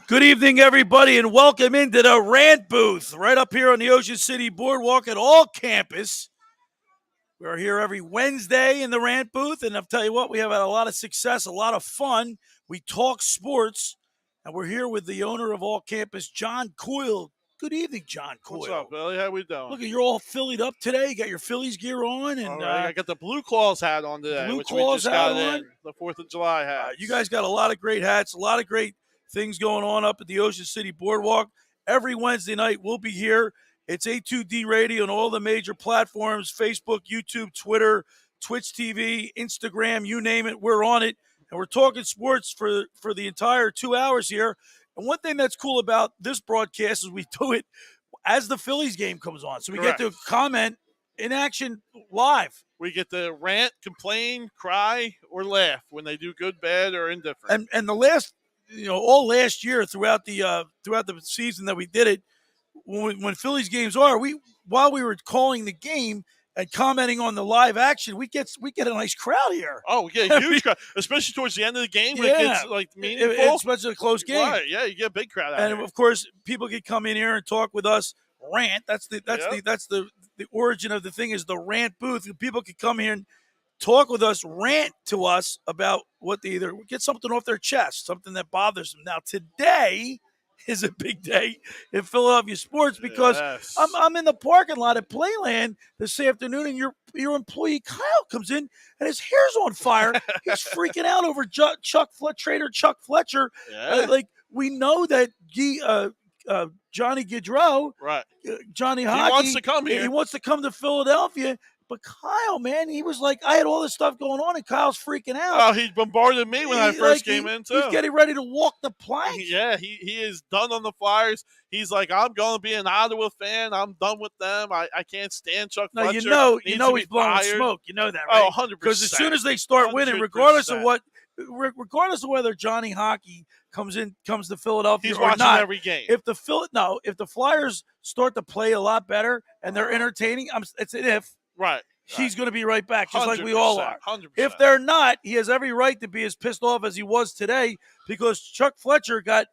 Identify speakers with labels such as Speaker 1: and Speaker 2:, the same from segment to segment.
Speaker 1: Good evening, everybody, and welcome into the rant booth right up here on the Ocean City Boardwalk at all campus. We're here every Wednesday in the rant booth, and I'll tell you what, we have had a lot of success, a lot of fun. We talk sports, and we're here with the owner of all campus, John Coyle. Good evening, John Coyle.
Speaker 2: What's up, Billy? How we doing?
Speaker 1: Look, you're all Phillied up today. You got your Phillies gear on, and
Speaker 2: all right, I got the Blue Claws hat on today,
Speaker 1: Blue
Speaker 2: which
Speaker 1: Claws
Speaker 2: we just got
Speaker 1: hat
Speaker 2: in, the 4th of July hat.
Speaker 1: you guys got a lot of great hats, a lot of great things going on up at the Ocean City Boardwalk. Every Wednesday night, we'll be here. It's A2D Radio on all the major platforms, Facebook, YouTube, Twitter, Twitch TV, Instagram, you name it, we're on it. And we're talking sports for the entire 2 hours here. And one thing that's cool about this broadcast is we do it as the Phillies game comes on. So we
Speaker 2: Correct.
Speaker 1: get to comment in action live.
Speaker 2: We get to rant, complain, cry, or laugh when they do good, bad, or indifferent.
Speaker 1: And the last, all last year throughout the season that we did it, when Phillies games are, while we were calling the game and commenting on the live action, we get a nice crowd here.
Speaker 2: Oh, yeah, huge crowd, especially towards the end of the game when it gets meaningful.
Speaker 1: Especially a close game.
Speaker 2: Right, yeah, you get a big crowd out
Speaker 1: and
Speaker 2: here.
Speaker 1: Of course, people can come in here and talk with us. Rant. That's the origin of the thing is the rant booth. People can come here and talk with us, rant to us about what they either get something off their chest, something that bothers them. Now today is a big day in Philadelphia sports because I'm in the parking lot at Playland this afternoon, and your employee Kyle comes in and his hair's on fire. He's freaking out over Trader Chuck Fletcher.
Speaker 2: Yeah.
Speaker 1: We know that Johnny Gaudreau,
Speaker 2: right?
Speaker 1: Johnny Hockey,
Speaker 2: he wants to come here.
Speaker 1: He wants to come to Philadelphia. But Kyle, man, he was like, I had all this stuff going on, and Kyle's freaking out.
Speaker 2: Oh, he bombarded me when I first came in, too.
Speaker 1: He's getting ready to walk the plank.
Speaker 2: Yeah, he is done on the Flyers. He's like, I'm going to be an Ottawa fan. I'm done with them. I can't stand Chuck Fletcher.
Speaker 1: You know he's blowing smoke. You know that, right?
Speaker 2: Oh, 100%.
Speaker 1: Because as soon as they start winning, regardless of whether Johnny Hockey comes to Philadelphia
Speaker 2: he's
Speaker 1: or
Speaker 2: watching
Speaker 1: not,
Speaker 2: every game.
Speaker 1: If the Flyers start to play a lot better and they're entertaining, it's an if.
Speaker 2: Right.
Speaker 1: He's going to be right back, just like we all are.
Speaker 2: 100%.
Speaker 1: If they're not, he has every right to be as pissed off as he was today because Chuck Fletcher got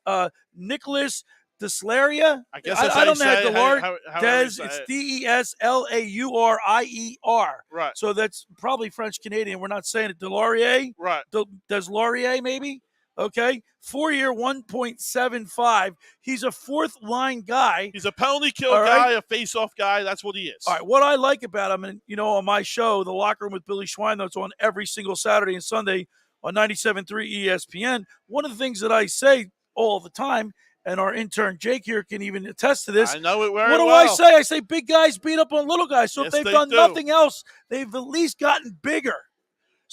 Speaker 1: Nic Deslauriers.
Speaker 2: I guess
Speaker 1: I don't know
Speaker 2: how
Speaker 1: Des. It's Deslaurier.
Speaker 2: Right.
Speaker 1: So that's probably French Canadian. We're not saying it. Deslauriers.
Speaker 2: Right.
Speaker 1: Deslauriers, maybe. Okay, 4-year, 1.75. He's a fourth-line guy.
Speaker 2: He's a penalty kill guy, a face-off guy. That's what he is.
Speaker 1: All right, what I like about him, and, on my show, The Locker Room with Billy Schwein, that's on every single Saturday and Sunday on 97.3 ESPN, one of the things that I say all the time, and our intern Jake here can even attest to this.
Speaker 2: I know it very
Speaker 1: well. What do I say? I say big guys beat up on little guys. So if they've done nothing else, they've at least gotten bigger.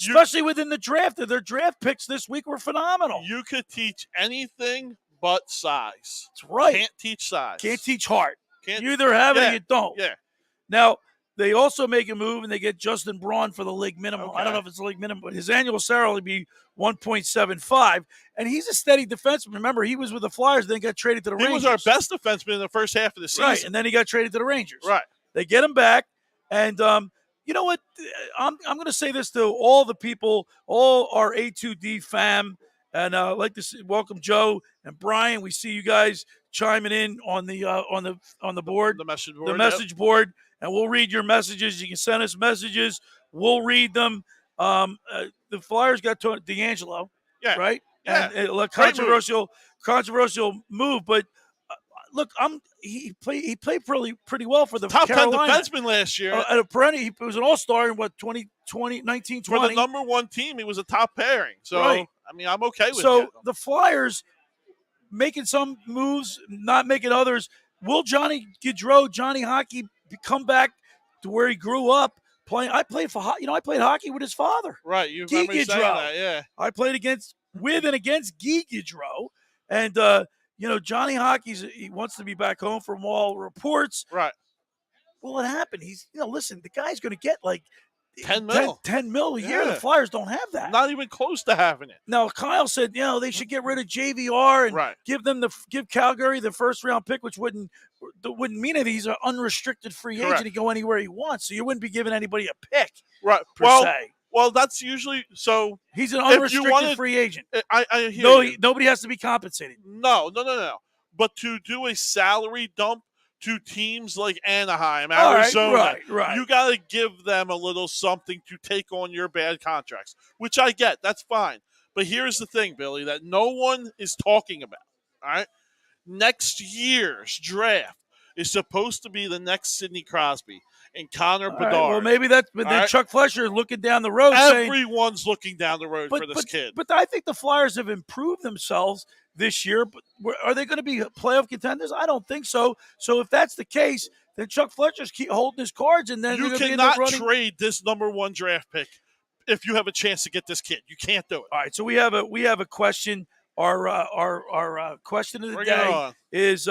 Speaker 1: Especially within the draft. Their draft picks this week were phenomenal.
Speaker 2: You could teach anything but size.
Speaker 1: That's right.
Speaker 2: Can't teach size.
Speaker 1: Can't teach heart. You either have it or you don't.
Speaker 2: Yeah.
Speaker 1: Now, they also make a move and they get Justine Braun for the league minimum. Okay. I don't know if it's the league minimum, but his annual salary will be $1.75. And he's a steady defenseman. Remember, he was with the Flyers, then got traded to the Rangers.
Speaker 2: He was our best defenseman in the first half of the season.
Speaker 1: Right, and then he got traded to the Rangers.
Speaker 2: Right.
Speaker 1: They get him back, and you know what? I'm going to say this to all the people, all our A2D fam, and I'd like to welcome Joe and Brian. We see you guys chiming in on the board,
Speaker 2: the message
Speaker 1: board, and we'll read your messages. You can send us messages. We'll read them. The Flyers got D'Angelo, right?
Speaker 2: Yeah.
Speaker 1: And a controversial move, but. Look, he played pretty well for the
Speaker 2: top
Speaker 1: Carolina.
Speaker 2: 10 defenseman last year.
Speaker 1: At a perennial, he was an all-star in 1920.
Speaker 2: For the number one team, he was a top pairing. So,
Speaker 1: right.
Speaker 2: I mean, I'm okay with that.
Speaker 1: So the Flyers making some moves, not making others. Will Johnny Gaudreau, Johnny Hockey, come back to where he grew up playing? I played hockey with his father.
Speaker 2: Right, you remember saying that, yeah.
Speaker 1: I played with and against Guy Gaudreau, and Johnny Hockey's he wants to be back home from all reports.
Speaker 2: Right.
Speaker 1: Well, what happened? He's listen, the guy's going to get like
Speaker 2: 10 mil.
Speaker 1: 10 mil a year. The Flyers don't have that.
Speaker 2: Not even close to having it.
Speaker 1: Now, Kyle said, they should get rid of JVR and give Calgary the first round pick, which wouldn't mean anything. He's an unrestricted free agent to go anywhere he wants. So you wouldn't be giving anybody a pick.
Speaker 2: Right.
Speaker 1: Per se.
Speaker 2: Well, that's usually so.
Speaker 1: He's an
Speaker 2: If you
Speaker 1: unrestricted
Speaker 2: wanted,
Speaker 1: free agent.
Speaker 2: I hear you.
Speaker 1: Nobody has to be compensated.
Speaker 2: No. But to do a salary dump to teams like Anaheim,
Speaker 1: All right,
Speaker 2: Arizona,
Speaker 1: right.
Speaker 2: you got to give them a little something to take on your bad contracts, which I get. That's fine. But here's the thing, Billy, that no one is talking about. All right? Next year's draft is supposed to be the next Sidney Crosby and Connor Bedard.
Speaker 1: Right, well, maybe that's. But then Chuck Fletcher is looking down the road.
Speaker 2: Everyone's looking down the road for this kid.
Speaker 1: But I think the Flyers have improved themselves this year. But are they going to be playoff contenders? I don't think so. So if that's the case, then Chuck Fletcher's keep holding his cards, and then
Speaker 2: you cannot trade this number 1 draft pick if you have a chance to get this kid. You can't do it.
Speaker 1: All right. So we have a question. Our question of the day is: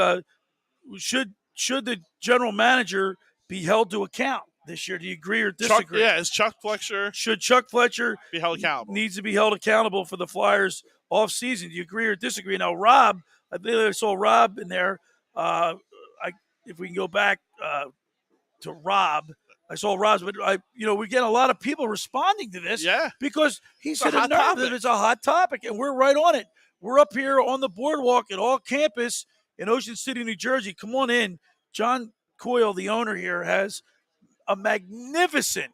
Speaker 1: should the general manager be held to account this year? Do you agree or disagree?
Speaker 2: Is Chuck Fletcher?
Speaker 1: Should Chuck Fletcher
Speaker 2: be held accountable?
Speaker 1: Needs to be held accountable for the Flyers offseason. Do you agree or disagree? Now, Rob, I think I saw Rob in there. If we can go back to Rob, I saw Rob's, but we get a lot of people responding to this.
Speaker 2: Yeah,
Speaker 1: because he's hit a nerve that it's a hot topic, and we're right on it. We're up here on the boardwalk at All Campus in Ocean City, New Jersey. Come on in. John Coyle, the owner here, has a magnificent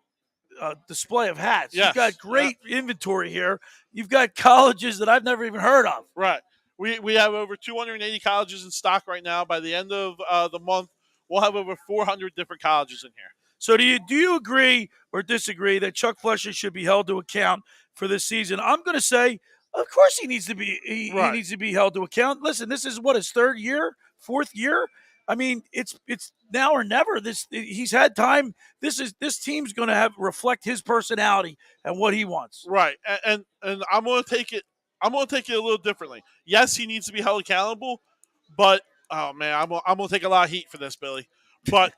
Speaker 1: display of hats.
Speaker 2: Yes.
Speaker 1: You've got great inventory here. You've got colleges that I've never even heard of.
Speaker 2: Right. We have over 280 colleges in stock right now. By the end of the month, we'll have over 400 different colleges in here.
Speaker 1: So do you agree or disagree that Chuck Fletcher should be held to account for this season? I'm going to say, of course he needs to be. He needs to be held to account. Listen, this is his 3rd year, 4th year. I mean, it's now or never. He's had time. This team's going to reflect his personality and what he wants.
Speaker 2: Right, and I'm going to take it. I'm going to take it a little differently. Yes, he needs to be held accountable, but oh man, I'm going to take a lot of heat for this, Billy. But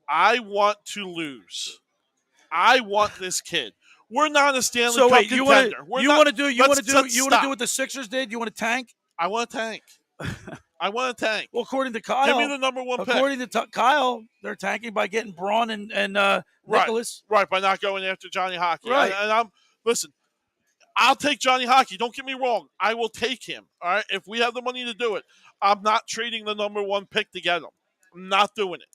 Speaker 2: I want to lose. I want this kid. We're not a Stanley Cup contender.
Speaker 1: You want to do what the Sixers did? You want to tank?
Speaker 2: I want to tank. I want to tank.
Speaker 1: Well, according to Kyle,
Speaker 2: give me the number 1 pick.
Speaker 1: According to Kyle, they're tanking by getting Braun and Nicholas.
Speaker 2: Right, by not going after Johnny Hockey.
Speaker 1: Right.
Speaker 2: And listen, I'll take Johnny Hockey. Don't get me wrong. I will take him. All right. If we have the money to do it, I'm not trading the number 1 pick to get him. I'm not doing it.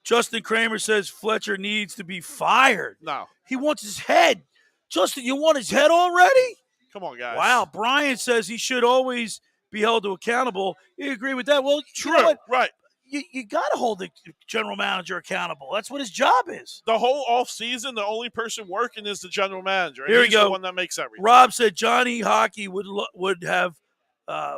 Speaker 1: Justin Kramer says Fletcher needs to be fired.
Speaker 2: No.
Speaker 1: He wants his head. Justin, you want his head already?
Speaker 2: Come on, guys.
Speaker 1: Wow. Brian says he should always be held to accountable. You agree with that? Well,
Speaker 2: true.
Speaker 1: You know what?
Speaker 2: Right.
Speaker 1: You got to hold the general manager accountable. That's what his job is.
Speaker 2: The whole offseason, the only person working is the general manager.
Speaker 1: Here we go.
Speaker 2: The one that makes everything.
Speaker 1: Rob said Johnny Hockey would have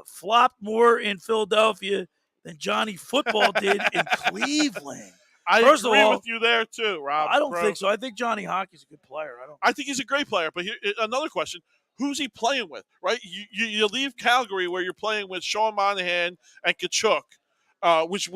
Speaker 1: flopped more in Philadelphia than Johnny Football did in Cleveland.
Speaker 2: I agree with you there too, Rob.
Speaker 1: I don't think so. I think Johnny Hockey's a good player.
Speaker 2: I think he's a great player. But here, another question: who's he playing with? Right? You leave Calgary where you're playing with Sean Monahan and Tkachuk, which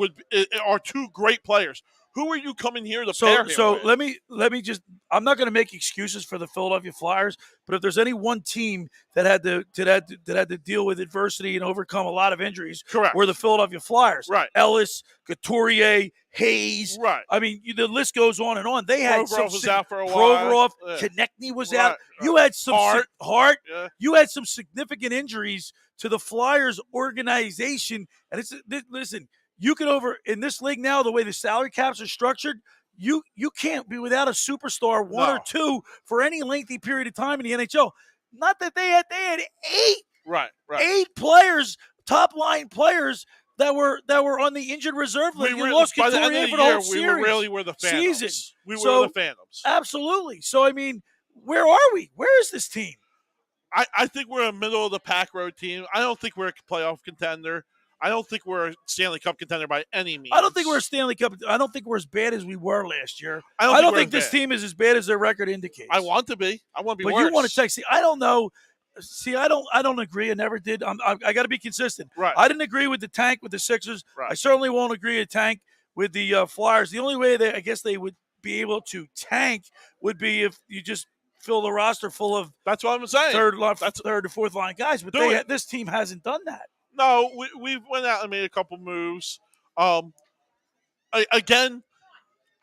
Speaker 2: are 2 great players. Who are you coming here to pair him with?
Speaker 1: let me just. I'm not going to make excuses for the Philadelphia Flyers, but if there's any one team that had to deal with adversity and overcome a lot of injuries,
Speaker 2: correct,
Speaker 1: were the Philadelphia Flyers.
Speaker 2: Right.
Speaker 1: Ellis, Couturier, Hayes.
Speaker 2: Right.
Speaker 1: I mean, the list goes on and on. They had
Speaker 2: Provorov was out for a while.
Speaker 1: Provorov, Konechny was out. You had some Hart.
Speaker 2: Yeah.
Speaker 1: You had some significant injuries to the Flyers organization, and listen. You can in this league now, the way the salary caps are structured, you can't be without a superstar, one or two, for any lengthy period of time in the NHL. Not that they had 8, 8 players, top line players that were on the injured reserve list. You lost Couturier for the whole series.
Speaker 2: We were the Phantoms.
Speaker 1: Season.
Speaker 2: We were the Phantoms.
Speaker 1: Absolutely. So I mean, where are we? Where is this team?
Speaker 2: I think we're a middle of the pack road team. I don't think we're a playoff contender. I don't think we're a Stanley Cup contender by any means.
Speaker 1: I don't think we're a Stanley Cup. I don't think we're as bad as we were last year.
Speaker 2: I
Speaker 1: don't think this team is as bad as their record indicates.
Speaker 2: I want to be. I want to be
Speaker 1: but
Speaker 2: worse.
Speaker 1: But you want to text. I don't know. See, I don't agree. I never did. I got to be consistent.
Speaker 2: Right.
Speaker 1: I didn't agree with the tank with the Sixers.
Speaker 2: Right.
Speaker 1: I certainly won't agree to tank with the Flyers. The only way I guess they would be able to tank would be if you just fill the roster full of.
Speaker 2: That's what I'm saying.
Speaker 1: Third to fourth line guys. But this team hasn't done that.
Speaker 2: No, we went out and made a couple moves. Again,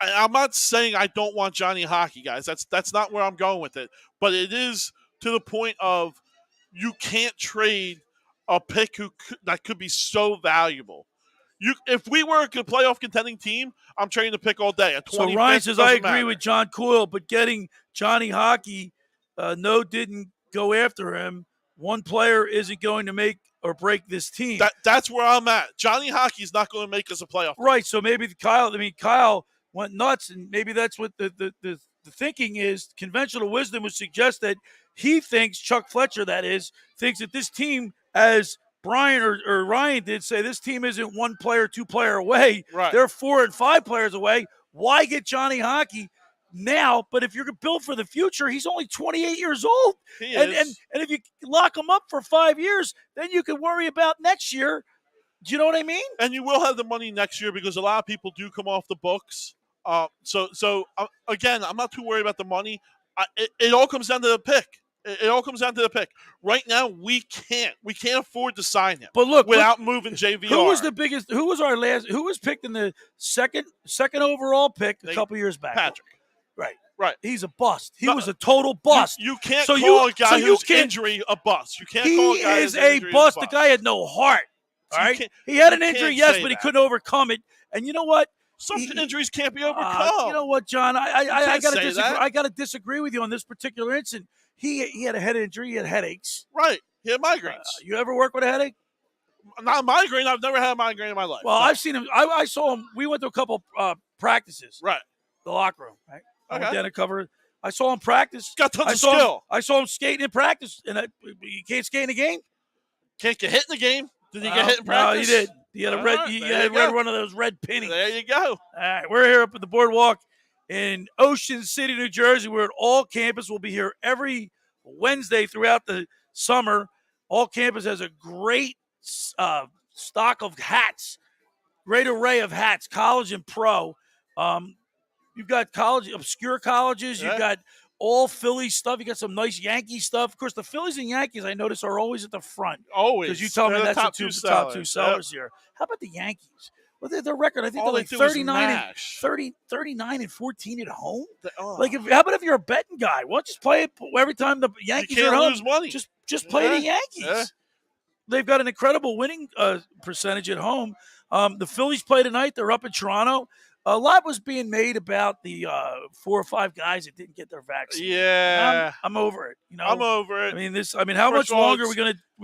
Speaker 2: I'm not saying I don't want Johnny Hockey, guys. That's not where I'm going with it. But it is to the point of you can't trade a pick that could be so valuable. If we were a playoff contending team, I'm trading the pick all day. A 25th,
Speaker 1: so Ryan says, I agree
Speaker 2: matter.
Speaker 1: with John Coyle, but getting Johnny Hockey, didn't go after him. One player isn't going to make or break this team.
Speaker 2: That's where I'm at. Johnny Hockey's not going to make us a playoff team.
Speaker 1: Right, so maybe Kyle went nuts, and maybe that's what the thinking is. Conventional wisdom would suggest that he thinks, Chuck Fletcher that is, thinks that this team, as Brian or Ryan did say, this team isn't one player, two player away.
Speaker 2: Right.
Speaker 1: They're 4 and 5 players away. Why get Johnny Hockey now? But if you're built for the future, he's only 28 years old.
Speaker 2: He
Speaker 1: is. And if you lock him up for 5 years, then you can worry about next year. Do you know what I mean?
Speaker 2: And you will have the money next year because a lot of people do come off the books. So again, I'm not too worried about the money. It all comes down to the pick. It all comes down to the pick. Right now, we can't afford to sign him.
Speaker 1: But look,
Speaker 2: without moving JVR.
Speaker 1: Who was the biggest? Who was our last? Who was picked in the second overall pick a couple years back?
Speaker 2: Patrick.
Speaker 1: Right. He's a bust. He was a total bust.
Speaker 2: You can't call a guy who's injury a bust. You can't call a guy
Speaker 1: who's injury a bust. The guy had no heart. All right. He had an injury, yes, but he couldn't overcome it. And you know what?
Speaker 2: Some injuries can't be overcome.
Speaker 1: You know what, John? I got to disagree with you on this particular incident. He had a head injury. He had headaches.
Speaker 2: Right. He had migraines.
Speaker 1: You ever work with a headache?
Speaker 2: Not a migraine. I've never had a migraine in my life.
Speaker 1: Well, I've seen him. I saw him. We went to a couple practices.
Speaker 2: Right.
Speaker 1: The locker room. Right. I
Speaker 2: Okay.
Speaker 1: went down to cover. I saw him practice.
Speaker 2: He's got tons of skill.
Speaker 1: I saw him skating in practice. And you can't skate in a game?
Speaker 2: Can't get hit in the game. Did he get hit in practice?
Speaker 1: No, he did. He had a red. He had one of those red pennies.
Speaker 2: There you go.
Speaker 1: All right, we're here up at the boardwalk in Ocean City, New Jersey. We're at All Campus. We'll be here every Wednesday throughout the summer. All Campus has a great stock of hats, great array of hats, college and pro. You've got obscure colleges. You've got all Phillies stuff. You got some nice Yankee stuff. Of course, the Phillies and Yankees, I notice, are always at the front.
Speaker 2: Always.
Speaker 1: Because you tell me that's the top two sellers here. How about the Yankees? Well, their record, I think they're like 39 and 14 at home. Like, how about if you're a betting guy? Well, just play it every time the Yankees are at home.
Speaker 2: Lose money.
Speaker 1: Just play the Yankees.
Speaker 2: Yeah.
Speaker 1: They've got an incredible winning percentage at home. The Phillies play tonight. They're up in Toronto. A lot was being made about the 4 or 5 guys that didn't get their vaccine.
Speaker 2: Yeah,
Speaker 1: I'm over it. You know,
Speaker 2: I'm over it.
Speaker 1: I mean, how much longer are we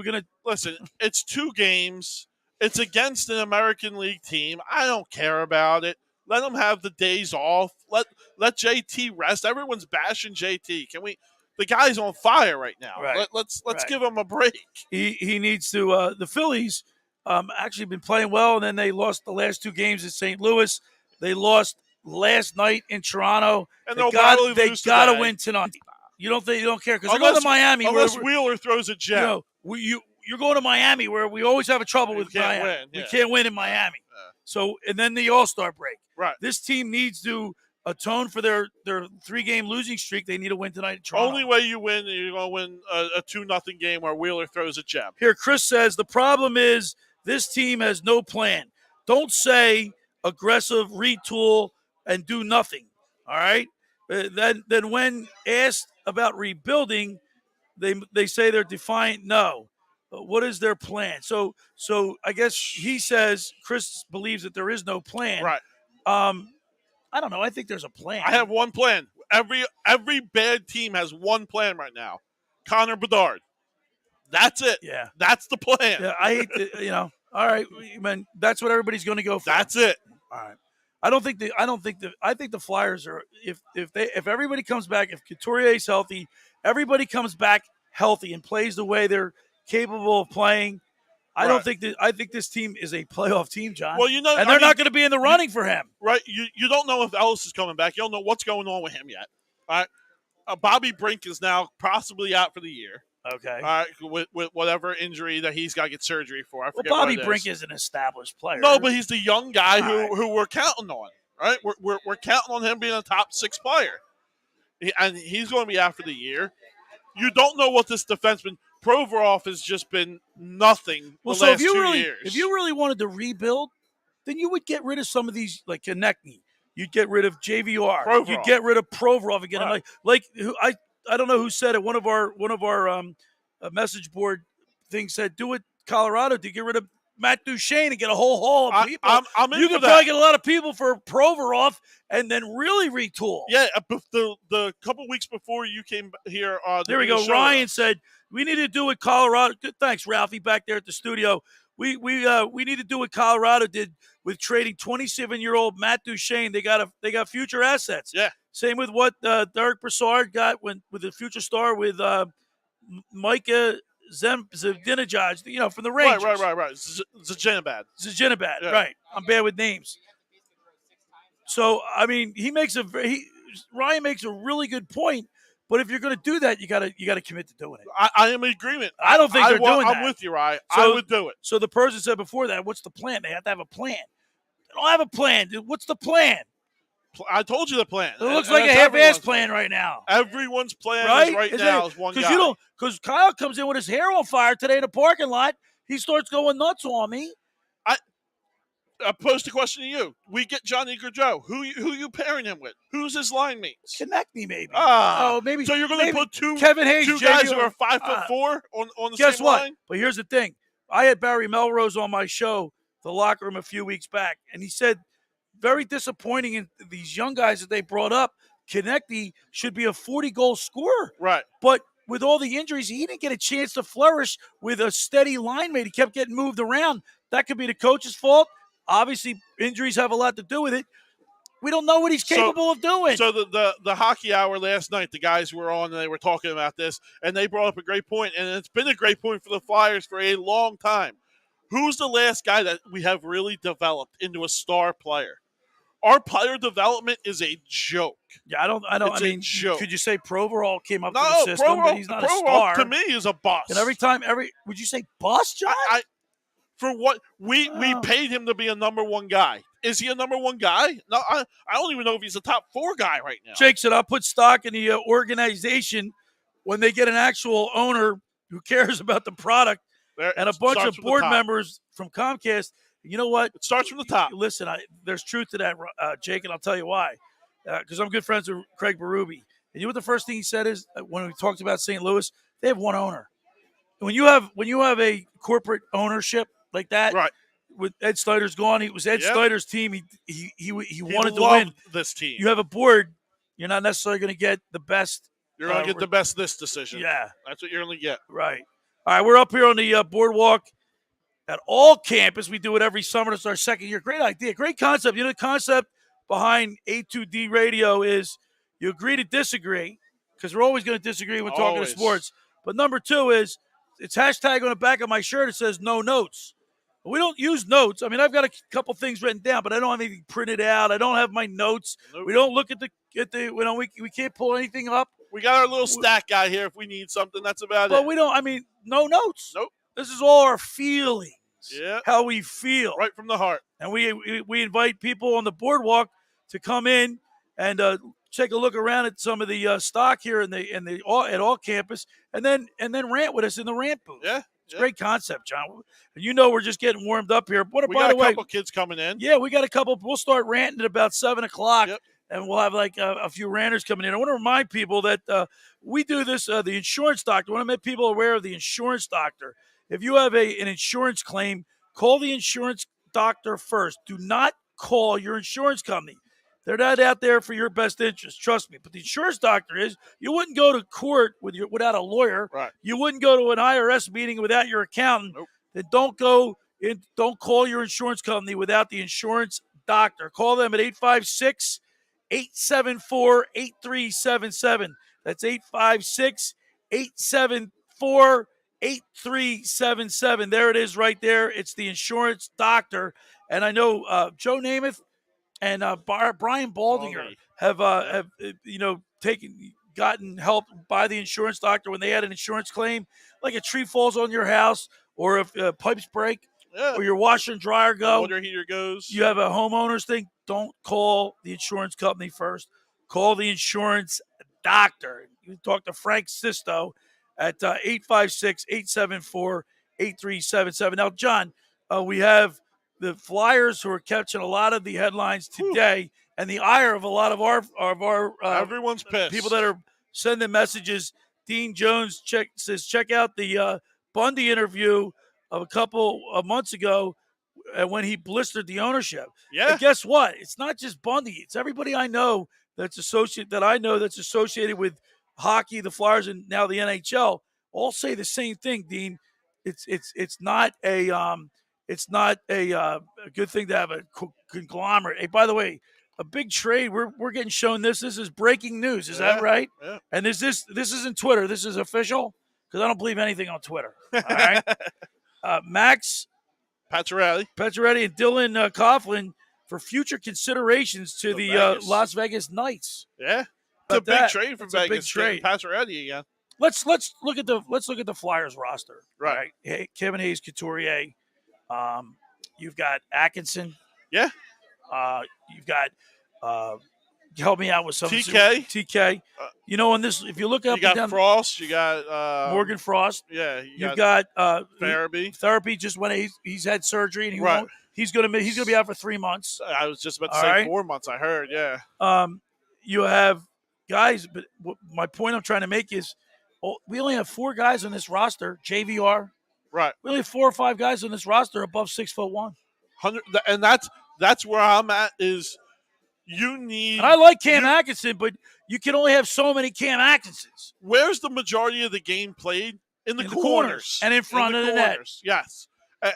Speaker 1: gonna
Speaker 2: listen? It's 2 games. It's against an American League team. I don't care about it. Let them have the days off. Let JT rest. Everyone's bashing JT. Can we? The guy's on fire right now.
Speaker 1: Right.
Speaker 2: Let's give him a break.
Speaker 1: He needs to. The Phillies actually been playing well, and then they lost the last 2 games at St. Louis. They lost last night in Toronto.
Speaker 2: And
Speaker 1: they got to win tonight. You don't care because they're going to Miami.
Speaker 2: Unless Wheeler throws a gem.
Speaker 1: You're going to Miami where we always have a trouble with Miami. We can't win in Miami. So, and then the All-Star break.
Speaker 2: Right.
Speaker 1: This team needs to atone for their 3-game losing streak. They need to win tonight in Toronto.
Speaker 2: Only way you win, you're going to win a 2-0 game where Wheeler throws a gem.
Speaker 1: Here, Chris says, the problem is this team has no plan. Don't say aggressive, retool, and do nothing. All right? Then when asked about rebuilding, they say they're defiant. No. What is their plan? So I guess he says Chris believes that there is no plan.
Speaker 2: Right.
Speaker 1: I don't know. I think there's a plan.
Speaker 2: I have one plan. Every bad team has one plan right now. Connor Bedard. That's it.
Speaker 1: Yeah.
Speaker 2: That's the plan.
Speaker 1: Yeah, I hate to, all right, man, that's what everybody's going to go for.
Speaker 2: That's it.
Speaker 1: All right. I think the Flyers are if everybody comes back, if Couturier is healthy, everybody comes back healthy and plays the way they're capable of playing. I think this team is a playoff team, John.
Speaker 2: Well,
Speaker 1: and they're not going to be in the running for him.
Speaker 2: Right. You don't know if Ellis is coming back. You don't know what's going on with him yet. All right. Bobby Brink is now possibly out for the year.
Speaker 1: Okay.
Speaker 2: All right. With whatever injury that he's got to get surgery for. I forget
Speaker 1: Bobby Brink is an established player.
Speaker 2: No, but he's the young guy who we're counting on. Right. We're counting on him being a top 6 player. And he's going to be out for the year. You don't know what this defenseman Provorov has just been nothing the last 2 years.
Speaker 1: If you really wanted to rebuild, then you would get rid of some of these, like Konechny. You'd get rid of JVR.
Speaker 2: Provorov.
Speaker 1: You'd get rid of Provorov again.
Speaker 2: Right.
Speaker 1: I don't know who said it. One of our message board things said, do it Colorado to get rid of Matt Duchene and get a whole haul of people.
Speaker 2: I'm in
Speaker 1: you
Speaker 2: for
Speaker 1: could
Speaker 2: that.
Speaker 1: probably get a lot of people for Provorov and then really retool.
Speaker 2: Yeah, the couple weeks before you came here.
Speaker 1: There we go. Ryan said we need to do what Colorado. Thanks, Ralphie, back there at the studio. We need to do what Colorado did with trading 27-year-old Matt Duchene. They got future assets.
Speaker 2: Yeah.
Speaker 1: Same with what Derek Brassard got with the future star with Micah Zibanejad, from the Rangers.
Speaker 2: Right. Zibanejad.
Speaker 1: Yeah. Right. I'm bad with names. So Ryan makes a really good point. But if you're going to do that, you got to commit to doing it.
Speaker 2: I am in agreement.
Speaker 1: I don't think they're doing that.
Speaker 2: I'm with you, Ryan. I would do it.
Speaker 1: So the person said before that, what's the plan? They have to have a plan. They don't have a plan. Dude, what's the plan?
Speaker 2: I told you the plan.
Speaker 1: It looks like a half-assed plan right now.
Speaker 2: Everyone's plan right now is one guy.
Speaker 1: Because Kyle comes in with his hair on fire today in the parking lot. He starts going nuts on me.
Speaker 2: I posed a question to you. We get Johnny Gaudreau. Who you pairing him with? Who's his line mates?
Speaker 1: Konechny, maybe.
Speaker 2: Maybe. So you're going to put
Speaker 1: Kevin Hayes,
Speaker 2: two guys who are 5'4" on the
Speaker 1: guess
Speaker 2: same
Speaker 1: what?
Speaker 2: line?
Speaker 1: But here's the thing. I had Barry Melrose on my show, The Locker Room, a few weeks back, and he said very disappointing in these young guys that they brought up. Konechny should be a 40-goal scorer.
Speaker 2: Right.
Speaker 1: But with all the injuries, he didn't get a chance to flourish with a steady line mate. He kept getting moved around. That could be the coach's fault. Obviously, injuries have a lot to do with it. We don't know what he's capable of doing.
Speaker 2: So the hockey hour last night, the guys were on and they were talking about this, and they brought up a great point, and it's been a great point for the Flyers for a long time. Who's the last guy that we have really developed into a star player? Our player development is a joke.
Speaker 1: Yeah, I don't.
Speaker 2: It's
Speaker 1: a
Speaker 2: joke.
Speaker 1: Could you say Provorov came up to the system, but he's not a star?
Speaker 2: To me, is a bust.
Speaker 1: And would you say bust, John?
Speaker 2: For what we paid him to be a number one guy. Is he a number one guy? No, I don't even know if he's a top 4 guy right now.
Speaker 1: Jake said, I'll put stock in the organization when they get an actual owner who cares about the product and a bunch of board members from Comcast. You know what?
Speaker 2: It starts from the top.
Speaker 1: Listen, there's truth to that, Jake, and I'll tell you why. Because I'm good friends with Craig Berube. And you know what the first thing he said is, when we talked about St. Louis, they have one owner. When you have a corporate ownership like that,
Speaker 2: right?
Speaker 1: With Ed Snyder's gone, it was Ed Snyder's team. He wanted to win
Speaker 2: this team.
Speaker 1: You have a board. You're not necessarily going to get the best.
Speaker 2: You're going to get the best this decision.
Speaker 1: Yeah,
Speaker 2: that's what you're going to get.
Speaker 1: Right. All right, we're up here on the boardwalk at all campus. We do it every summer. It's our second year. Great idea. Great concept. You know, the concept behind A2D radio is you agree to disagree, because we're always going to disagree when talking to sports. But number 2 is it's hashtag on the back of my shirt. It says no notes. We don't use notes. I mean, I've got a couple things written down, but I don't have anything printed out. I don't have my notes. Nope. We don't look at we can't pull anything up.
Speaker 2: We got our little stat guy here if we need something. That's about it.
Speaker 1: But we don't, no notes.
Speaker 2: Nope.
Speaker 1: This is all our feelings.
Speaker 2: Yeah.
Speaker 1: How we feel.
Speaker 2: Right from the heart.
Speaker 1: And we invite people on the boardwalk to come in and take a look around at some of the stock here at all campus, and then rant with us in the rant booth.
Speaker 2: Yeah.
Speaker 1: It's a great concept, John. And we're just getting warmed up here.
Speaker 2: We got a couple kids coming in.
Speaker 1: Yeah, we got a couple. We'll start ranting at about 7 o'clock,
Speaker 2: yep.
Speaker 1: And we'll have a few ranters coming in. I want to remind people that we do this, the insurance doctor. I want to make people aware of the insurance doctor. If you have an insurance claim, call the insurance doctor first. Do not call your insurance company. They're not out there for your best interest, trust me. But the insurance doctor is. You wouldn't go to court without a lawyer.
Speaker 2: Right.
Speaker 1: You wouldn't go to an IRS meeting without your accountant.
Speaker 2: Nope.
Speaker 1: Then don't call your insurance company without the insurance doctor. Call them at 856-874-8377. That's 856-874-8377. There it is right there. It's the insurance doctor. And I know Joe Namath and Brian Baldinger have gotten help by the insurance doctor when they had an insurance claim, like a tree falls on your house, or if pipes break, or your washer and dryer go,
Speaker 2: water heater goes.
Speaker 1: You have a homeowner's thing. Don't call the insurance company first. Call the insurance doctor. You can talk to Frank Sisto at 856-874-8377. Now, John, we have the Flyers who are catching a lot of the headlines today. and the ire of a lot of our
Speaker 2: Everyone's pissed.
Speaker 1: people that are sending messages. Dean Jones says check out the Bundy interview of a couple of months ago when he blistered the ownership.
Speaker 2: Yeah.
Speaker 1: And guess what? It's not just Bundy. It's everybody I know that's associated with hockey, the Flyers, and now the NHL. All say the same thing, Dean. It's not a good thing to have a conglomerate. Hey, by the way, a big trade. We're getting shown this. This is breaking news. Is that right?
Speaker 2: Yeah.
Speaker 1: And this isn't Twitter. This is official because I don't believe anything on Twitter. All right. Max
Speaker 2: Pacioretty
Speaker 1: and Dylan Coughlin for future considerations to the Las Vegas Knights.
Speaker 2: Yeah, it's a big trade for Vegas.
Speaker 1: A big trade.
Speaker 2: Pacioretty again.
Speaker 1: Let's look at the Flyers roster.
Speaker 2: Right.
Speaker 1: Hey, Kevin Hayes, Couturier. You've got Atkinson.
Speaker 2: Yeah.
Speaker 1: You've got. Help me out with something. TK. You know, on this, if you look up,
Speaker 2: you got Frost. You got
Speaker 1: Morgan Frost.
Speaker 2: Yeah.
Speaker 1: You've got
Speaker 2: Therapy.
Speaker 1: Therapy just went. He's had surgery and he's gonna be out for 3 months.
Speaker 2: I was just about to say 4 months. I heard. Yeah.
Speaker 1: You have guys, but my point I'm trying to make is, we only have 4 guys on this roster. JVR.
Speaker 2: Right.
Speaker 1: We only have 4 or 5 guys on this roster above 6'1".
Speaker 2: 100, and that's where I'm at. Is you need.
Speaker 1: And I like Cam Atkinson, but you can only have so many Cam Atkinsons.
Speaker 2: Where's the majority of the game played? In the corners
Speaker 1: and in front of the net.
Speaker 2: Yes.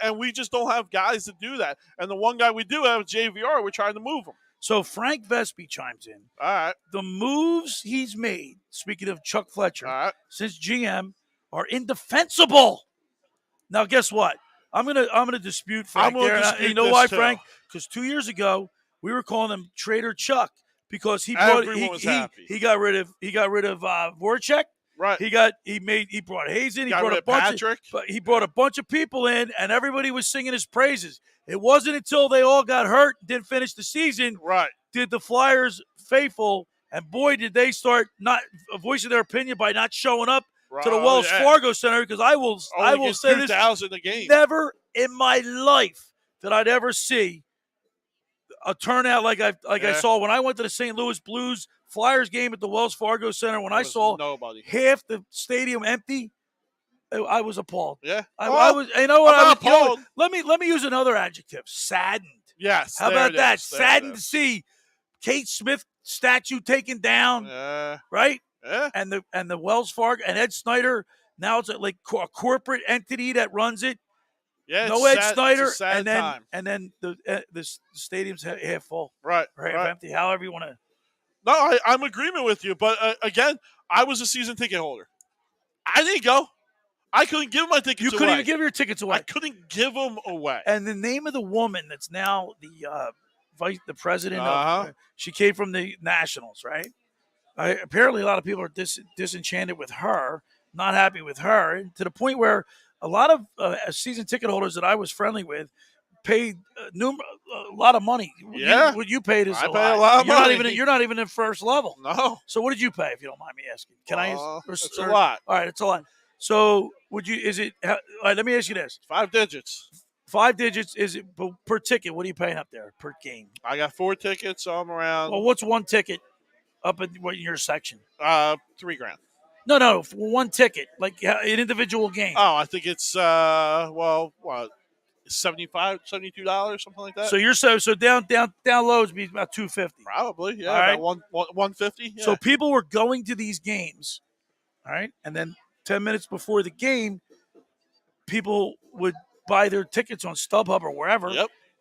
Speaker 2: And we just don't have guys to do that. And the one guy we do have, JVR, we're trying to move him.
Speaker 1: So Frank Vespi chimes in.
Speaker 2: All right.
Speaker 1: The moves he's made, speaking of Chuck Fletcher, since GM, are indefensible. Now, guess what? I'm gonna dispute Frank there. You know why, Frank? Because 2 years ago we were calling him Trader Chuck because he got rid of Voracek.
Speaker 2: Right.
Speaker 1: He brought Hayes in. He brought a bunch of people in, and everybody was singing his praises. It wasn't until they all got hurt and didn't finish the season did the Flyers faithful, and boy, did they start not voicing their opinion by not showing up to the Wells Fargo Center. Because I will say this:
Speaker 2: a game.
Speaker 1: Never in my life did I'd ever see a turnout like I saw when I went to the St. Louis Blues Flyers game at the Wells Fargo Center. When I saw half the stadium empty, I was appalled.
Speaker 2: Yeah,
Speaker 1: I was. You know what?
Speaker 2: I'm appalled.
Speaker 1: Let me use another adjective: saddened.
Speaker 2: Yes.
Speaker 1: How about that? Saddened to see Kate Smith statue taken down. Right.
Speaker 2: Yeah.
Speaker 1: And the Wells Fargo and Ed Snyder. Now it's like a corporate entity that runs it.
Speaker 2: Yeah,
Speaker 1: no Ed Snyder,
Speaker 2: and
Speaker 1: then the stadium's half full.
Speaker 2: Right.
Speaker 1: Empty. However you want to.
Speaker 2: No, I'm in agreement with you. But again, I was a season ticket holder. I didn't go. I couldn't give my tickets away.
Speaker 1: You couldn't even give your tickets away.
Speaker 2: I couldn't give them away.
Speaker 1: And the name of the woman that's now the president of, she came from the Nationals, right? Apparently, a lot of people are disenchanted with her, not happy with her, and to the point where a lot of season ticket holders that I was friendly with paid a lot of money.
Speaker 2: Yeah.
Speaker 1: What you paid is
Speaker 2: I pay a lot of money.
Speaker 1: You're not even in first level.
Speaker 2: No.
Speaker 1: So what did you pay, if you don't mind me asking? Can I ask?
Speaker 2: It's a lot.
Speaker 1: All right, it's a lot. So all right, let me ask you this.
Speaker 2: 5 digits.
Speaker 1: 5 digits, is it per ticket? What are you paying up there per game?
Speaker 2: I got 4 tickets, so I'm around.
Speaker 1: Well, what's one ticket up in your section?
Speaker 2: $3,000.
Speaker 1: No, for one ticket, like an individual game.
Speaker 2: Oh, I think it's $75, $72, something like that.
Speaker 1: So you're so down low would be about $250.
Speaker 2: Probably, yeah.
Speaker 1: All right.
Speaker 2: About $150. Yeah.
Speaker 1: So people were going to these games, all right, and then 10 minutes before the game, people would buy their tickets on StubHub or wherever,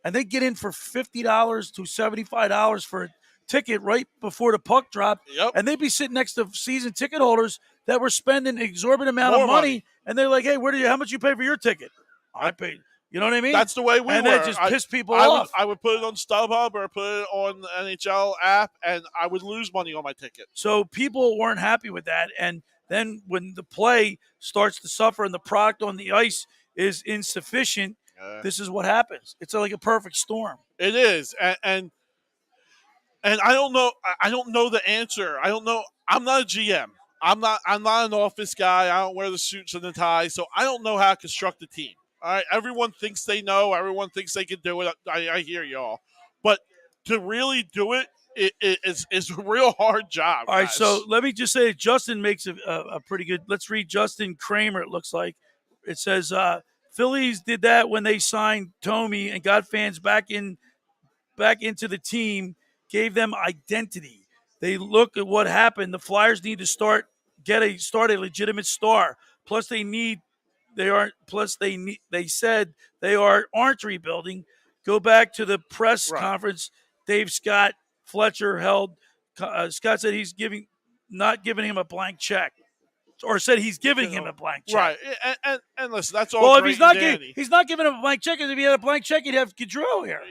Speaker 1: and they get in for $50 to $75 for a ticket right before the puck drop, and they'd be sitting next to season ticket holders that were spending an exorbitant amount of money, and they're like, "Hey, how much you pay for your ticket?" I paid. You know what I mean?
Speaker 2: That's the way we were.
Speaker 1: And that just pissed people off.
Speaker 2: I would put it on StubHub or put it on the NHL app, and I would lose money on my ticket.
Speaker 1: So people weren't happy with that, and then when the play starts to suffer and the product on the ice is insufficient, this is what happens. It's like a perfect storm.
Speaker 2: It is, and I don't know. I don't know the answer. I don't know. I'm not a GM. I'm not an office guy. I don't wear the suits and the ties, so I don't know how to construct a team. All right, everyone thinks they know. Everyone thinks they can do it. I hear y'all, but to really do it, it's a real hard job.
Speaker 1: All right,
Speaker 2: guys.
Speaker 1: so let me just say Justin makes a pretty good. Let's read Justin Kramer. It looks like it says Phillies did that when they signed Tomey and got fans back into the team, gave them identity. They look at what happened. The Flyers need to start a legitimate star. Plus they said they aren't rebuilding. Go back to the press conference Dave Scott Fletcher held. Scott said not giving him a blank check, or said he's giving him a blank check.
Speaker 2: Right, and listen, that's all.
Speaker 1: Well, if
Speaker 2: great
Speaker 1: he's not giving him a blank check, because if he had a blank check, he'd have Gaudreau here.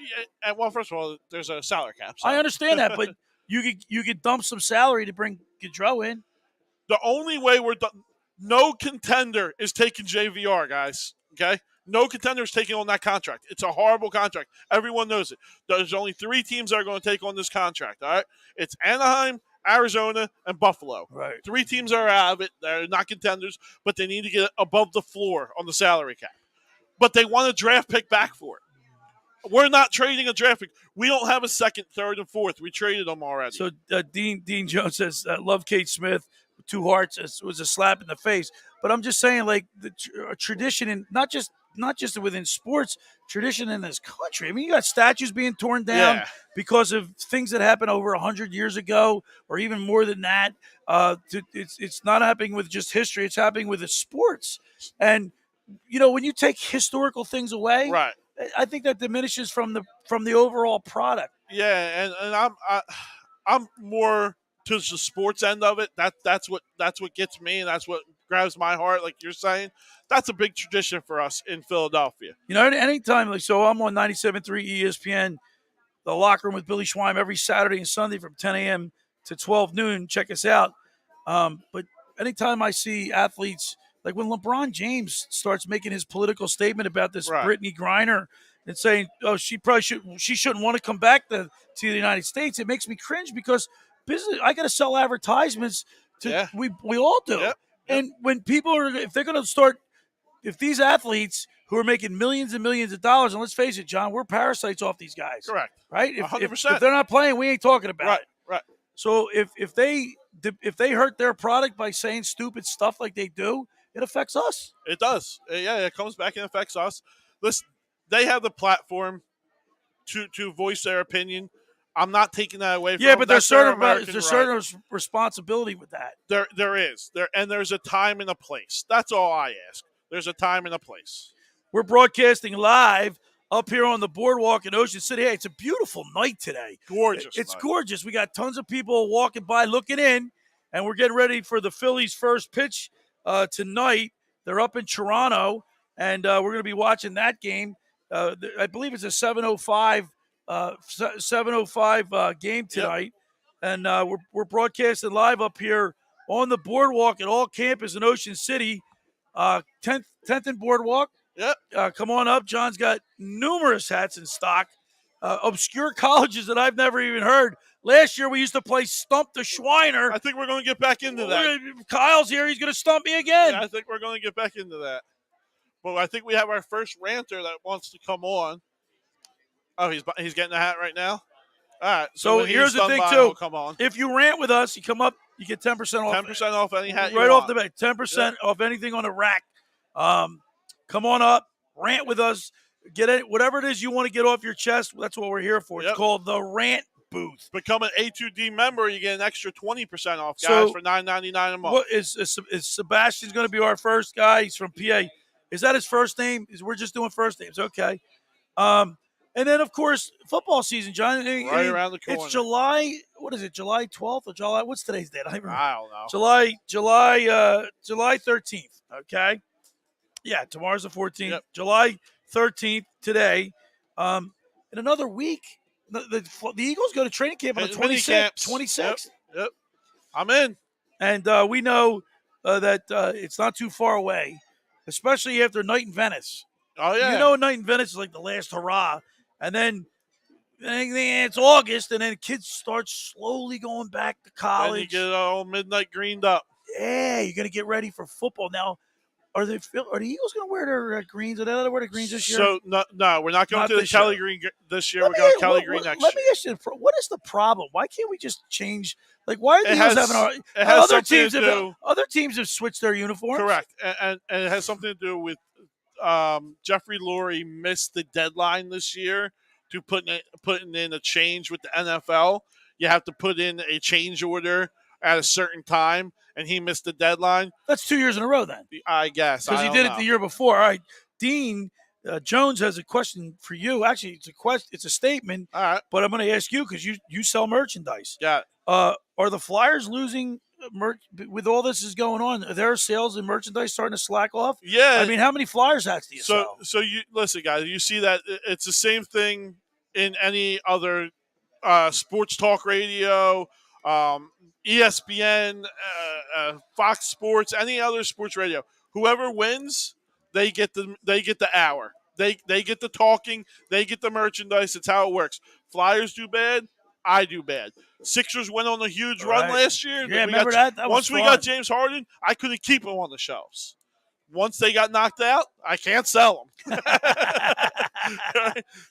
Speaker 2: And well, first of all, there's a salary cap. So.
Speaker 1: I understand that, but you could dump some salary to bring Gaudreau in.
Speaker 2: The only way no contender is taking JVR, guys. Okay. No contender is taking on that contract. It's a horrible contract. Everyone knows it. There's only 3 teams that are going to take on this contract. All right. It's Anaheim, Arizona, and Buffalo.
Speaker 1: Right.
Speaker 2: 3 teams are out of it. They're not contenders, but they need to get above the floor on the salary cap. But they want a draft pick back for it. We're not trading a draft pick. We don't have a second, third, and fourth. We traded them already.
Speaker 1: So Dean Jones says, love Kate Smith. 2 hearts. It was a slap in the face. But I'm just saying, like, the tradition, and not just within sports, tradition in this country. I mean, you got statues being torn down because of things that happened over 100 years ago, or even more than that. It's not happening with just history. It's happening with the sports. And, when you take historical things away,
Speaker 2: right,
Speaker 1: I think that diminishes from the overall product.
Speaker 2: Yeah, and I'm more to the sports end of it. That's what gets me, and that's what grabs my heart. Like you're saying, that's a big tradition for us in Philadelphia.
Speaker 1: Anytime, so I'm on 97.3 ESPN, the locker room with Billy Schweim every Saturday and Sunday from 10 a.m. to 12 noon. Check us out. But anytime I see athletes, like when LeBron James starts making his political statement about this Brittany Griner and saying, "Oh, she shouldn't want to come back to the United States," it makes me cringe, because business. I got to sell advertisements. We all do.
Speaker 2: Yep.
Speaker 1: And when people if these athletes who are making millions and millions of dollars, and let's face it, John, we're parasites off these guys.
Speaker 2: Correct.
Speaker 1: Right?
Speaker 2: 100%.
Speaker 1: If they're not playing, we ain't talking about it.
Speaker 2: Right.
Speaker 1: So if they hurt their product by saying stupid stuff like they do, it affects us.
Speaker 2: It does. Yeah, it comes back and affects us. Listen, they have the platform to voice their opinion. I'm not taking that away from them.
Speaker 1: Yeah, but there's certain responsibility with that.
Speaker 2: There is. There's a time and a place. That's all I ask. There's a time and a place.
Speaker 1: We're broadcasting live up here on the boardwalk in Ocean City. Hey, it's a beautiful night today.
Speaker 2: Gorgeous.
Speaker 1: It's gorgeous. We got tons of people walking by, looking in, and we're getting ready for the Phillies' first pitch tonight. They're up in Toronto, and we're going to be watching that game. I believe it's a 7:05 game tonight. Yep. And we're broadcasting live up here on the boardwalk at all campus in Ocean City. 10th and Boardwalk.
Speaker 2: Yep.
Speaker 1: Come on up. John's got numerous hats in stock. Obscure colleges that I've never even heard. Last year we used to play Stump the Schweiner.
Speaker 2: I think we're going to get back into that.
Speaker 1: Kyle's here. He's going to stump me again.
Speaker 2: Yeah, I think we're going to get back into that. But I think we have our first ranter that wants to come on. Oh, he's getting the hat right now? All right.
Speaker 1: So here's the thing, too.
Speaker 2: Come on.
Speaker 1: If you rant with us, you come up, you get 10% off.
Speaker 2: 10% off any hat
Speaker 1: right off the bat. 10% off anything on the rack. Come on up, rant with us. Get it, whatever it is you want to get off your chest. That's what we're here for. It's called the Rant Booth.
Speaker 2: Become an A2D member, you get an extra 20% off, guys, for $9.99 a month.
Speaker 1: What is Sebastian's going to be our first guy? He's from PA. Is that his first name? We're just doing first names. Okay. And then, of course, football season, John.
Speaker 2: Right around the corner.
Speaker 1: It's July. What is it? July 12th or July? What's today's date? I
Speaker 2: don't know.
Speaker 1: July 13th. Okay. Yeah, tomorrow's the 14th. Yep. July 13th today. In another week, the Eagles go to training camp on the 26th.
Speaker 2: Yep. I'm in.
Speaker 1: And we know that it's not too far away, especially after night in Venice.
Speaker 2: Oh, yeah.
Speaker 1: You know, night in Venice is like the last hurrah. And then it's August, and then kids start slowly going back to college.
Speaker 2: And you get all midnight greened up.
Speaker 1: Yeah, you're going to get ready for football. Now, Are the Eagles going to wear their greens? Are they allowed to wear the greens this year?
Speaker 2: So no, we're not going
Speaker 1: Not
Speaker 2: to the
Speaker 1: this
Speaker 2: Kelly
Speaker 1: year.
Speaker 2: Green this year. We're going to Kelly Green next
Speaker 1: Let me
Speaker 2: year.
Speaker 1: ask you, what is the problem? Why can't we just change? Like, why are the
Speaker 2: It
Speaker 1: Eagles
Speaker 2: has-
Speaker 1: having
Speaker 2: it has
Speaker 1: other
Speaker 2: something
Speaker 1: teams
Speaker 2: to do-
Speaker 1: other teams have switched their uniforms?
Speaker 2: Correct, and it has something to do with Jeffrey Lurie missed the deadline this year to putting in a change with the NFL. You have to put in a change order at a certain time, and he missed the deadline.
Speaker 1: That's 2 years in a row then.
Speaker 2: I guess.
Speaker 1: Because he did it the year before. All right, Dean Jones has a question for you. Actually, it's a statement.
Speaker 2: All right.
Speaker 1: But I'm going to ask you because you sell merchandise.
Speaker 2: Yeah.
Speaker 1: Are the Flyers losing with all this is going on? Are their sales and merchandise starting to slack off?
Speaker 2: Yeah.
Speaker 1: I mean, how many Flyers hats do you sell?
Speaker 2: So you listen, guys. You see that it's the same thing in any other sports talk radio, ESPN, Fox Sports, any other sports radio. Whoever wins, they get the hour. They get the talking. They get the merchandise. It's how it works. Flyers do bad. I do bad. Sixers went on a huge run last year.
Speaker 1: Yeah, remember that? That was
Speaker 2: once
Speaker 1: fun.
Speaker 2: we got James Harden, I couldn't keep him on the shelves. Once they got knocked out, I can't sell them.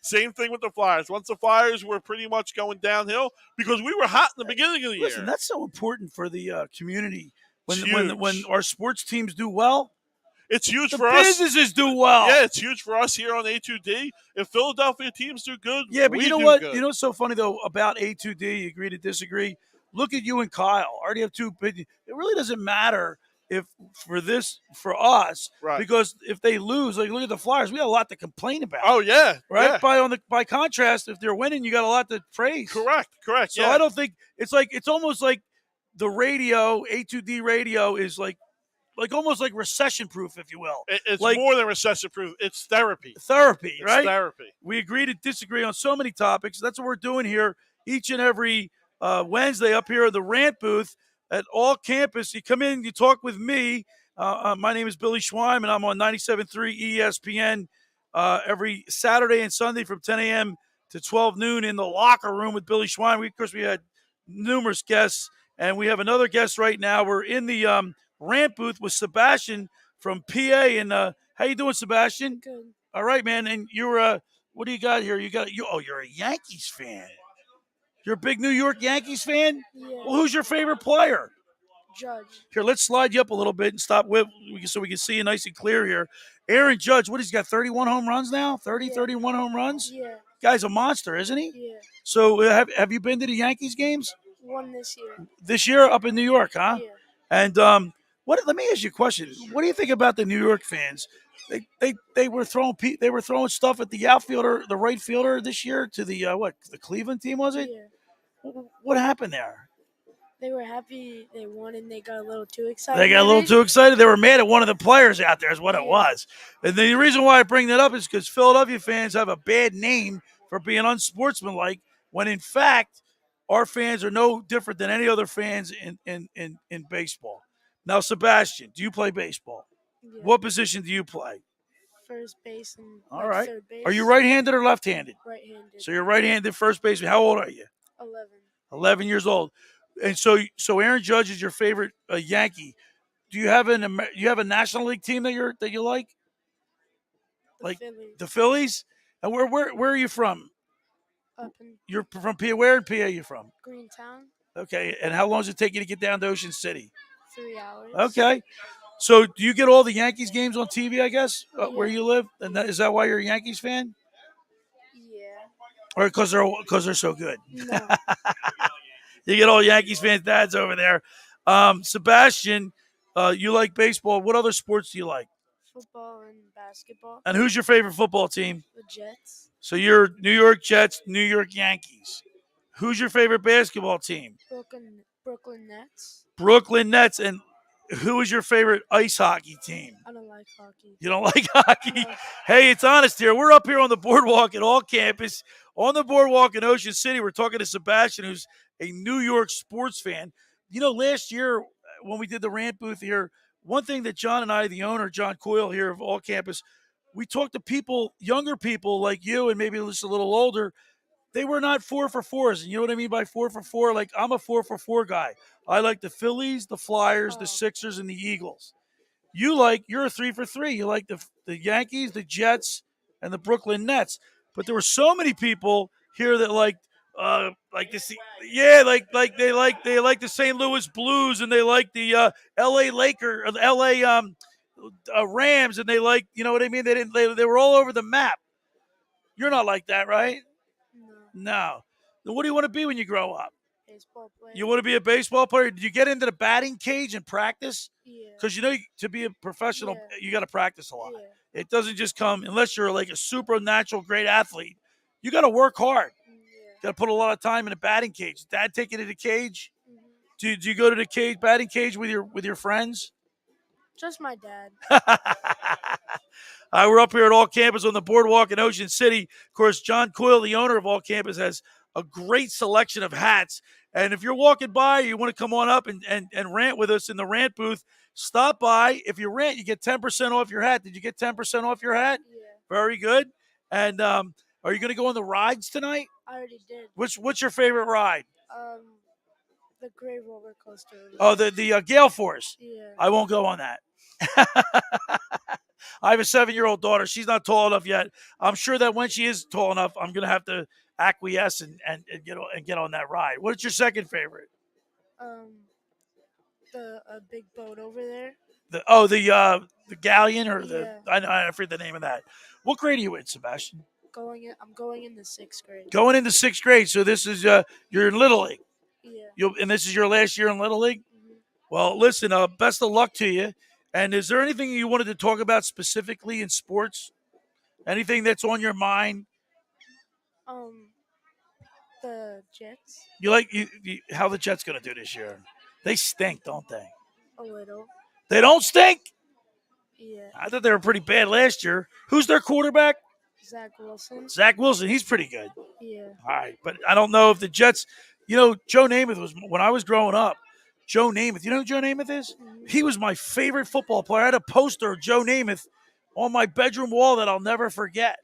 Speaker 2: Same thing with the Flyers. Once the Flyers were pretty much going downhill because we were hot in the beginning of the year.
Speaker 1: Listen, that's so important for the community when our sports teams do well.
Speaker 2: It's huge
Speaker 1: the
Speaker 2: for us.
Speaker 1: Businesses do well.
Speaker 2: Yeah, it's huge for us here on A2D. If Philadelphia teams do good,
Speaker 1: yeah, but
Speaker 2: we
Speaker 1: you know
Speaker 2: do
Speaker 1: what?
Speaker 2: Good.
Speaker 1: You know what's so funny though about A2D? You agree to disagree? Look at you and Kyle. Already have two opinions. It really doesn't matter if for us,
Speaker 2: right?
Speaker 1: Because if they lose, like look at the Flyers, we got a lot to complain about.
Speaker 2: Oh yeah,
Speaker 1: right.
Speaker 2: Yeah.
Speaker 1: By contrast, if they're winning, you got a lot to praise.
Speaker 2: Correct.
Speaker 1: So I don't think it's almost like the radio A2D radio is like almost like recession proof, if you will.
Speaker 2: It's
Speaker 1: like,
Speaker 2: more than recession proof. It's therapy.
Speaker 1: Right?
Speaker 2: It's therapy.
Speaker 1: We agree to disagree on so many topics. That's what we're doing here each and every Wednesday up here at the Rant booth at all campus. You come in, you talk with me. My name is Billy Schweim, and I'm on 97.3 ESPN every Saturday and Sunday from 10 a.m. to 12 noon in the locker room with Billy Schweim. Of course, we had numerous guests, and we have another guest right now. We're in the Rant booth with Sebastian from PA. And how you doing, Sebastian?
Speaker 3: Good.
Speaker 1: All right, man. And you're what do you got here? You're a Yankees fan. You're a big New York Yankees fan?
Speaker 3: Yeah.
Speaker 1: Well, who's your favorite player?
Speaker 3: Judge.
Speaker 1: Here, let's slide you up a little bit and stop so we can see you nice and clear here. Aaron Judge, he's got 31 home runs now? 31 home runs?
Speaker 3: Yeah.
Speaker 1: Guy's a monster, isn't he?
Speaker 3: Yeah.
Speaker 1: So have you been to the Yankees games?
Speaker 3: One this year.
Speaker 1: This year up in New York, huh?
Speaker 3: Yeah.
Speaker 1: And let me ask you a question. What do you think about the New York fans? They were throwing stuff at the outfielder, the right fielder this year to the the Cleveland team, was it?
Speaker 3: Yeah.
Speaker 1: What happened there?
Speaker 3: They were happy they won and they got a little too excited.
Speaker 1: They got a little too excited. They were mad at one of the players out there is what it was. And the reason why I bring that up is because Philadelphia fans have a bad name for being unsportsmanlike when in fact our fans are no different than any other fans in baseball. Now, Sebastian, do you play baseball?
Speaker 3: Yeah.
Speaker 1: What position do you play?
Speaker 3: First base and
Speaker 1: all right.
Speaker 3: third base.
Speaker 1: Are you right-handed or left-handed?
Speaker 3: Right-handed.
Speaker 1: So you're right-handed first baseman. How old are you?
Speaker 3: 11.
Speaker 1: 11 years old. And so Aaron Judge is your favorite Yankee. Do you have a National League team that you like? Like
Speaker 3: Phillies.
Speaker 1: the Phillies? And where are you from? You're from PA. Where in PA are you from?
Speaker 3: Greentown.
Speaker 1: Okay. And how long does it take you to get down to Ocean City?
Speaker 3: 3 hours.
Speaker 1: Okay. So do you get all the Yankees games on TV, I guess,
Speaker 3: yeah.
Speaker 1: where you live? And is that why you're a Yankees fan?
Speaker 3: Yeah.
Speaker 1: Or because they're so good?
Speaker 3: No.
Speaker 1: You get all Yankees fans' dads over there. Sebastian, you like baseball. What other sports do you like?
Speaker 3: Football and basketball.
Speaker 1: And who's your favorite football team?
Speaker 3: The Jets.
Speaker 1: So you're New York Jets, New York Yankees. Who's your favorite basketball team?
Speaker 3: Brooklyn Nets.
Speaker 1: Brooklyn Nets. And who is your favorite ice hockey team?
Speaker 3: I don't like hockey.
Speaker 1: You don't like hockey? Hey, it's honest here. We're up here on the boardwalk at all campus, on the boardwalk in Ocean City. We're talking to Sebastian, who's a New York sports fan. You know, last year when we did the rant booth here, one thing that John and I, the owner, John Coyle here of all campus, we talked to people, younger people like you and maybe just a little older. They were not 4 for 4s. And you know what I mean by 4 for 4? Like, I'm a 4 for 4 guy. I like the Phillies, the Flyers, the Sixers, and the Eagles. you're a 3 for 3. You like the Yankees, the Jets, and the Brooklyn Nets. But there were so many people here that like this, yeah, they like the St. Louis Blues, and they like the L.A. Laker, or the L.A. Rams, and they like, you know what I mean. They were all over the map. You're not like that, right?
Speaker 3: No.
Speaker 1: No. Then what do you want to be when you grow up?
Speaker 3: Baseball player.
Speaker 1: You want to be a baseball player? Did you get into the batting cage and practice?
Speaker 3: Yeah.
Speaker 1: Because to be a professional, you got to practice a lot.
Speaker 3: Yeah.
Speaker 1: It doesn't just come unless you're like a supernatural great athlete. You got to work hard.
Speaker 3: Yeah.
Speaker 1: Got to put a lot of time in the batting cage. Dad take you to the cage?
Speaker 3: Mhm.
Speaker 1: Do you go to the batting cage with your friends?
Speaker 3: Just my dad.
Speaker 1: We're up here at All Campus on the boardwalk in Ocean City. Of course, John Coyle, the owner of All Campus, has a great selection of hats. And if you're walking by, you want to come on up and rant with us in the rant booth, stop by. If you rant, you get 10% off your hat. Did you get 10% off your hat?
Speaker 3: Yeah.
Speaker 1: Very good. And are you going to go on the rides tonight?
Speaker 3: I already did.
Speaker 1: What's your favorite ride?
Speaker 3: The gray roller coaster.
Speaker 1: Oh, the Gale Force.
Speaker 3: Yeah.
Speaker 1: I won't go on that. I have a 7-year-old daughter. She's not tall enough yet. I'm sure that when she is tall enough, I'm going to have to acquiesce and get on that ride. What's your second favorite?
Speaker 3: The big boat over there.
Speaker 1: The galleon, or
Speaker 3: Yeah.
Speaker 1: I forget the name of that. What grade are you in, Sebastian?
Speaker 3: I'm going in the 6th grade.
Speaker 1: Going into 6th grade. So this is you're in Little League.
Speaker 3: Yeah.
Speaker 1: And this is your last year in Little League.
Speaker 3: Mhm.
Speaker 1: Well, listen. Best of luck to you. And is there anything you wanted to talk about specifically in sports? Anything that's on your mind?
Speaker 3: The Jets.
Speaker 1: You like how the Jets going to do this year? They stink, don't they?
Speaker 3: A little.
Speaker 1: They don't stink?
Speaker 3: Yeah.
Speaker 1: I thought they were pretty bad last year. Who's their quarterback?
Speaker 3: Zach Wilson.
Speaker 1: Zach Wilson. He's pretty good.
Speaker 3: Yeah.
Speaker 1: All right. But I don't know if the Jets, Joe Namath was, when I was growing up, Joe Namath. You know who Joe Namath is?
Speaker 3: Mm-hmm.
Speaker 1: He was my favorite football player. I had a poster of Joe Namath on my bedroom wall that I'll never forget.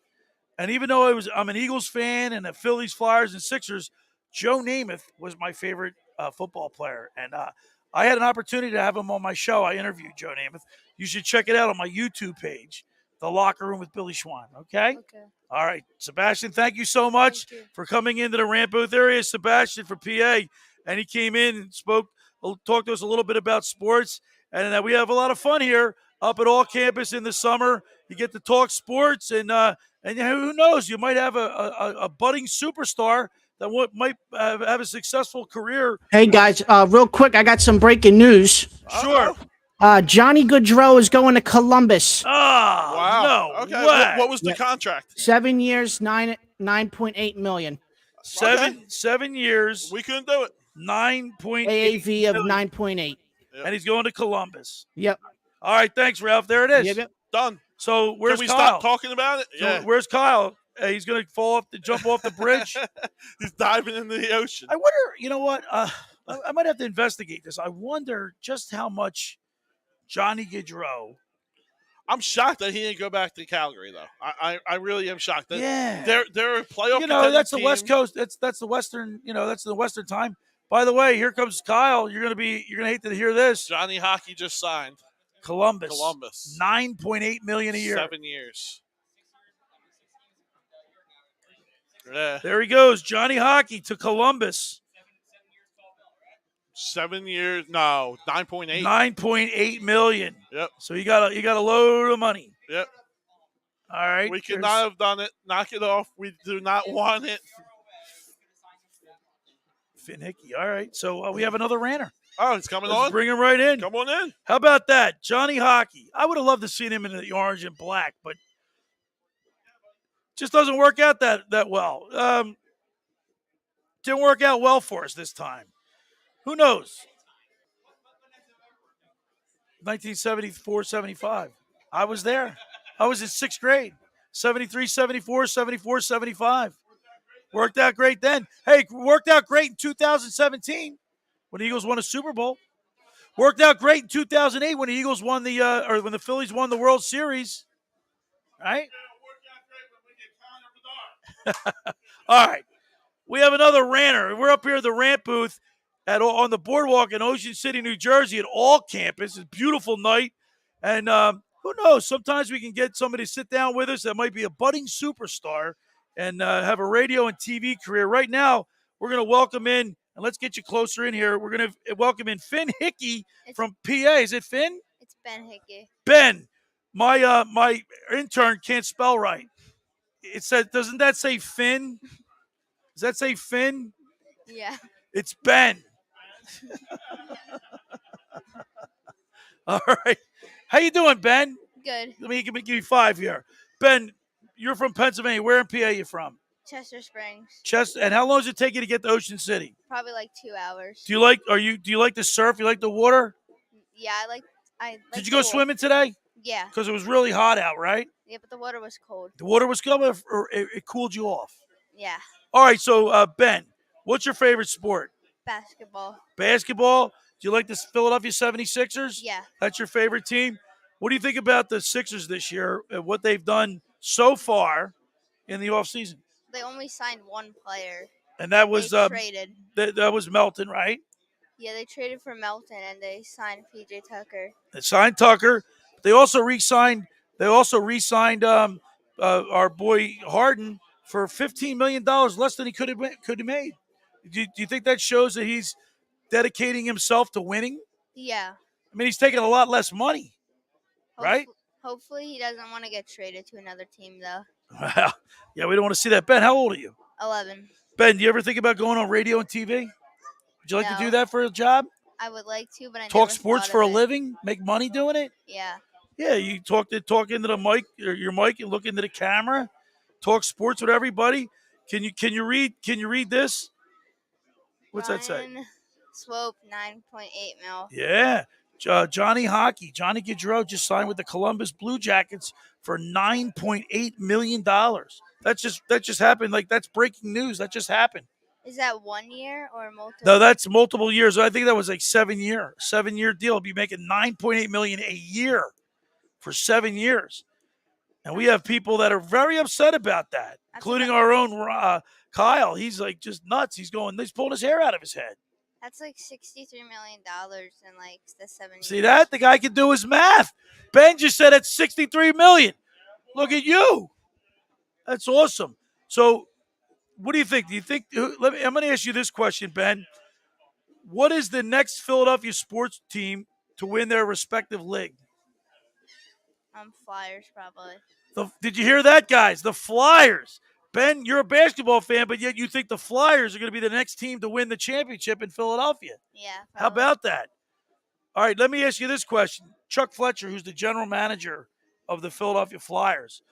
Speaker 1: And even though I'm an Eagles fan and the Phillies, Flyers, and Sixers, Joe Namath was my favorite football player. And I had an opportunity to have him on my show. I interviewed Joe Namath. You should check it out on my YouTube page, The Locker Room with Billy Schwein. Okay?
Speaker 3: Okay.
Speaker 1: All right. Sebastian, thank you so much for coming into the rant booth. There he is, Sebastian for PA. And he came in and talked to us a little bit about sports. And we have a lot of fun here up at All Campus in the summer. You get to talk sports, and who knows, you might have a budding superstar that might have a successful career.
Speaker 4: Hey, guys, real quick, I got some breaking news.
Speaker 1: Sure.
Speaker 4: Johnny Gaudreau is going to Columbus.
Speaker 2: Wow.
Speaker 1: No
Speaker 2: Okay.
Speaker 1: way.
Speaker 2: What was the contract?
Speaker 4: 7 years, 9.8 million.
Speaker 1: Seven years.
Speaker 2: We couldn't do it.
Speaker 1: 9.8
Speaker 4: AAV of 9.8.
Speaker 1: And he's going to Columbus.
Speaker 4: Yep.
Speaker 1: All right, thanks, Ralph. There it is.
Speaker 4: Yep.
Speaker 2: Done.
Speaker 1: So where's
Speaker 2: Can we
Speaker 1: Kyle?
Speaker 2: stop talking about it?
Speaker 1: So
Speaker 2: Yeah.
Speaker 1: where's Kyle? He's going to jump off the bridge.
Speaker 2: He's diving into the ocean.
Speaker 1: I wonder, you know what? I might have to investigate this. I wonder just how much Johnny Gaudreau.
Speaker 2: I'm shocked that he didn't go back to Calgary, though. I really am shocked.
Speaker 1: Yeah.
Speaker 2: They're a playoff.
Speaker 1: That's the
Speaker 2: team.
Speaker 1: West Coast. That's the Western. That's the Western time. By the way, here comes Kyle. You're gonna hate to hear this.
Speaker 2: Johnny Hockey just signed.
Speaker 1: Columbus. $9.8 million a year.
Speaker 2: 7 years. Yeah.
Speaker 1: There he goes, Johnny Hockey to Columbus.
Speaker 2: 7 years. No, 9.8.
Speaker 1: $9.8 million.
Speaker 2: Yep.
Speaker 1: So you got a load of money.
Speaker 2: Yep.
Speaker 1: All right.
Speaker 2: We could not have done it. Knock it off. We do not want it.
Speaker 1: Finn Hickey. All right. So we have another ranter.
Speaker 2: Oh, it's coming
Speaker 1: Let's
Speaker 2: on.
Speaker 1: bring him right in.
Speaker 2: Come on in.
Speaker 1: How about that, Johnny Hockey? I would have loved to see him in the orange and black, but just doesn't work out that well. Didn't work out well for us this time. Who knows? 1974, 75. I was there. I was in 6th grade. 73, 74, 74, 75. Worked out great then. Hey, worked out great in 2017 when the Eagles won a Super Bowl. Worked out great in 2008 when the Eagles won when the Phillies won the World Series. Right? All right. We have another ranter. We're up here at the rant booth on the boardwalk in Ocean City, New Jersey at All Campus. It's a beautiful night. And who knows? Sometimes we can get somebody to sit down with us that might be a budding superstar and have a radio and TV career. Right now, we're going to welcome in, and let's get you closer in here. We're going to welcome in Finn Hickey from PA. Is it Finn?
Speaker 5: It's Ben Hickey.
Speaker 1: Ben, my intern can't spell right. It says, doesn't that say Finn? Does that say Finn?
Speaker 5: Yeah.
Speaker 1: It's Ben. All right. How you doing, Ben?
Speaker 5: Good.
Speaker 1: Let me give you 5 here. Ben, you're from Pennsylvania. Where in PA are you from?
Speaker 5: Chester Springs.
Speaker 1: And how long does it take you to get to Ocean City?
Speaker 5: Probably like 2 hours.
Speaker 1: Do you like to surf? You like the water?
Speaker 5: Yeah, I like
Speaker 1: Did you go swimming today?
Speaker 5: Yeah.
Speaker 1: Because it was really hot out, right?
Speaker 5: Yeah, but the water was cold.
Speaker 1: The water was cold, or it cooled you off?
Speaker 5: Yeah.
Speaker 1: All right, so Ben, what's your favorite sport?
Speaker 5: Basketball.
Speaker 1: Basketball? Do you like the Philadelphia 76ers?
Speaker 5: Yeah.
Speaker 1: That's your favorite team? What do you think about the Sixers this year and what they've done so far in the offseason?
Speaker 5: They only signed one player.
Speaker 1: And that was
Speaker 5: traded.
Speaker 1: That was Melton, right?
Speaker 5: Yeah, they traded for Melton and they signed PJ Tucker.
Speaker 1: They signed Tucker. They also re-signed our boy Harden for $15 million less than he could have made. Do you think that shows that he's dedicating himself to winning?
Speaker 5: Yeah.
Speaker 1: I mean, he's taking a lot less money, right?
Speaker 5: Hopefully he doesn't want to get traded to another team, though.
Speaker 1: Well, yeah, we don't want to see that. Ben, how old are you?
Speaker 5: 11.
Speaker 1: Ben, do you ever think about going on radio and TV? Would you like to do that for a job?
Speaker 5: I would like to, but I
Speaker 1: talk
Speaker 5: never
Speaker 1: sports
Speaker 5: thought
Speaker 1: for
Speaker 5: of
Speaker 1: a
Speaker 5: it.
Speaker 1: living, make money doing it.
Speaker 5: Yeah.
Speaker 1: Yeah, you talk into the mic, or your mic, and look into the camera. Talk sports with everybody. Can you read this? What's that say?
Speaker 5: Brian Swope, 9.8 mil.
Speaker 1: Yeah, Johnny Gaudreau just signed with the Columbus Blue Jackets for $9.8 million. That just happened. Like, that's breaking news. That just happened.
Speaker 5: Is that 1 year or multiple?
Speaker 1: No, that's multiple years. I think that was like 7-year deal. He'll be making $9.8 million a year for 7 years. And we have people that are very upset about that, including our own Kyle. He's like just nuts. He's pulling his hair out of his head.
Speaker 5: That's like $63 million in like the 7 years.
Speaker 1: See that? The guy can do his math. Ben just said it's $63 million. Look at you. That's awesome. So, what do you think? I'm going to ask you this question, Ben. What is the next Philadelphia sports team to win their respective league?
Speaker 5: Flyers, probably.
Speaker 1: Did you hear that, guys? The Flyers. Ben, you're a basketball fan, but yet you think the Flyers are going to be the next team to win the championship in Philadelphia.
Speaker 5: Yeah. Probably.
Speaker 1: How about that? All right, let me ask you this question. Chuck Fletcher, who's the general manager of the Philadelphia Flyers.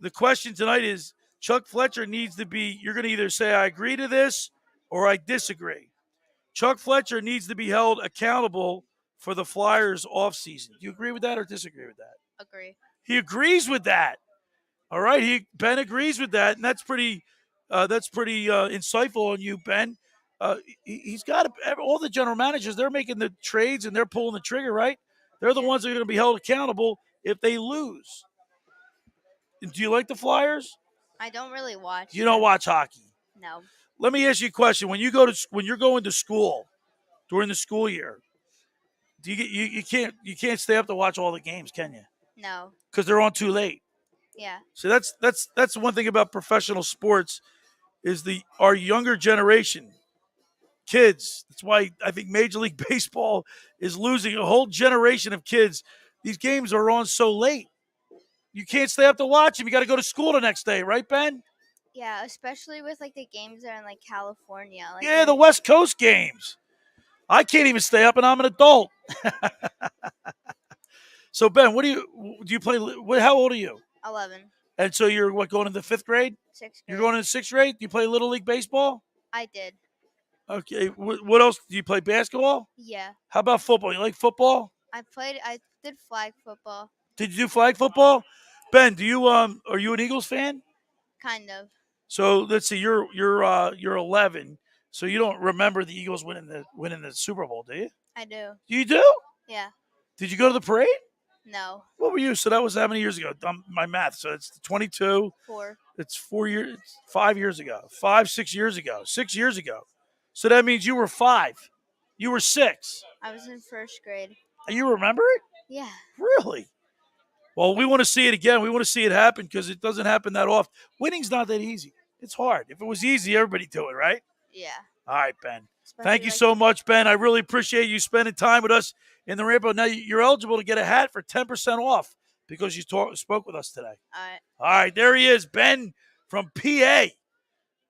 Speaker 1: The question tonight is, Chuck Fletcher needs to be, you're going to either say, I agree to this or I disagree. Chuck Fletcher needs to be held accountable for the Flyers offseason. Do you agree with that or disagree with that?
Speaker 5: Agree.
Speaker 1: He agrees with that. All right, Ben agrees with that, and that's pretty insightful on you, Ben. He's got all the general managers. They're making the trades and they're pulling the trigger, right? They're the ones that are going to be held accountable if they lose. Do you like the Flyers?
Speaker 5: I don't really watch.
Speaker 1: You don't watch hockey?
Speaker 5: No.
Speaker 1: Let me ask you a question. When you're going to school during the school year, do you can't stay up to watch all the games, can you?
Speaker 5: No.
Speaker 1: Because they're on too late.
Speaker 5: Yeah.
Speaker 1: So that's one thing about professional sports is our younger generation, kids. That's why I think Major League Baseball is losing a whole generation of kids. These games are on so late. You can't stay up to watch them. You got to go to school the next day, right, Ben?
Speaker 5: Yeah, especially with like the games that are in like California. Like
Speaker 1: Yeah, the West Coast games. I can't even stay up, and I'm an adult. So Ben, do you play? How old are you?
Speaker 5: 11.
Speaker 1: And so you're going into 5th grade?
Speaker 5: 6th grade.
Speaker 1: You're going into 6th grade? Do you play Little League Baseball?
Speaker 5: I did.
Speaker 1: Okay. What else? Do you play basketball?
Speaker 5: Yeah.
Speaker 1: How about football? You like football?
Speaker 5: I did flag football.
Speaker 1: Did you do flag football? Ben, are you an Eagles fan?
Speaker 5: Kind of.
Speaker 1: So let's see, you're 11, so you don't remember the Eagles winning the Super Bowl, do you?
Speaker 5: I do.
Speaker 1: You do?
Speaker 5: Yeah.
Speaker 1: Did you go to the parade?
Speaker 5: No.
Speaker 1: What were you? So that was how many years ago? My math. So it's 22.
Speaker 5: 4.
Speaker 1: It's 4 years. 5 years ago. 6 years ago. 6 years ago. So that means you were 5. You were 6.
Speaker 5: I was in 1st grade.
Speaker 1: And you remember it?
Speaker 5: Yeah.
Speaker 1: Really? Well, we want to see it again. We want to see it happen because it doesn't happen that often. Winning's not that easy. It's hard. If it was easy, everybody'd do it, right?
Speaker 5: Yeah.
Speaker 1: All right, Ben.
Speaker 3: Especially
Speaker 1: Thank you
Speaker 3: like
Speaker 1: so
Speaker 3: this-
Speaker 1: much, Ben. I really appreciate you spending time with us in the Rainbow. Now you're eligible to get a hat for 10% off because you spoke with us today.
Speaker 5: All right.
Speaker 1: All right, there he is, Ben from PA,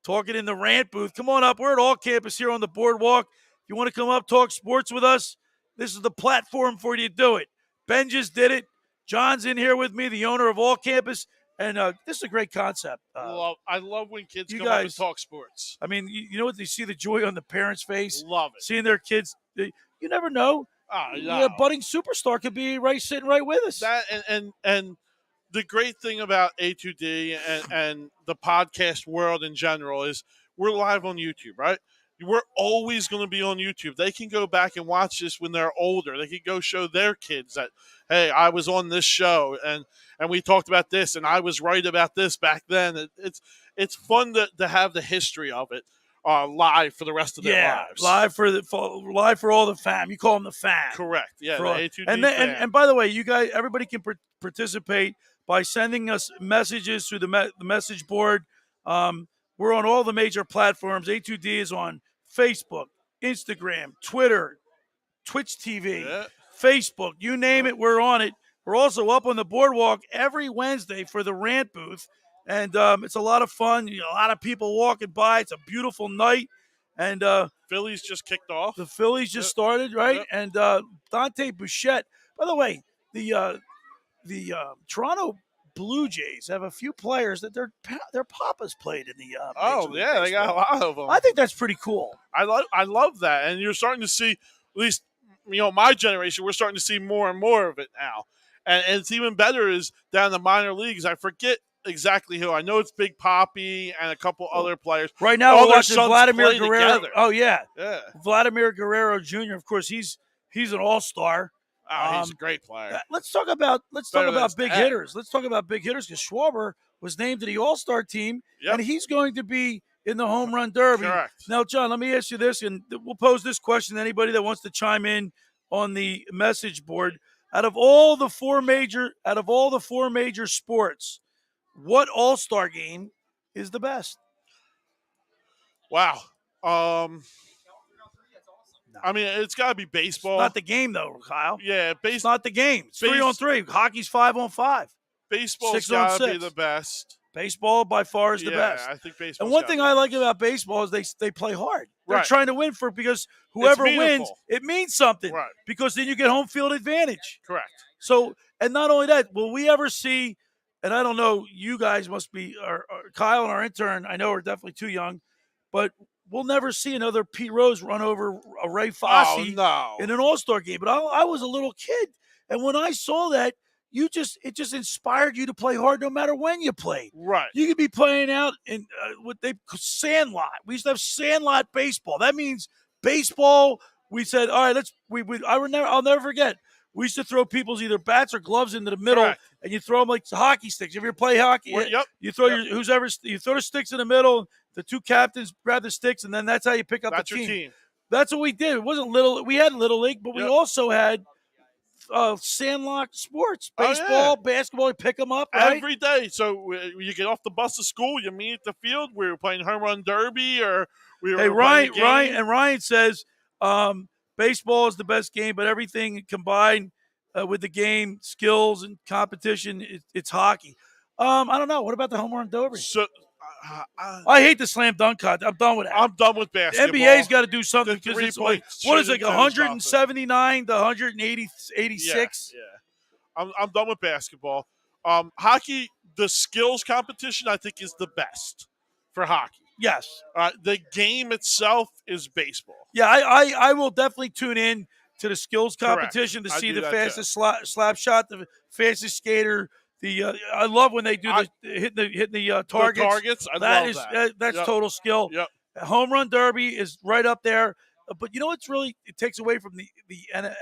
Speaker 1: talking in the rant booth. Come on up. We're at All Campus here on the boardwalk. If you want to come up, talk sports with us, this is the platform for you to do it. Ben just did it. John's in here with me, the owner of All Campus, and this is a great concept.
Speaker 2: I love when kids
Speaker 1: you
Speaker 2: come up and
Speaker 1: guys-
Speaker 2: talk sports.
Speaker 1: I mean, you know what? They see the joy on the parents' face,
Speaker 2: Love it.
Speaker 1: seeing their kids. You never know.
Speaker 2: Oh,
Speaker 1: Yeah, budding superstar could be sitting right with us.
Speaker 2: That and the great thing about A2D and the podcast world in general is we're live on YouTube, right? We're always going to be on YouTube. They can go back and watch this when they're older. They can go show their kids that, hey, I was on this show and we talked about this and I was right about this back then. It's fun to have the history of it live for the rest of their lives.
Speaker 1: live for all the fam. You call them the fam.
Speaker 2: Correct. Yeah,
Speaker 1: For
Speaker 2: the
Speaker 1: all-
Speaker 2: A2D
Speaker 1: and
Speaker 2: fan.
Speaker 1: by the way, you guys, everybody can participate by sending us messages through the message board. We're on all the major platforms. A2D is on Facebook, Instagram, Twitter, Twitch TV,
Speaker 2: Yeah.
Speaker 1: Facebook, you name it, we're on it. We're also up on the boardwalk every Wednesday for the rant booth, and it's a lot of fun. A lot of people walking by. It's a beautiful night, and
Speaker 2: Phillies just kicked off.
Speaker 1: the Phillies just started, right?
Speaker 2: Yep.
Speaker 1: And Dante Bichette. By the way, the Toronto Blue Jays have a few players that their papas played in the. Major League
Speaker 2: They got a
Speaker 1: Baseball.
Speaker 2: lot of them.
Speaker 1: I think that's pretty cool.
Speaker 2: I love that, and you're starting to see, at least my generation, we're starting to see more and more of it now, and it's even better is down in the minor leagues. I forget exactly who. I know it's Big Papi and a couple other players.
Speaker 1: Right now,
Speaker 2: All
Speaker 1: we're
Speaker 2: their
Speaker 1: watching
Speaker 2: sons
Speaker 1: Vladimir
Speaker 2: play
Speaker 1: Guerrero.
Speaker 2: together.
Speaker 1: Oh yeah,
Speaker 2: Yeah,
Speaker 1: Vladimir Guerrero Jr. Of course, he's an all-star.
Speaker 2: he's a great player.
Speaker 1: Let's talk about
Speaker 2: Better than his
Speaker 1: big
Speaker 2: dad.
Speaker 1: hitters. Let's talk about big hitters because Schwarber was named to the All-Star team,
Speaker 2: Yep.
Speaker 1: and he's going to be in the home run derby.
Speaker 2: Correct.
Speaker 1: Now, John, let me ask you this, and we'll pose this question to anybody that wants to chime in on the message board. Out of all the four major sports, what All-Star game is the best?
Speaker 2: Wow. I mean, it's got to be baseball.
Speaker 1: Not the game, though, Kyle.
Speaker 2: Yeah,
Speaker 1: It's not the game. It's 3-on-3. Hockey's 5-on-5.
Speaker 2: baseball's
Speaker 1: 6 on
Speaker 2: got to be
Speaker 1: 6.
Speaker 2: the best.
Speaker 1: Baseball by far is the best.
Speaker 2: I think baseball.
Speaker 1: And one thing I like about baseball is they play hard. They're
Speaker 2: Right.
Speaker 1: trying to win because whoever wins,
Speaker 2: meaningful.
Speaker 1: it means something.
Speaker 2: Right.
Speaker 1: Because then you get home field advantage.
Speaker 2: Correct.
Speaker 1: So, and not only that, will we ever see, and I don't know, you guys must be, or Kyle and our intern, I know are definitely too young, but we'll never see another Pete Rose run over a Ray Fosse
Speaker 2: no.
Speaker 1: in an All-Star game. But I was a little kid, and when I saw that, it just inspired you to play hard no matter when you played.
Speaker 2: Right.
Speaker 1: You could be playing out in what they sandlot. We used to have sandlot baseball. That means baseball. We said, all right, I'll never forget. We used to throw people's either bats or gloves into the middle,
Speaker 2: Correct.
Speaker 1: and you throw them like hockey sticks. If you ever play hockey,
Speaker 2: Yep.
Speaker 1: you throw
Speaker 2: Yep.
Speaker 1: you throw the sticks in the middle. The two captains grab the sticks, and then that's how you pick up
Speaker 2: That's
Speaker 1: the
Speaker 2: your
Speaker 1: team.
Speaker 2: team.
Speaker 1: That's what we did. It wasn't little. We had little league, but we
Speaker 2: Yep.
Speaker 1: also had sandlot sports,
Speaker 2: Oh,
Speaker 1: baseball,
Speaker 2: yeah.
Speaker 1: basketball. You pick them up right?
Speaker 2: Every day. So you get off the bus to school, you meet at the field. We were playing home run derby, or we were
Speaker 1: Hey,
Speaker 2: playing a game.
Speaker 1: Ryan says baseball is the best game, but everything combined with the game, skills and competition, it's hockey. I don't know. What about the home run derby?
Speaker 2: So
Speaker 1: I hate the slam dunk cut. I'm done with that.
Speaker 2: I'm done with
Speaker 1: The
Speaker 2: basketball.
Speaker 1: NBA's got to do something
Speaker 2: The
Speaker 1: because it's
Speaker 2: 3
Speaker 1: like,
Speaker 2: points
Speaker 1: what is it,
Speaker 2: shouldn't do
Speaker 1: 179 to 186?
Speaker 2: Yeah. I'm done with basketball. Hockey, the skills competition, I think, is the best for hockey.
Speaker 1: Yes.
Speaker 2: The game itself is baseball.
Speaker 1: Yeah, I will definitely tune in to the skills
Speaker 2: Correct.
Speaker 1: competition to
Speaker 2: I
Speaker 1: see
Speaker 2: do
Speaker 1: the
Speaker 2: that
Speaker 1: fastest slap shot, the fastest skater. I love when they do hitting the targets.
Speaker 2: The targets, I
Speaker 1: That
Speaker 2: love
Speaker 1: is
Speaker 2: that.
Speaker 1: that's
Speaker 2: Yep.
Speaker 1: total skill.
Speaker 2: Yep.
Speaker 1: Home run derby is right up there. But you know what's really it takes away from the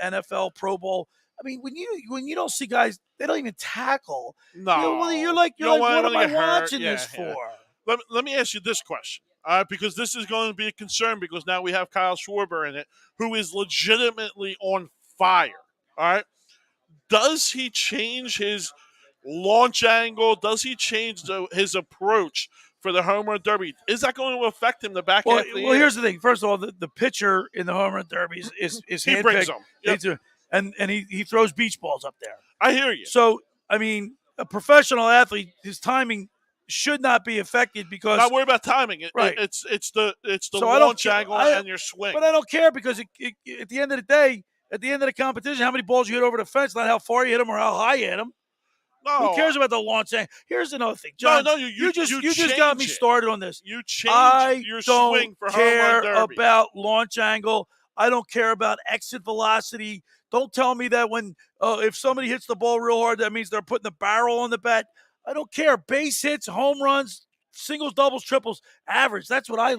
Speaker 1: NFL Pro Bowl. I mean, when you don't see guys, they don't even tackle.
Speaker 2: No.
Speaker 1: You're like,
Speaker 2: don't
Speaker 1: what
Speaker 2: wanna
Speaker 1: am I
Speaker 2: get hurt.
Speaker 1: watching this
Speaker 2: Yeah.
Speaker 1: for?
Speaker 2: Let me ask you this question, because this is going to be a concern because now we have Kyle Schwarber in it, who is legitimately on fire. All right, does he change his launch angle? Does he change his approach for the home run derby? Is that going to affect him the back half of the year?
Speaker 1: Well, here's the thing. First of all, the pitcher in the home run derby is
Speaker 2: He brings
Speaker 1: handpicked.
Speaker 2: them. Yep.
Speaker 1: And he throws beach balls up there.
Speaker 2: I hear you.
Speaker 1: So, I mean, a professional athlete, his timing should not be affected because
Speaker 2: not worry about timing.
Speaker 1: Right.
Speaker 2: It's the
Speaker 1: So I don't
Speaker 2: launch
Speaker 1: care-
Speaker 2: angle
Speaker 1: I-
Speaker 2: and your swing.
Speaker 1: But I don't care because at the end of the day, at the end of the competition, how many balls you hit over the fence, not how far you hit them or how high you hit them.
Speaker 2: No,
Speaker 1: Who cares about the launch angle? Here's another thing, John.
Speaker 2: No,
Speaker 1: you just
Speaker 2: change
Speaker 1: got me
Speaker 2: it.
Speaker 1: started on this.
Speaker 2: You change your swing for home
Speaker 1: care
Speaker 2: run derby.
Speaker 1: about launch angle. I don't care about exit velocity. Don't tell me that when if somebody hits the ball real hard, that means they're putting the barrel on the bat. I don't care. Base hits, home runs, singles, doubles, triples, average. That's what I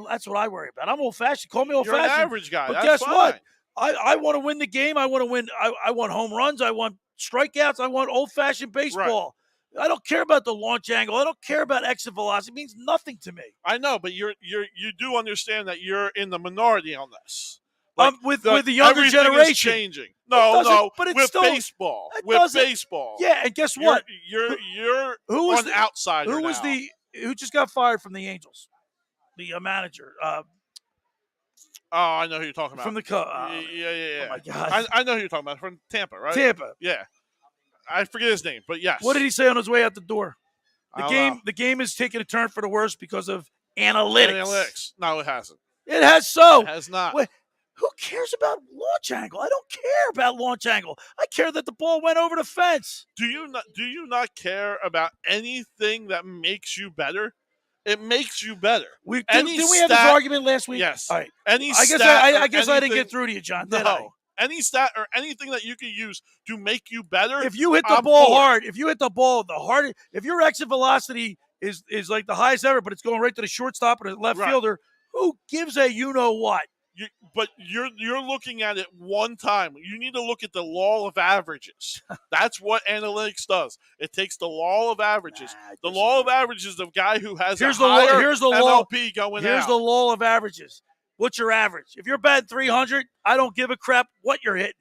Speaker 1: worry about. I'm old fashioned. Call me old
Speaker 2: You're
Speaker 1: fashioned.
Speaker 2: an average guy.
Speaker 1: But
Speaker 2: That's
Speaker 1: guess
Speaker 2: fine.
Speaker 1: what? I want to win the game. I want to win. I want home runs. I want strikeouts. I want old fashioned baseball. Right. I don't care about the launch angle. I don't care about exit velocity. It means nothing to me.
Speaker 2: I know, but you do understand that you're in the minority on this.
Speaker 1: With the younger generation,
Speaker 2: is changing. No,
Speaker 1: but it's
Speaker 2: with
Speaker 1: still,
Speaker 2: baseball. Baseball.
Speaker 1: Yeah, and guess what?
Speaker 2: You're
Speaker 1: who was
Speaker 2: on the outsider.
Speaker 1: Who was
Speaker 2: now.
Speaker 1: who just got fired from the Angels? The manager.
Speaker 2: I know who you're talking about.
Speaker 1: From the Cubs.
Speaker 2: Yeah.
Speaker 1: Oh my God.
Speaker 2: I know who you're talking about. From Tampa, right?
Speaker 1: Tampa.
Speaker 2: Yeah. I forget his name, but yes.
Speaker 1: What did he say on his way out the door?
Speaker 2: The
Speaker 1: game is taking a turn for the worse because of analytics.
Speaker 2: No, it hasn't.
Speaker 1: It has so.
Speaker 2: It has not.
Speaker 1: Wait, who cares about launch angle? I don't care about launch angle. I care that the ball went over the fence.
Speaker 2: Do you not care about anything that makes you better? It makes you better.
Speaker 1: Did we have this argument last week?
Speaker 2: Yes.
Speaker 1: All right.
Speaker 2: I
Speaker 1: guess I didn't get through to you, John. Did I?
Speaker 2: Any stat or anything that you can use to make you better.
Speaker 1: If you hit the ball hard, if you hit the ball the harder, if your exit velocity is like the highest ever, but it's going right to the shortstop or the left fielder, who gives a you know what?
Speaker 2: But you're looking at it one time. You need to look at the law of averages. That's what analytics does. It takes the law of averages. The law of averages of the guy who has
Speaker 1: here's
Speaker 2: a higher
Speaker 1: here's the
Speaker 2: MLP going out.
Speaker 1: Here's the law of averages. What's your average? If you're batting 300, I don't give a crap what you're hitting.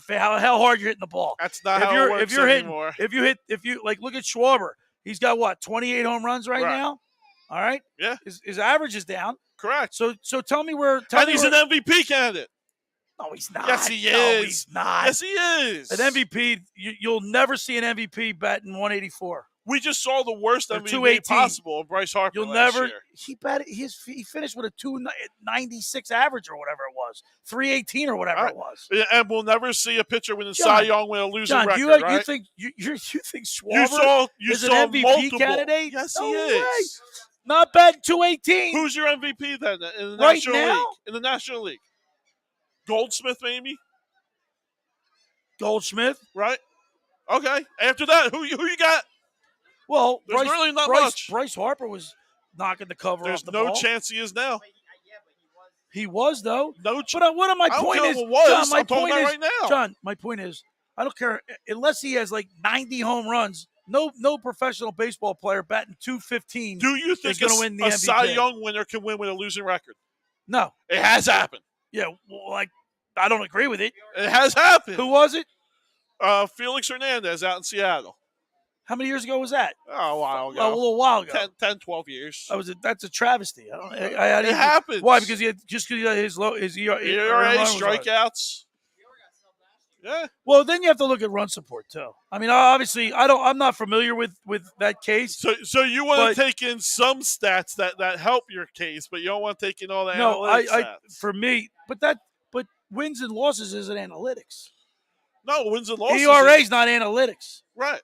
Speaker 1: How hard you're hitting the ball.
Speaker 2: That's not how it works anymore.
Speaker 1: If you look at Schwarber, he's got what 28 home runs right now. All right.
Speaker 2: Yeah.
Speaker 1: His average is down.
Speaker 2: Correct.
Speaker 1: So tell me where.
Speaker 2: He's an MVP candidate.
Speaker 1: No, he's not.
Speaker 2: Yes, he is.
Speaker 1: No, he's not.
Speaker 2: Yes, he is.
Speaker 1: An MVP. You'll never see an MVP batting 184.
Speaker 2: We just saw the worst MVP
Speaker 1: 218.
Speaker 2: possible of Bryce Harper.
Speaker 1: You'll
Speaker 2: last
Speaker 1: never.
Speaker 2: year.
Speaker 1: He finished with a 296 average or whatever it was, 318 or whatever it was.
Speaker 2: And we'll never see a pitcher win a Cy Young with a losing record.
Speaker 1: You
Speaker 2: right?
Speaker 1: think Schwarber is an MVP
Speaker 2: multiple.
Speaker 1: candidate?
Speaker 2: Yes,
Speaker 1: no
Speaker 2: he
Speaker 1: way.
Speaker 2: is.
Speaker 1: Not batting 218.
Speaker 2: Who's your MVP then in the
Speaker 1: Right
Speaker 2: National
Speaker 1: now?
Speaker 2: League? In the National League, Goldsmith maybe.
Speaker 1: Goldschmidt,
Speaker 2: right? Okay. After that, who you got?
Speaker 1: Well,
Speaker 2: there's really not much.
Speaker 1: Bryce Harper was knocking the cover off the ball.
Speaker 2: There's no chance he is now.
Speaker 1: He was though.
Speaker 2: No.
Speaker 1: But what my point is,
Speaker 2: John,
Speaker 1: my point is,
Speaker 2: right now.
Speaker 1: John, my point is, I don't care unless he has like 90 home runs. No professional baseball player batting 215.
Speaker 2: Do you think
Speaker 1: going to win the
Speaker 2: a
Speaker 1: MVP?
Speaker 2: Cy Young winner can win with a losing record?
Speaker 1: No,
Speaker 2: it has happened.
Speaker 1: Yeah, well, I don't agree with it.
Speaker 2: It has happened.
Speaker 1: Who was it?
Speaker 2: Felix Hernandez out in Seattle.
Speaker 1: How many years ago was that?
Speaker 2: Oh, a while ago.
Speaker 1: A little while ago.
Speaker 2: 10, 12 years.
Speaker 1: That's a travesty.
Speaker 2: It happens.
Speaker 1: Why? Because he had his ERA,
Speaker 2: strikeouts. Yeah.
Speaker 1: Well, then you have to look at run support too. I mean, obviously, I'm not familiar with that case.
Speaker 2: So you want to take in some stats that help your case, but you don't want to take in all the analytics stats.
Speaker 1: For me, but wins and losses isn't analytics.
Speaker 2: No, wins and losses.
Speaker 1: ERA is not analytics.
Speaker 2: Right.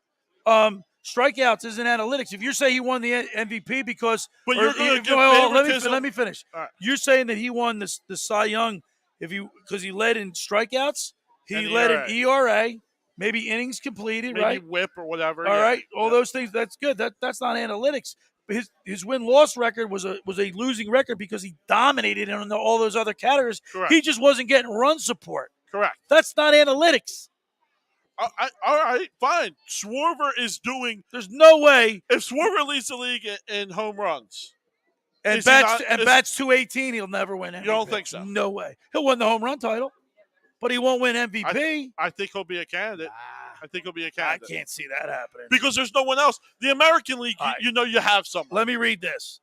Speaker 1: Strikeouts isn't analytics. If you're saying he won the MVP because,
Speaker 2: but you're going to give favoritism.
Speaker 1: Let me finish.
Speaker 2: Right.
Speaker 1: You're saying that he won the Cy Young because he led in strikeouts, he led in ERA, maybe innings completed,
Speaker 2: maybe
Speaker 1: right?
Speaker 2: WHIP or whatever.
Speaker 1: All right, all those things. That's good. That's not analytics. His win-loss record was a losing record because he dominated in all those other categories.
Speaker 2: Correct.
Speaker 1: He just wasn't getting run support.
Speaker 2: Correct.
Speaker 1: That's not analytics.
Speaker 2: All right, fine. Schwarber is doing.
Speaker 1: There's no way
Speaker 2: if Schwarber leads the league in home runs
Speaker 1: and bats 218, he'll never win MVP.
Speaker 2: You don't think so?
Speaker 1: No way. He'll win the home run title, but he won't win MVP.
Speaker 2: I think he'll be a candidate. I think he'll be a
Speaker 1: I
Speaker 2: candidate.
Speaker 1: can't see that happening.
Speaker 2: Because there's no one else. The American League, you have someone.
Speaker 1: Let me read this.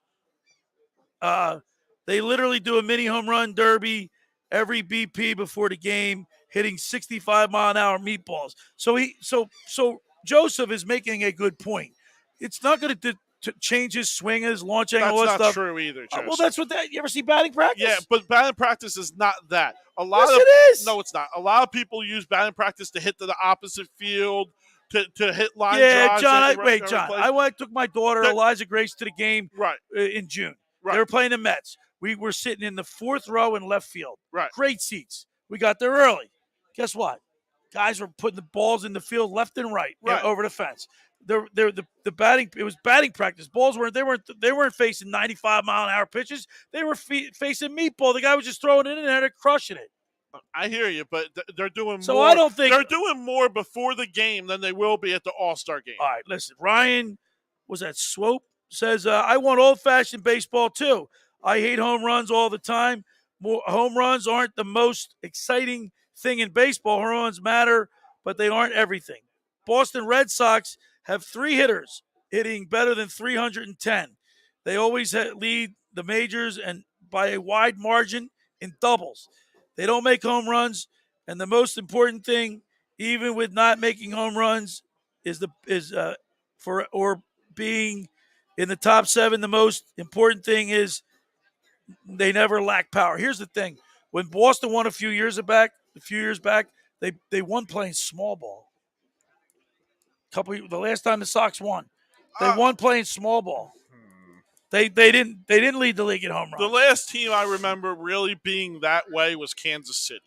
Speaker 1: They literally do a mini home run derby every BP before the game, hitting 65-mile-an-hour meatballs. So Joseph is making a good point. It's not going to change his swing, his launch angle, all that
Speaker 2: That's
Speaker 1: stuff.
Speaker 2: not true either, Joseph.
Speaker 1: Well, that's what you ever see batting practice?
Speaker 2: Yeah, but batting practice is not that.
Speaker 1: Yes, it is.
Speaker 2: No, it's not. A lot of people use batting practice to hit to the opposite field, to hit line
Speaker 1: yeah,
Speaker 2: drives.
Speaker 1: John. I took my daughter, Eliza Grace, to the game in June.
Speaker 2: Right.
Speaker 1: They were playing the Mets. We were sitting in the 4th row in left field.
Speaker 2: Right.
Speaker 1: Great seats. We got there early. Guess what? Guys were putting the balls in the field left and right, over the fence. The batting, it was batting practice. Balls weren't facing 95-mile-an-hour pitches. They were facing meatball. The guy was just throwing it in there and crushing it.
Speaker 2: I hear you, but they're doing
Speaker 1: so
Speaker 2: more.
Speaker 1: I don't think
Speaker 2: they're doing more before the game than they will be at the All-Star game.
Speaker 1: All right, listen. Ryan, was that Swope? Says, I want old-fashioned baseball too. I hate home runs all the time. Home runs aren't the most exciting thing in baseball. Home runs matter, but they aren't everything. Boston Red Sox have 3 hitters hitting better than 310. They always lead the majors and by a wide margin in doubles. They don't make home runs, and the most important thing, even with not making home runs, is being in the top 7. The most important thing is they never lack power. Here's the thing: when Boston won a few years back, they won playing small ball. The last time the Sox won, they won playing small ball. They didn't lead the league in home runs.
Speaker 2: The last team I remember really being that way was Kansas City,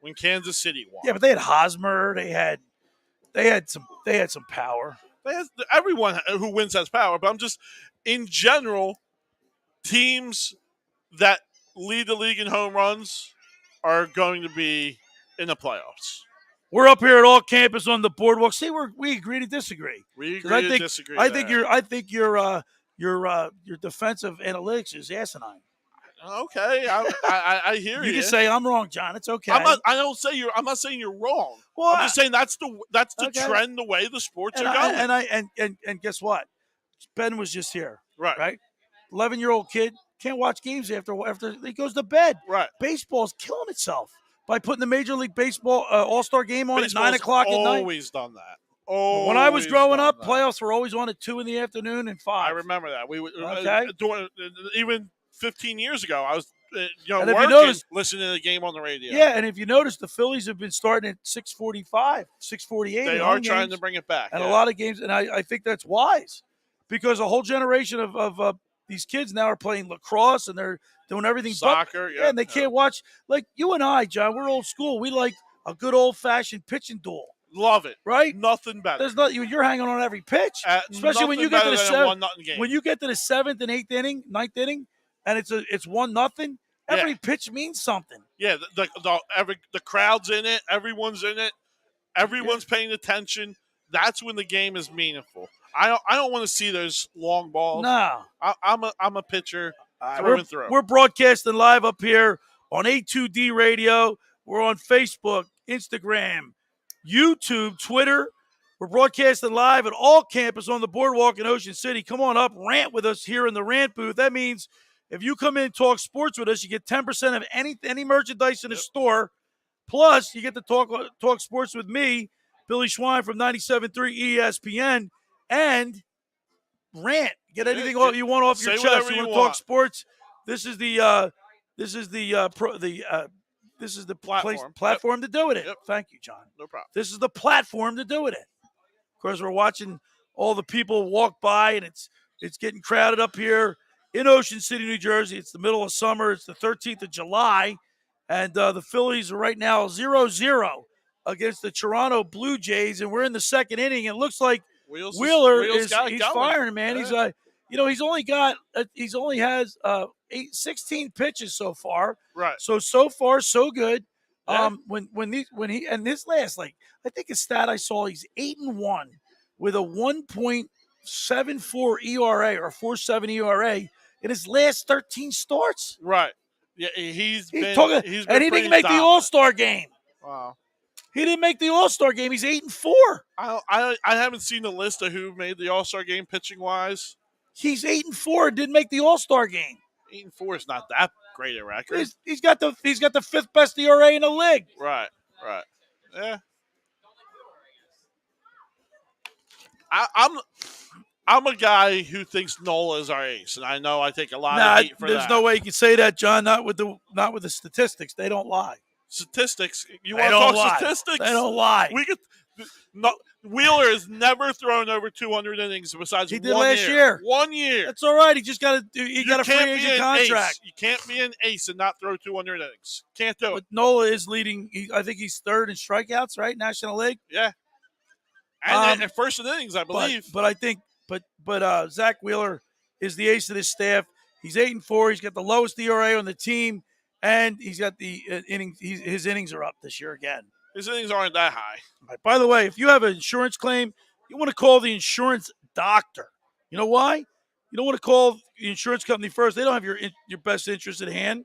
Speaker 2: when Kansas City won.
Speaker 1: Yeah, but they had Hosmer. They had some power.
Speaker 2: Everyone who wins has power, but I'm just, in general, teams that lead the league in home runs are going to be in the playoffs.
Speaker 1: We're up here at all campus on the boardwalk. See, we agree to disagree.
Speaker 2: We agree to disagree.
Speaker 1: I think your defensive analytics is asinine.
Speaker 2: Okay, I hear you.
Speaker 1: You can say I'm wrong, John. It's okay.
Speaker 2: I'm not saying you're wrong. Well, I'm just saying that's the trend, the way the sports are going.
Speaker 1: And guess what? Ben was just here.
Speaker 2: Right.
Speaker 1: 11-year-old kid can't watch games after he goes to bed.
Speaker 2: Right.
Speaker 1: Baseball's killing itself by putting the Major League Baseball All-Star game on at 9 o'clock at night.
Speaker 2: Always done that.
Speaker 1: When I was growing up, playoffs were always on at 2 in the afternoon and 5.
Speaker 2: I remember that. We even 15 years ago, I was working, listening to the game on the radio.
Speaker 1: Yeah, and if you notice, the Phillies have been starting at 6:45, 6:48.
Speaker 2: They are trying to bring it back.
Speaker 1: And a lot of games, and I think that's wise because a whole generation of these kids now are playing lacrosse and they're doing everything
Speaker 2: soccer.
Speaker 1: And they can't watch. Like you and I, John, we're old school. We like a good old-fashioned pitching duel.
Speaker 2: Love it.
Speaker 1: Right?
Speaker 2: Nothing better.
Speaker 1: There's not you're hanging on every pitch. Especially when you get to the 7th. When you get to the 7th and 8th inning, 9th inning, and it's 1-0, every pitch means something.
Speaker 2: Yeah, the crowd's in it, everyone's in it, everyone's paying attention. That's when the game is meaningful. I don't want to see those long balls.
Speaker 1: No.
Speaker 2: I'm a pitcher through and through.
Speaker 1: We're broadcasting live up here on A2D Radio. We're on Facebook, Instagram, YouTube, Twitter. We're broadcasting live at all campus on the boardwalk in Ocean City. Come on up, rant with us here in the rant booth. That means if you come in and talk sports with us, you get 10% of any merchandise in the store. Plus, you get to talk sports with me, Billy Schwein from 97.3 ESPN, and rant. Get anything you want off your chest. You want to talk sports? This is the platform to do it in.
Speaker 2: Yep.
Speaker 1: Thank you, John.
Speaker 2: No problem.
Speaker 1: This is the platform to do it in. Of course, we're watching all the people walk by, and it's getting crowded up here in Ocean City, New Jersey. It's the middle of summer. It's the 13th of July, and the Phillies are right now 0-0 against the Toronto Blue Jays, and we're in the second inning. It looks like Wheeler is firing, man.
Speaker 2: Yeah.
Speaker 1: He's only has 16 pitches so far.
Speaker 2: Right.
Speaker 1: So far so good.
Speaker 2: Yeah.
Speaker 1: This last, I think his stat I saw, he's 8-1 with a 1.74 ERA or 4.7 ERA in his last 13 starts.
Speaker 2: Right. Yeah, he's been
Speaker 1: and he didn't make the All-Star game.
Speaker 2: Wow.
Speaker 1: He didn't make the All-Star game. He's 8-4.
Speaker 2: I haven't seen the list of who made the All-Star game pitching wise.
Speaker 1: He's 8-4 and didn't make the All-Star game.
Speaker 2: 8-4 is not that great a record.
Speaker 1: He's got the fifth best ERA in the league.
Speaker 2: Right. Yeah. I'm a guy who thinks Nola is our ace, and I know I take a lot of heat for that.
Speaker 1: There's no way you can say that, John. Not with the statistics. They don't lie.
Speaker 2: Statistics. You want to talk statistics?
Speaker 1: They don't lie.
Speaker 2: We could. No, Wheeler has never thrown over 200 innings besides
Speaker 1: he did
Speaker 2: 1
Speaker 1: last year.
Speaker 2: 1 year.
Speaker 1: That's all right. He just got to. He got a free agent contract.
Speaker 2: You can't be an ace and not throw 200 innings. Can't do it.
Speaker 1: But Nola is leading. I think he's third in strikeouts, right? National League.
Speaker 2: Yeah. And first in innings, I believe.
Speaker 1: But I think. But Zach Wheeler is the ace of this staff. He's 8-4. He's got the lowest ERA on the team, and he's got the innings. His innings are up this year again.
Speaker 2: His innings aren't that high.
Speaker 1: Right. By the way, if you have an insurance claim, you want to call the insurance doctor. You know why? You don't want to call the insurance company first. They don't have your best interest at hand.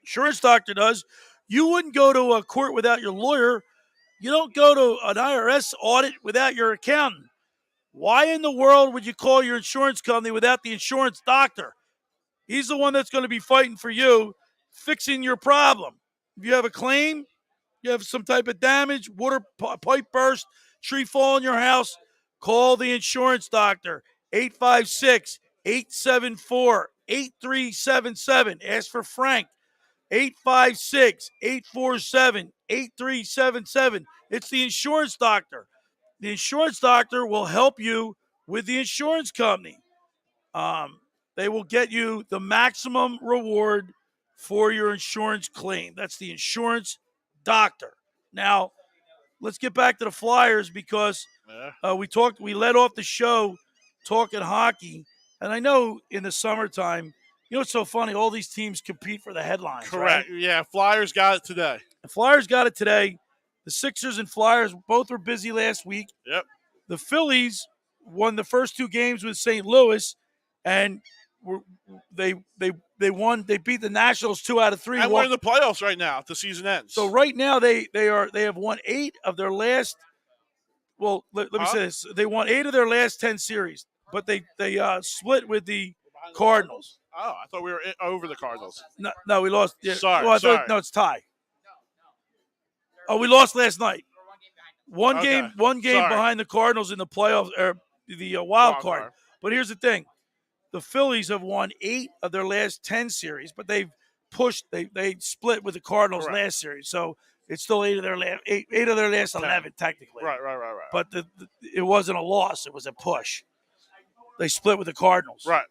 Speaker 1: Insurance doctor does. You wouldn't go to a court without your lawyer. You don't go to an IRS audit without your accountant. Why in the world would you call your insurance company without the insurance doctor? He's the one that's going to be fighting for you, fixing your problem. If you have a claim, you have some type of damage, water pipe burst, tree fall in your house, call the insurance doctor, 856-874-8377. Ask for Frank, 856-847-8377. It's the insurance doctor. The insurance doctor will help you with the insurance company. They will get you the maximum reward for your insurance claim. That's the insurance doctor. Now, let's get back to the Flyers because we led off the show talking hockey. And I know in the summertime, you know what's so funny? All these teams compete for the headlines.
Speaker 2: Correct.
Speaker 1: Right?
Speaker 2: Yeah, Flyers got it today.
Speaker 1: The Flyers got it today. The Sixers and Flyers both were busy last week.
Speaker 2: Yep.
Speaker 1: The Phillies won the first 2 games with St. Louis, and they won. They beat the Nationals 2 out of 3.
Speaker 2: And we're in the playoffs right now if the season ends.
Speaker 1: So right now they have won 8 of their last. Well, let me say this: they won 8 of their last 10 series, but they split with the Cardinals.
Speaker 2: Oh, I thought we were over the Cardinals.
Speaker 1: No, we lost. Yeah.
Speaker 2: Sorry,
Speaker 1: Well, no, it's tie. Oh, we lost last night. One game behind the Cardinals in the playoffs or the wild card. But here's the thing: the Phillies have won 8 of their last 10 series, but they've pushed. They split with the Cardinals last series, so it's still 8 of their last 11 technically.
Speaker 2: Right.
Speaker 1: But it wasn't a loss; it was a push. They split with the Cardinals.
Speaker 2: Right.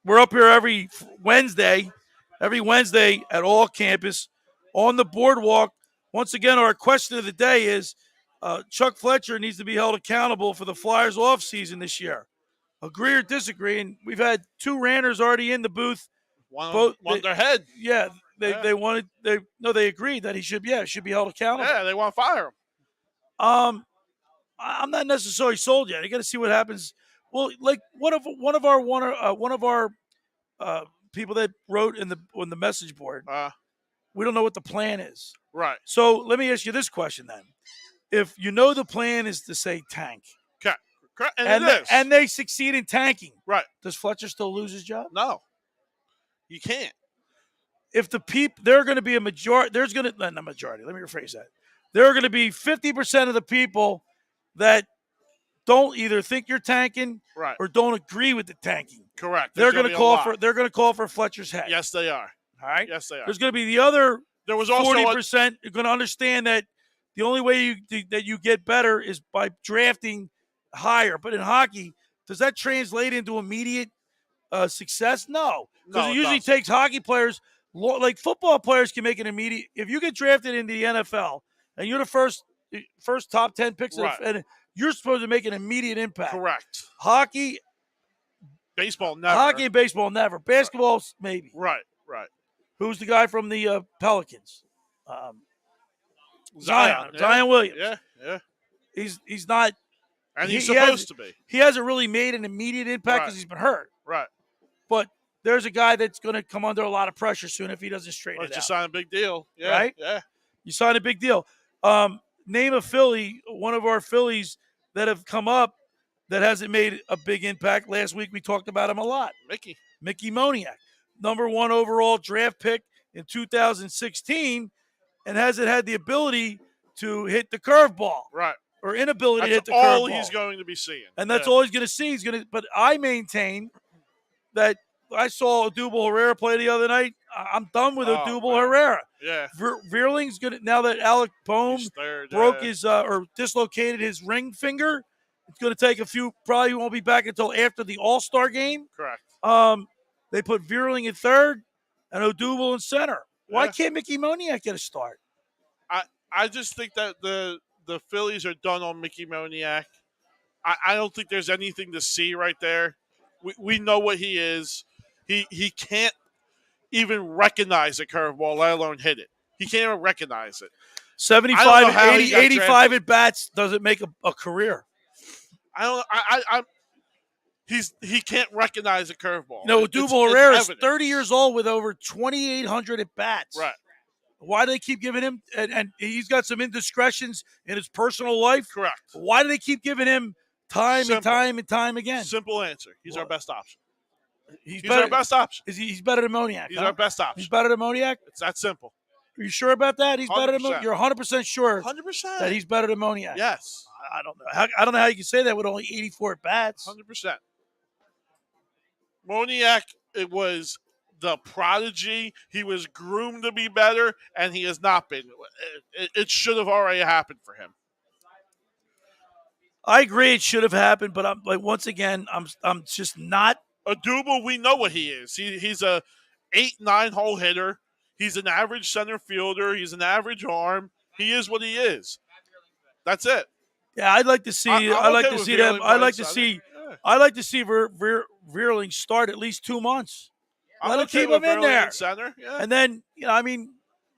Speaker 1: We're up here every Wednesday at all campus on the boardwalk. Once again, our question of the day is Chuck Fletcher needs to be held accountable for the Flyers offseason this year. Agree or disagree? And we've had 2 ranters already in the booth.
Speaker 2: One their head.
Speaker 1: Yeah, they agreed that he should be held accountable.
Speaker 2: Yeah, they want to fire him.
Speaker 1: I'm not necessarily sold yet. I got to see what happens. Well, like one of our people that wrote on the message board. We don't know what the plan is.
Speaker 2: Right.
Speaker 1: So let me ask you this question then. If you know the plan is to say tank.
Speaker 2: Okay.
Speaker 1: And they succeed in tanking.
Speaker 2: Right.
Speaker 1: Does Fletcher still lose his job?
Speaker 2: No. You can't.
Speaker 1: If there are going to be a majority, not majority, let me rephrase that. There are going to be 50% of the people that don't either think you're tanking or don't agree with the tanking.
Speaker 2: Correct.
Speaker 1: They're going to call for Fletcher's head.
Speaker 2: Yes, they are.
Speaker 1: All right.
Speaker 2: Yes, they are.
Speaker 1: There's going to be the other.
Speaker 2: There was also
Speaker 1: 40% are going to understand that the only way that you get better is by drafting higher. But in hockey, does that translate into immediate success? No, because it usually takes hockey players. Like football players can make an immediate. If you get drafted into the NFL and you're the first top 10 picks, and you're supposed to make an immediate impact.
Speaker 2: Correct.
Speaker 1: Hockey,
Speaker 2: baseball, never.
Speaker 1: Hockey and baseball, never. Basketball, maybe.
Speaker 2: Right.
Speaker 1: Who's the guy from the Pelicans? Zion Williams.
Speaker 2: Yeah.
Speaker 1: He's not.
Speaker 2: And he's supposed to be.
Speaker 1: He hasn't really made an immediate impact because he's been hurt.
Speaker 2: Right.
Speaker 1: But there's a guy that's going to come under a lot of pressure soon if he doesn't straighten it out.
Speaker 2: You sign a big deal. Yeah.
Speaker 1: Right?
Speaker 2: Yeah.
Speaker 1: You sign a big deal. Name a Philly, one of our Phillies that have come up that hasn't made a big impact. Last week we talked about him a lot. Mickey Moniak, number 1 overall draft pick in 2016, and hasn't had the ability to hit the curveball.
Speaker 2: Right.
Speaker 1: Or inability to hit the curveball.
Speaker 2: That's all he's going to be seeing.
Speaker 1: And that's all he's going to see. But I maintain that I saw Odubel Herrera play the other night. I'm done with Odubel Herrera.
Speaker 2: Yeah.
Speaker 1: Vierling's going to, now that Alec Boehm broke his or dislocated his ring finger, it's going to take a few, probably won't be back until after the All-Star game.
Speaker 2: Correct.
Speaker 1: They put Vierling in third and Odubel in center. Why can't Mickey Moniak get a start?
Speaker 2: I just think that the Phillies are done on Mickey Moniak. I don't think there's anything to see right there. We know what he is. He can't even recognize a curveball, let alone hit it. He can't even recognize it.
Speaker 1: 75, 80, 85 at bats doesn't make a career.
Speaker 2: He can't recognize a curveball.
Speaker 1: No, Odubel Herrera is 30 years old with over 2,800 at bats.
Speaker 2: Right.
Speaker 1: Why do they keep giving him? And he's got some indiscretions in his personal life.
Speaker 2: Correct.
Speaker 1: Why do they keep giving him time and time again?
Speaker 2: Simple answer. He's our best option.
Speaker 1: He's
Speaker 2: our best option.
Speaker 1: He's better than Moniak.
Speaker 2: He's our best option.
Speaker 1: He's better than Moniak?
Speaker 2: It's that simple.
Speaker 1: Are you sure about that? He's
Speaker 2: 100%.
Speaker 1: better than Moniak? You're 100% sure
Speaker 2: 100%
Speaker 1: that he's better than Moniak?
Speaker 2: Yes.
Speaker 1: I don't know. I don't know how you can say that with only 84 at bats.
Speaker 2: 100%. Moniak, it was the prodigy. He was groomed to be better, and he has not been. It should have already happened for him.
Speaker 1: I agree, it should have happened, but I'm like, once again, I'm just not.
Speaker 2: Odubel, we know what he is. He's a 8-9 hole hitter. He's an average center fielder. He's an average arm. He is what he is. That's it.
Speaker 1: Yeah, I'd like to see. I'd like to see them. I'd like to see. I'd like to see Vierling start at least 2 months. Let him keep him in there.
Speaker 2: Center. Yeah.
Speaker 1: And then, I mean,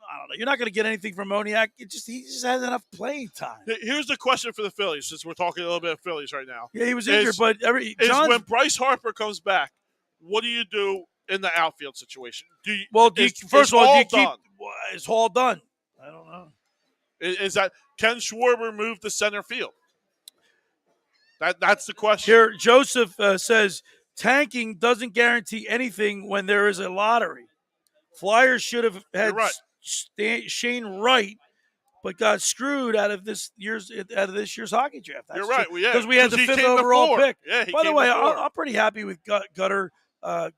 Speaker 1: I don't know. You're not going to get anything from Moniak. He just has enough playing time.
Speaker 2: Here's the question for the Phillies, since we're talking a little bit of Phillies right now.
Speaker 1: Yeah, he was injured, but
Speaker 2: when Bryce Harper comes back, what do you do in the outfield situation?
Speaker 1: First of all, is Hall done? I don't know.
Speaker 2: Is that can Schwarber move to center field? That's the question.
Speaker 1: Here, Joseph says tanking doesn't guarantee anything when there is a lottery. Flyers should have had Shane Wright, but got screwed out of this year's hockey draft.
Speaker 2: You're right.
Speaker 1: Because we had the 5th overall pick.
Speaker 2: Yeah,
Speaker 1: by the way, I'm pretty happy with Gaudreau.
Speaker 2: I'm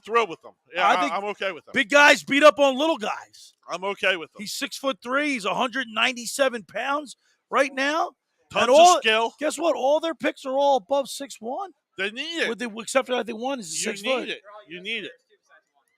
Speaker 2: thrilled with him. Yeah, I'm okay with him.
Speaker 1: Big guys beat up on little guys.
Speaker 2: I'm okay with him.
Speaker 1: He's 6'3". He's 197 pounds right now.
Speaker 2: Tons of skill.
Speaker 1: Guess what? All their picks are all above 6'1".
Speaker 2: They need it.
Speaker 1: Except for I think one is 6 foot.
Speaker 2: You need it.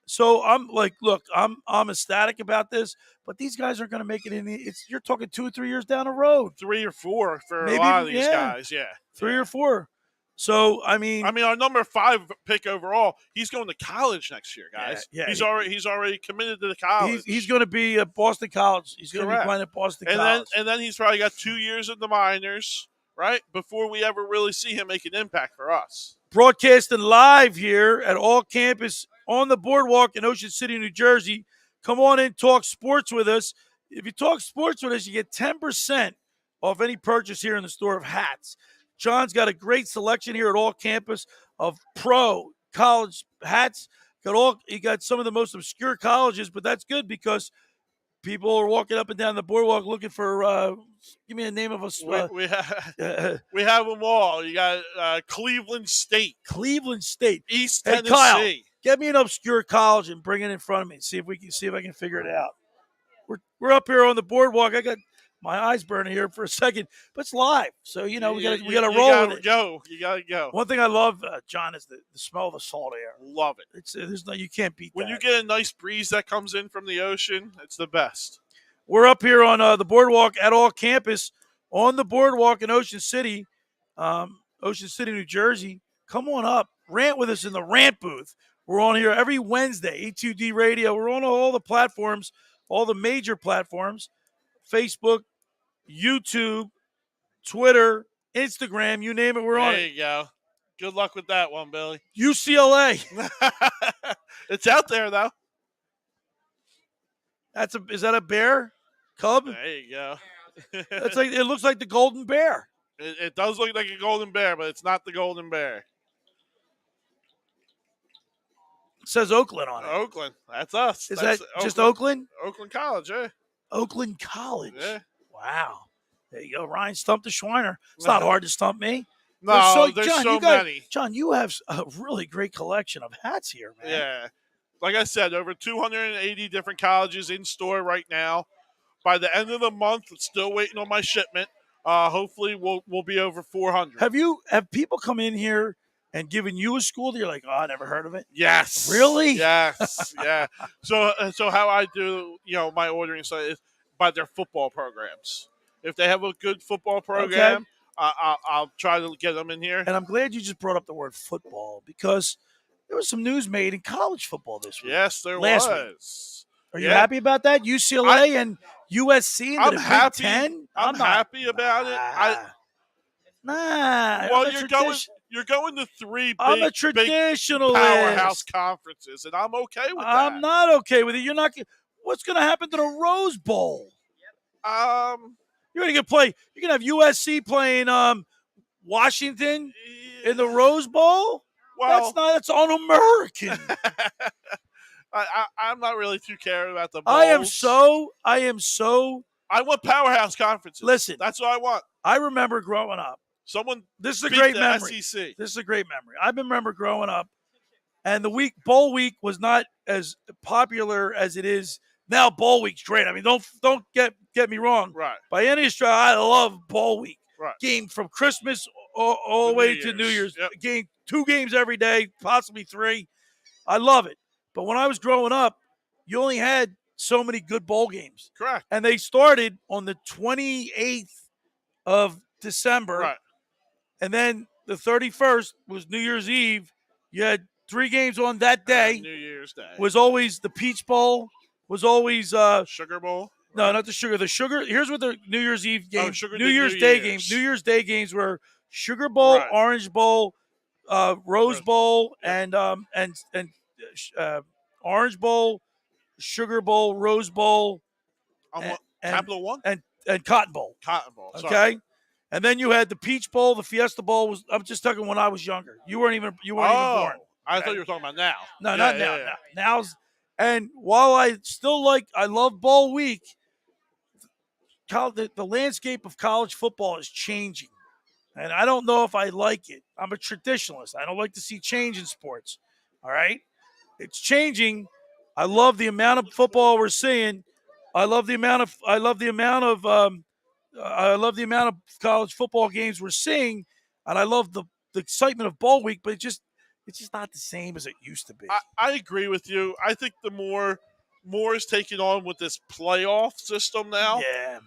Speaker 1: So I'm like, look, I'm ecstatic about this, but these guys aren't going to make it in. You're talking 2 or 3 years down the road.
Speaker 2: 3 or 4 for maybe, a lot of these guys. Yeah,
Speaker 1: 3 or 4. So I mean,
Speaker 2: our number 5 pick overall, he's going to college next year, guys.
Speaker 1: Yeah,
Speaker 2: he's already committed to the college.
Speaker 1: He's going to be at Boston College. He's going to be playing at Boston College.
Speaker 2: And then he's probably got 2 years in the minors, right, before we ever really see him make an impact for us.
Speaker 1: Broadcasting live here at All Campus on the boardwalk in Ocean City, New Jersey. Come on in, talk sports with us. If you talk sports with us, you get 10% off any purchase here in the store of hats. John's got a great selection here at All Campus of pro college hats. He got some of the most obscure colleges, but that's good because people are walking up and down the boardwalk looking for. Give me a name of a.
Speaker 2: We have them all. You got Cleveland State, East Tennessee.
Speaker 1: Kyle, get me an obscure college and bring it in front of me. See if I can figure it out. We're up here on the boardwalk. I got my eyes burning here for a second, but it's live, so we got to roll with it.
Speaker 2: You gotta go.
Speaker 1: One thing I love, John, is the smell of the salt air.
Speaker 2: Love it.
Speaker 1: You can't beat
Speaker 2: when
Speaker 1: that.
Speaker 2: you get a nice breeze that comes in from the ocean. It's the best.
Speaker 1: We're up here on the boardwalk at All Campus on the boardwalk in Ocean City, New Jersey. Come on up, rant with us in the rant booth. We're on here every Wednesday, E2D Radio. We're on all the platforms, all the major platforms, Facebook, YouTube, Twitter, Instagram, you name it, we're on it.
Speaker 2: There you go. Good luck with that one, Billy.
Speaker 1: UCLA.
Speaker 2: It's out there, though.
Speaker 1: Is that a bear? Cub.
Speaker 2: There you go.
Speaker 1: That's like, it looks like the golden bear.
Speaker 2: It does look like a golden bear, but it's not the golden bear.
Speaker 1: It says Oakland on it.
Speaker 2: Oakland. That's us.
Speaker 1: Is
Speaker 2: That's
Speaker 1: that just Oakland?
Speaker 2: Oakland College, eh?
Speaker 1: Oakland College.
Speaker 2: Yeah.
Speaker 1: Wow. There you go. Ryan stumped the Schweiner. It's not hard to stump me.
Speaker 2: No, there's so many.
Speaker 1: John, you have a really great collection of hats here, man.
Speaker 2: Yeah. Like I said, over 280 different colleges in store right now. By the end of the month, still waiting on my shipment. Hopefully, we'll be over 400.
Speaker 1: Have people come in here and given you a school that you're like, oh, I never heard of it?
Speaker 2: Yes.
Speaker 1: Really?
Speaker 2: Yes. Yeah. So how I do, my ordering site is by their football programs. If they have a good football program,
Speaker 1: Okay.
Speaker 2: I'll try to get them in here.
Speaker 1: And I'm glad you just brought up the word football because there was some news made in college football this week.
Speaker 2: Yes, there
Speaker 1: Last
Speaker 2: was.
Speaker 1: Are you happy about that? UCLA and USC in the Big Ten?
Speaker 2: I'm happy about it. Well, you're going to three big,
Speaker 1: I'm a traditionalist.
Speaker 2: big powerhouse conferences, and I'm okay with that.
Speaker 1: I'm not okay with it. You're not. What's going to happen to the Rose Bowl? You're going to play. You're going to have USC playing Washington in the Rose Bowl.
Speaker 2: Well,
Speaker 1: that's un-American.
Speaker 2: I'm not really too caring about the bowls.
Speaker 1: I am so.
Speaker 2: I want powerhouse conferences.
Speaker 1: Listen,
Speaker 2: that's what I want.
Speaker 1: I remember growing up. This is a great memory.
Speaker 2: SEC.
Speaker 1: This is a great memory. I remember growing up, and the bowl week was not as popular as it is now. Bowl week's great. I mean, don't get me wrong.
Speaker 2: Right.
Speaker 1: By any stretch, I love bowl week.
Speaker 2: Right.
Speaker 1: Game from Christmas all the way to New Year's.
Speaker 2: Yep.
Speaker 1: Game 2 games every day, possibly 3. I love it. But when I was growing up, you only had so many good bowl games.
Speaker 2: Correct.
Speaker 1: And they started on the 28th of December.
Speaker 2: Right.
Speaker 1: And then the 31st was New Year's Eve. You had 3 games on that day.
Speaker 2: New Year's Day.
Speaker 1: Was always the Peach Bowl. Was always
Speaker 2: Sugar Bowl.
Speaker 1: No, not the Sugar. The Sugar. Here's what the New Year's Eve games.
Speaker 2: New
Speaker 1: Year's Day games. New Year's Day games were Sugar Bowl,
Speaker 2: Right.
Speaker 1: Orange Bowl, Rose Bowl, and Orange Bowl, Sugar Bowl, Rose Bowl, and
Speaker 2: Capital One
Speaker 1: and Cotton Bowl.
Speaker 2: Cotton Bowl.
Speaker 1: Okay.
Speaker 2: Sorry.
Speaker 1: And then you had the Peach Bowl, the Fiesta Bowl. I'm just talking when I was younger. You weren't even born.
Speaker 2: I thought you were talking about now.
Speaker 1: No, not now. Yeah. Now's, and while I love bowl week, the landscape of college football is changing. And I don't know if I like it. I'm a traditionalist. I don't like to see change in sports. All right? It's changing. I love the amount of football we're seeing. I love the amount of college football games we're seeing, and I love the excitement of bowl week, but it's just not the same as it used to be.
Speaker 2: I agree with you. I think the more is taking on with this playoff system now.
Speaker 1: Yeah.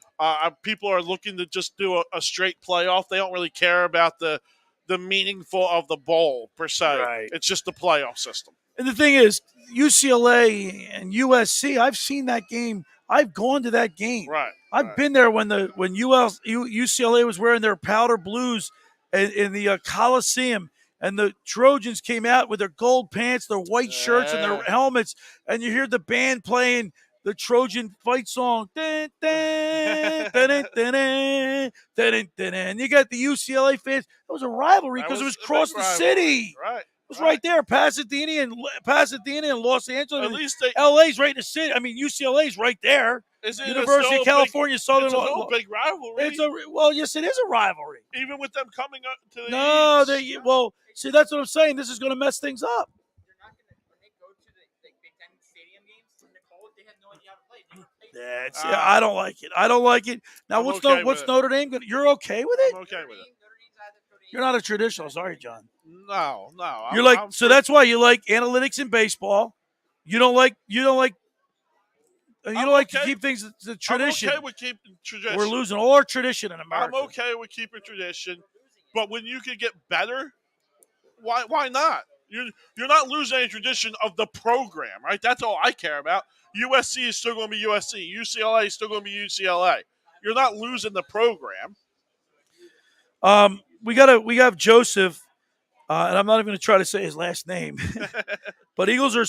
Speaker 2: People are looking to just do a straight playoff. They don't really care about the meaningful of the bowl per se.
Speaker 1: Right.
Speaker 2: It's just the playoff system.
Speaker 1: And the thing is, UCLA and USC, I've seen that game. I've gone to that game.
Speaker 2: Right.
Speaker 1: I've been there when UCLA was wearing their powder blues in the Coliseum, and the Trojans came out with their gold pants, their white shirts, and their helmets, and you hear the band playing the Trojan fight song. Dun, dun, dun, dun, dun, dun, dun, dun, and you got the UCLA fans. It was a rivalry because it was across the city.
Speaker 2: Right.
Speaker 1: It was right there, Pasadena and Los Angeles.
Speaker 2: At least
Speaker 1: LA's right in the city. I mean, UCLA's right there. University of California, Southern.
Speaker 2: It's a whole big rivalry.
Speaker 1: Yes, it is a rivalry.
Speaker 2: Even with them coming up to the
Speaker 1: see, that's what I'm saying. This is going to mess things up.
Speaker 6: When they go to the Big Ten stadium games in the cold, they have no idea how to play.
Speaker 1: I don't like it. I don't like it. Now, what's Notre Dame going to? You're okay with it?
Speaker 2: I'm okay with it.
Speaker 1: You're not a traditionalist, are you, John?
Speaker 2: No.
Speaker 1: So that's why you like analytics in baseball. You don't like to keep things the tradition.
Speaker 2: I'm okay with keeping tradition.
Speaker 1: We're losing all our tradition in America.
Speaker 2: I'm okay with keeping tradition, but when you can get better, why not? You're not losing any tradition of the program, right? That's all I care about. USC is still going to be USC. UCLA is still going to be UCLA. You're not losing the program.
Speaker 1: We got Joseph, and I'm not even going to try to say his last name. But Eagles are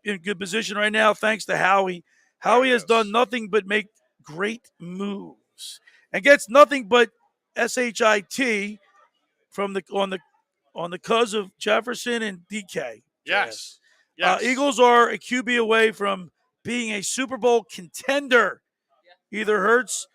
Speaker 1: in good position right now, thanks to Howie. Howie has done nothing but make great moves and gets nothing but shit from on the cuz of Jefferson and DK.
Speaker 2: Yes. Yes.
Speaker 1: Eagles are a QB away from being a Super Bowl contender. Either Hurts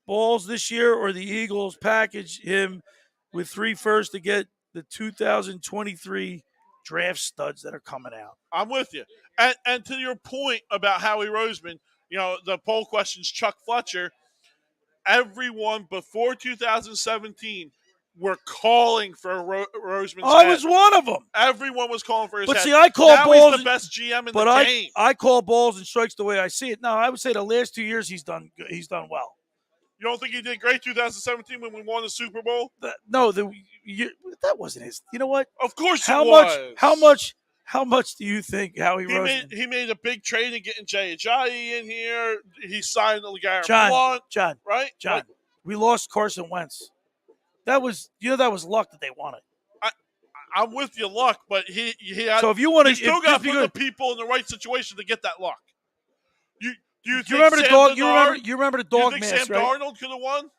Speaker 1: balls this year or the Eagles package him with 3 firsts to get the 2023 draft studs that are coming out.
Speaker 2: I'm with you. And to your point about Howie Roseman, the poll questions Chuck Fletcher, everyone before 2017 were calling for Roseman's
Speaker 1: I
Speaker 2: head.
Speaker 1: was one of them.
Speaker 2: Everyone was calling for his
Speaker 1: But
Speaker 2: head.
Speaker 1: see, I call
Speaker 2: now
Speaker 1: balls.
Speaker 2: He's the best GM in
Speaker 1: but
Speaker 2: the game.
Speaker 1: I call balls and strikes the way I see it. No, I would say the last 2 years he's done well.
Speaker 2: You don't think he did great 2017 when we won the Super Bowl?
Speaker 1: That wasn't his. You know what?
Speaker 2: Of course
Speaker 1: How
Speaker 2: it was.
Speaker 1: How much do you think Howie Roseman?
Speaker 2: He made a big trade in getting Jay Ajayi in here. He signed LeGarrette Blount.
Speaker 1: John,
Speaker 2: right?
Speaker 1: John, we lost Carson Wentz. That was luck that they won it.
Speaker 2: I'm with you, luck, but he had.
Speaker 1: So if you want to,
Speaker 2: you still got to put the people in the right situation to get that luck. Do you
Speaker 1: remember the dog? You remember the dog
Speaker 2: mask,
Speaker 1: mask,
Speaker 2: Sam
Speaker 1: right?
Speaker 2: Darnold could have won?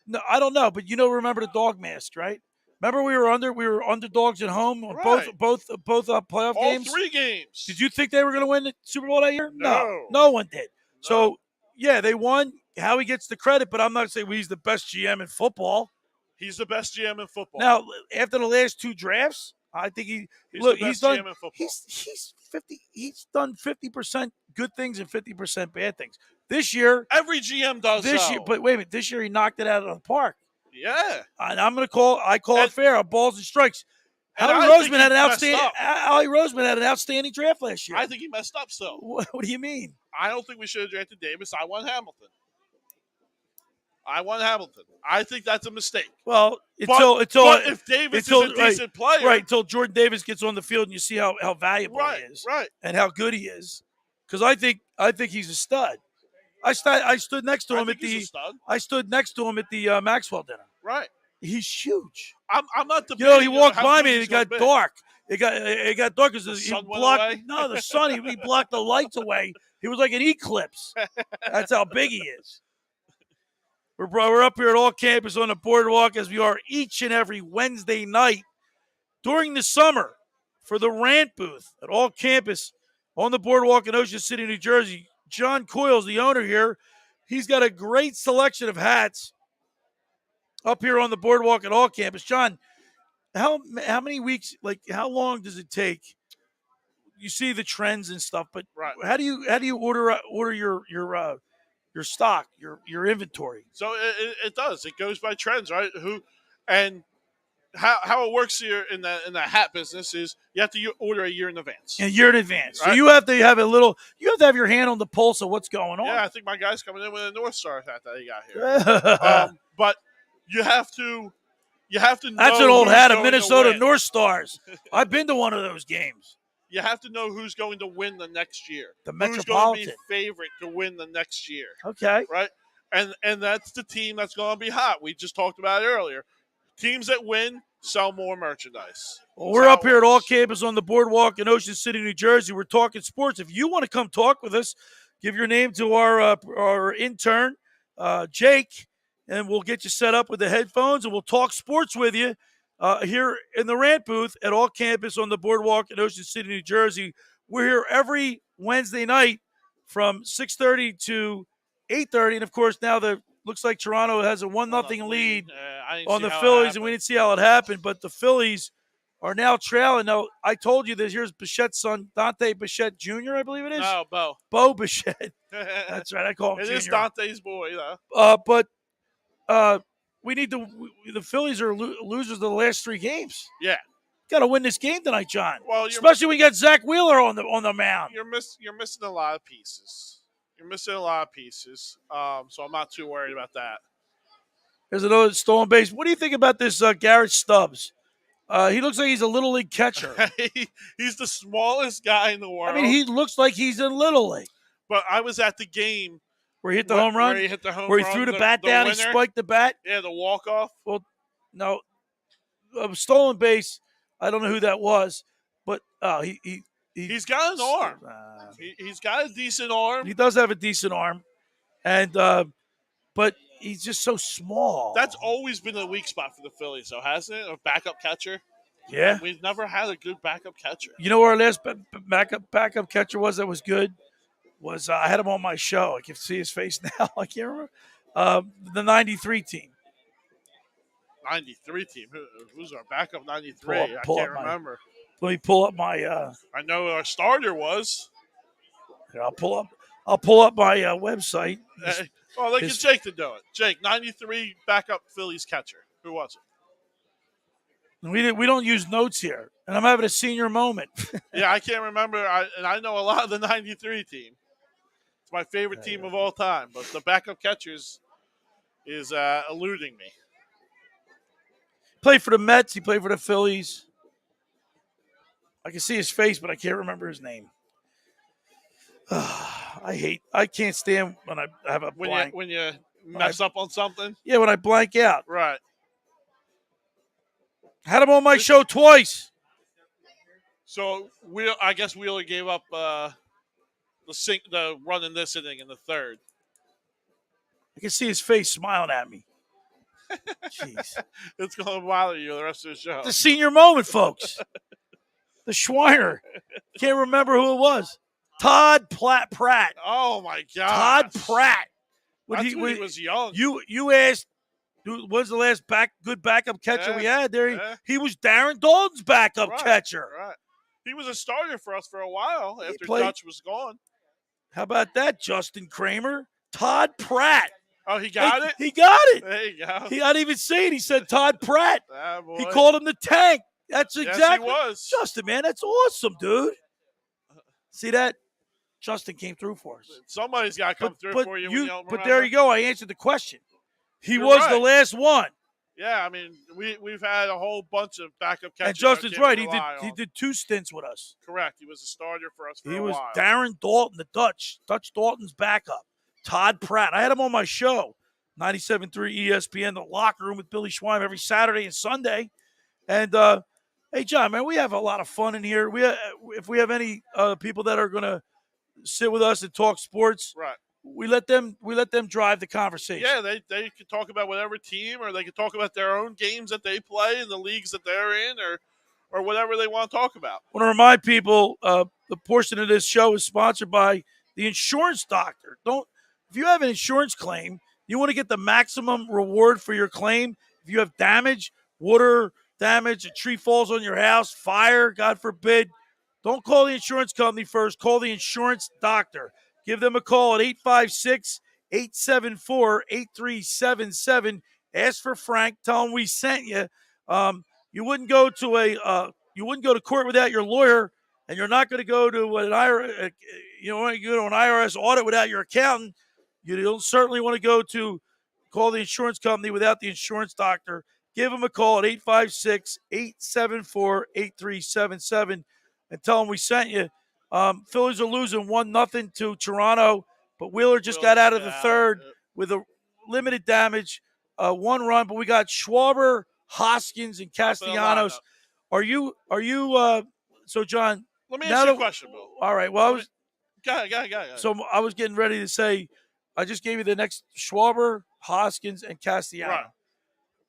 Speaker 1: No, I don't know, but remember the dog mask, right? Remember we were underdogs at home on
Speaker 2: Right.
Speaker 1: both playoff
Speaker 2: All
Speaker 1: games.
Speaker 2: 3 games.
Speaker 1: Did you think they were going to win the Super Bowl that year?
Speaker 2: No.
Speaker 1: No one did.
Speaker 2: No.
Speaker 1: So yeah, they won. Howie gets the credit, but I'm not saying he's the best GM in football.
Speaker 2: He's the best GM in football.
Speaker 1: Now, after the last 2 drafts, I think
Speaker 2: he's the best GM in football.
Speaker 1: He's 50. He's done 50% good things and 50% bad things. This year,
Speaker 2: every GM does
Speaker 1: this
Speaker 2: so.
Speaker 1: year. But wait a minute, this year he knocked it out of the park.
Speaker 2: Yeah,
Speaker 1: and I'm going to call. I call it fair. On balls and strikes.
Speaker 2: And
Speaker 1: Howie Roseman had an outstanding draft last year.
Speaker 2: I think he messed up still.
Speaker 1: What do you mean?
Speaker 2: I don't think we should have drafted Davis. I want Hamilton. I think that's a mistake.
Speaker 1: Well,
Speaker 2: but if Davis is a decent player,
Speaker 1: right? Until Jordan Davis gets on the field and you see how valuable he is,
Speaker 2: right,
Speaker 1: and how good he is. Because I think he's a stud. I stood next to him at the Maxwell dinner.
Speaker 2: Right.
Speaker 1: He's huge.
Speaker 2: I'm not debating.
Speaker 1: He walked by me and it got
Speaker 2: big.
Speaker 1: dark. It got dark because he
Speaker 2: sun went
Speaker 1: blocked.
Speaker 2: away?
Speaker 1: No, the sun. He blocked the lights away. He was like an eclipse. That's how big he is. We're up here at All Campus on the boardwalk as we are each and every Wednesday night during the summer for the rant booth at All Campus on the boardwalk in Ocean City, New Jersey. John Coyle's the owner here. He's got a great selection of hats up here on the boardwalk at All Campus. John, how many weeks? Like, how long does it take? You see the trends and stuff, but
Speaker 2: right.
Speaker 1: How do you order your stock, your inventory?
Speaker 2: So it does. It goes by trends, right? How it works here in the hat business is you have to order a year in advance.
Speaker 1: A year in advance.
Speaker 2: Right?
Speaker 1: So you have to have your hand on the pulse of what's going on.
Speaker 2: Yeah, I think my guy's coming in with a North Star hat that he got here. But you have to know.
Speaker 1: That's an old hat of Minnesota North Stars. I've been to one of those games.
Speaker 2: You have to know who's going to win the next year.
Speaker 1: The Metropolitan.
Speaker 2: Who's going to be favorite to win the next year.
Speaker 1: Okay.
Speaker 2: Right? And that's the team that's going to be hot. We just talked about it earlier. Teams that win sell more merchandise.
Speaker 1: Well, we're up here at All Campus on the boardwalk in Ocean City, New Jersey. We're talking sports. If you want to come talk with us, give your name to our intern, Jake, and we'll get you set up with the headphones, and we'll talk sports with you here in the rant booth at All Campus on the boardwalk in Ocean City, New Jersey. We're here every Wednesday night from 6:30 to 8:30, and of course now looks like Toronto has a 1-0 lead on the Phillies, and we didn't see how it happened, but the Phillies are now trailing. Now, I told you that here's Bichette's son, Dante Bichette Jr., I believe it is.
Speaker 2: No, Bo.
Speaker 1: Bo Bichette. That's right. I call him
Speaker 2: It
Speaker 1: Junior.
Speaker 2: is Dante's boy, though.
Speaker 1: But we need the Phillies are losers of the last 3 games.
Speaker 2: Yeah.
Speaker 1: Got to win this game tonight, John.
Speaker 2: Well,
Speaker 1: especially when we got Zach Wheeler on the mound.
Speaker 2: You're missing a lot of pieces. So I'm not too worried about that.
Speaker 1: There's another stolen base. What do you think about this Garrett Stubbs? He looks like he's a Little League catcher.
Speaker 2: He's the smallest guy in the world.
Speaker 1: I mean, he looks like he's in Little League.
Speaker 2: But I was at the game.
Speaker 1: Where he hit the home run?
Speaker 2: Where he hit the home
Speaker 1: run. Where he
Speaker 2: run,
Speaker 1: threw the bat down,
Speaker 2: winner.
Speaker 1: he spiked the bat?
Speaker 2: Yeah, the walk-off.
Speaker 1: Well, no. Stolen base, I don't know who that was. But
Speaker 2: he's got an arm. He's got a decent arm.
Speaker 1: He does have a decent arm. and but he's just so small.
Speaker 2: That's always been a weak spot for the Phillies, though, hasn't it? A backup catcher.
Speaker 1: yeah.
Speaker 2: We've never had a good backup catcher.
Speaker 1: You know where our last backup catcher was that was good? Was I had him on my show. I can see his face now. I can't remember. The 93 team.
Speaker 2: 93 team. Who's our backup 93?
Speaker 1: Pull
Speaker 2: I can't
Speaker 1: up
Speaker 2: remember.
Speaker 1: Let me pull up my
Speaker 2: I know our starter was.
Speaker 1: here, I'll pull up my website.
Speaker 2: Well, they
Speaker 1: his-
Speaker 2: can Jake to do it. Jake, 93 backup Phillies catcher. Who was it?
Speaker 1: We don't use notes here. And I'm having a senior moment.
Speaker 2: Yeah, I can't remember. I know a lot of the 93 team. It's my favorite team of all time. But the backup catchers is eluding me.
Speaker 1: Played for the Mets. He played for the Phillies. I can see his face, but I can't remember his name. I can't stand when I have a blank.
Speaker 2: When you mess up on something.
Speaker 1: Yeah, when I blank out.
Speaker 2: Right.
Speaker 1: Had him on my show twice.
Speaker 2: So I guess Wheeler gave up the run in this inning in the third.
Speaker 1: I can see his face smiling at me. Jeez.
Speaker 2: It's going to bother you the rest of the show.
Speaker 1: The senior moment, folks. The Schweiner. Can't remember who it was. Todd Pratt.
Speaker 2: Oh, my God.
Speaker 1: Todd Pratt.
Speaker 2: When he was young.
Speaker 1: You asked, when's the last good backup catcher we had there?
Speaker 2: Yeah.
Speaker 1: He was Darren Dalton's backup catcher.
Speaker 2: Right. He was a starter for us for a while after
Speaker 1: played.
Speaker 2: Dutch was gone.
Speaker 1: How about that, Justin Kramer? Todd Pratt.
Speaker 2: Oh, he got it?
Speaker 1: He got it.
Speaker 2: There you go.
Speaker 1: He didn't even say it. He said Todd Pratt.
Speaker 2: Ah, boy.
Speaker 1: He called him the tank. That's
Speaker 2: Yes,
Speaker 1: exactly.
Speaker 2: he was.
Speaker 1: Justin, man, that's awesome, dude. See that? Justin came through for us.
Speaker 2: Somebody's got to come through for you. When you don't
Speaker 1: but
Speaker 2: remember.
Speaker 1: there you go. I answered the question. He
Speaker 2: You're
Speaker 1: was
Speaker 2: right.
Speaker 1: the last one.
Speaker 2: Yeah, I mean, we've had a whole bunch of backup catchers.
Speaker 1: And Justin's right. He
Speaker 2: He
Speaker 1: did 2 stints with us.
Speaker 2: Correct. He was a starter for us for
Speaker 1: He
Speaker 2: a
Speaker 1: was
Speaker 2: while.
Speaker 1: Darren Dalton, the Dutch Dalton's backup. Todd Pratt. I had him on my show, 97.3 ESPN, The Locker Room with Billy Schweim every Saturday and Sunday. And, hey, John, man, we have a lot of fun in here. If we have any people that are going to sit with us and talk sports,
Speaker 2: Right.
Speaker 1: we let them drive the conversation.
Speaker 2: Yeah, they could talk about whatever team, or they could talk about their own games that they play and the leagues that they're in, or whatever they want to talk about.
Speaker 1: I want to remind people the portion of this show is sponsored by the Insurance Doctor. If you have an insurance claim, you want to get the maximum reward for your claim. If you have damage, water damage, a tree falls on your house, fire, God forbid, don't call the insurance company first. Call the Insurance Doctor. Give them a call at 856-874-8377. Ask for Frank. Tell him we sent you. You wouldn't go to court without your lawyer, and you're not going to go to an IRS audit without your accountant. You don't certainly want to call the insurance company without the Insurance Doctor. Give them a call at 856-874-8377 and tell them we sent you. Phillies are losing 1-0 to Toronto, but Wheeler just got out of the third with a limited damage, 1 run. But we got Schwarber, Hoskins, and Castellanos. Are you? So, John?
Speaker 2: Let me ask you a question, Bill.
Speaker 1: All right. Well,
Speaker 2: Go ahead.
Speaker 1: So I was getting ready to say, I just gave you the next Schwarber, Hoskins, and Castellanos.
Speaker 2: Right.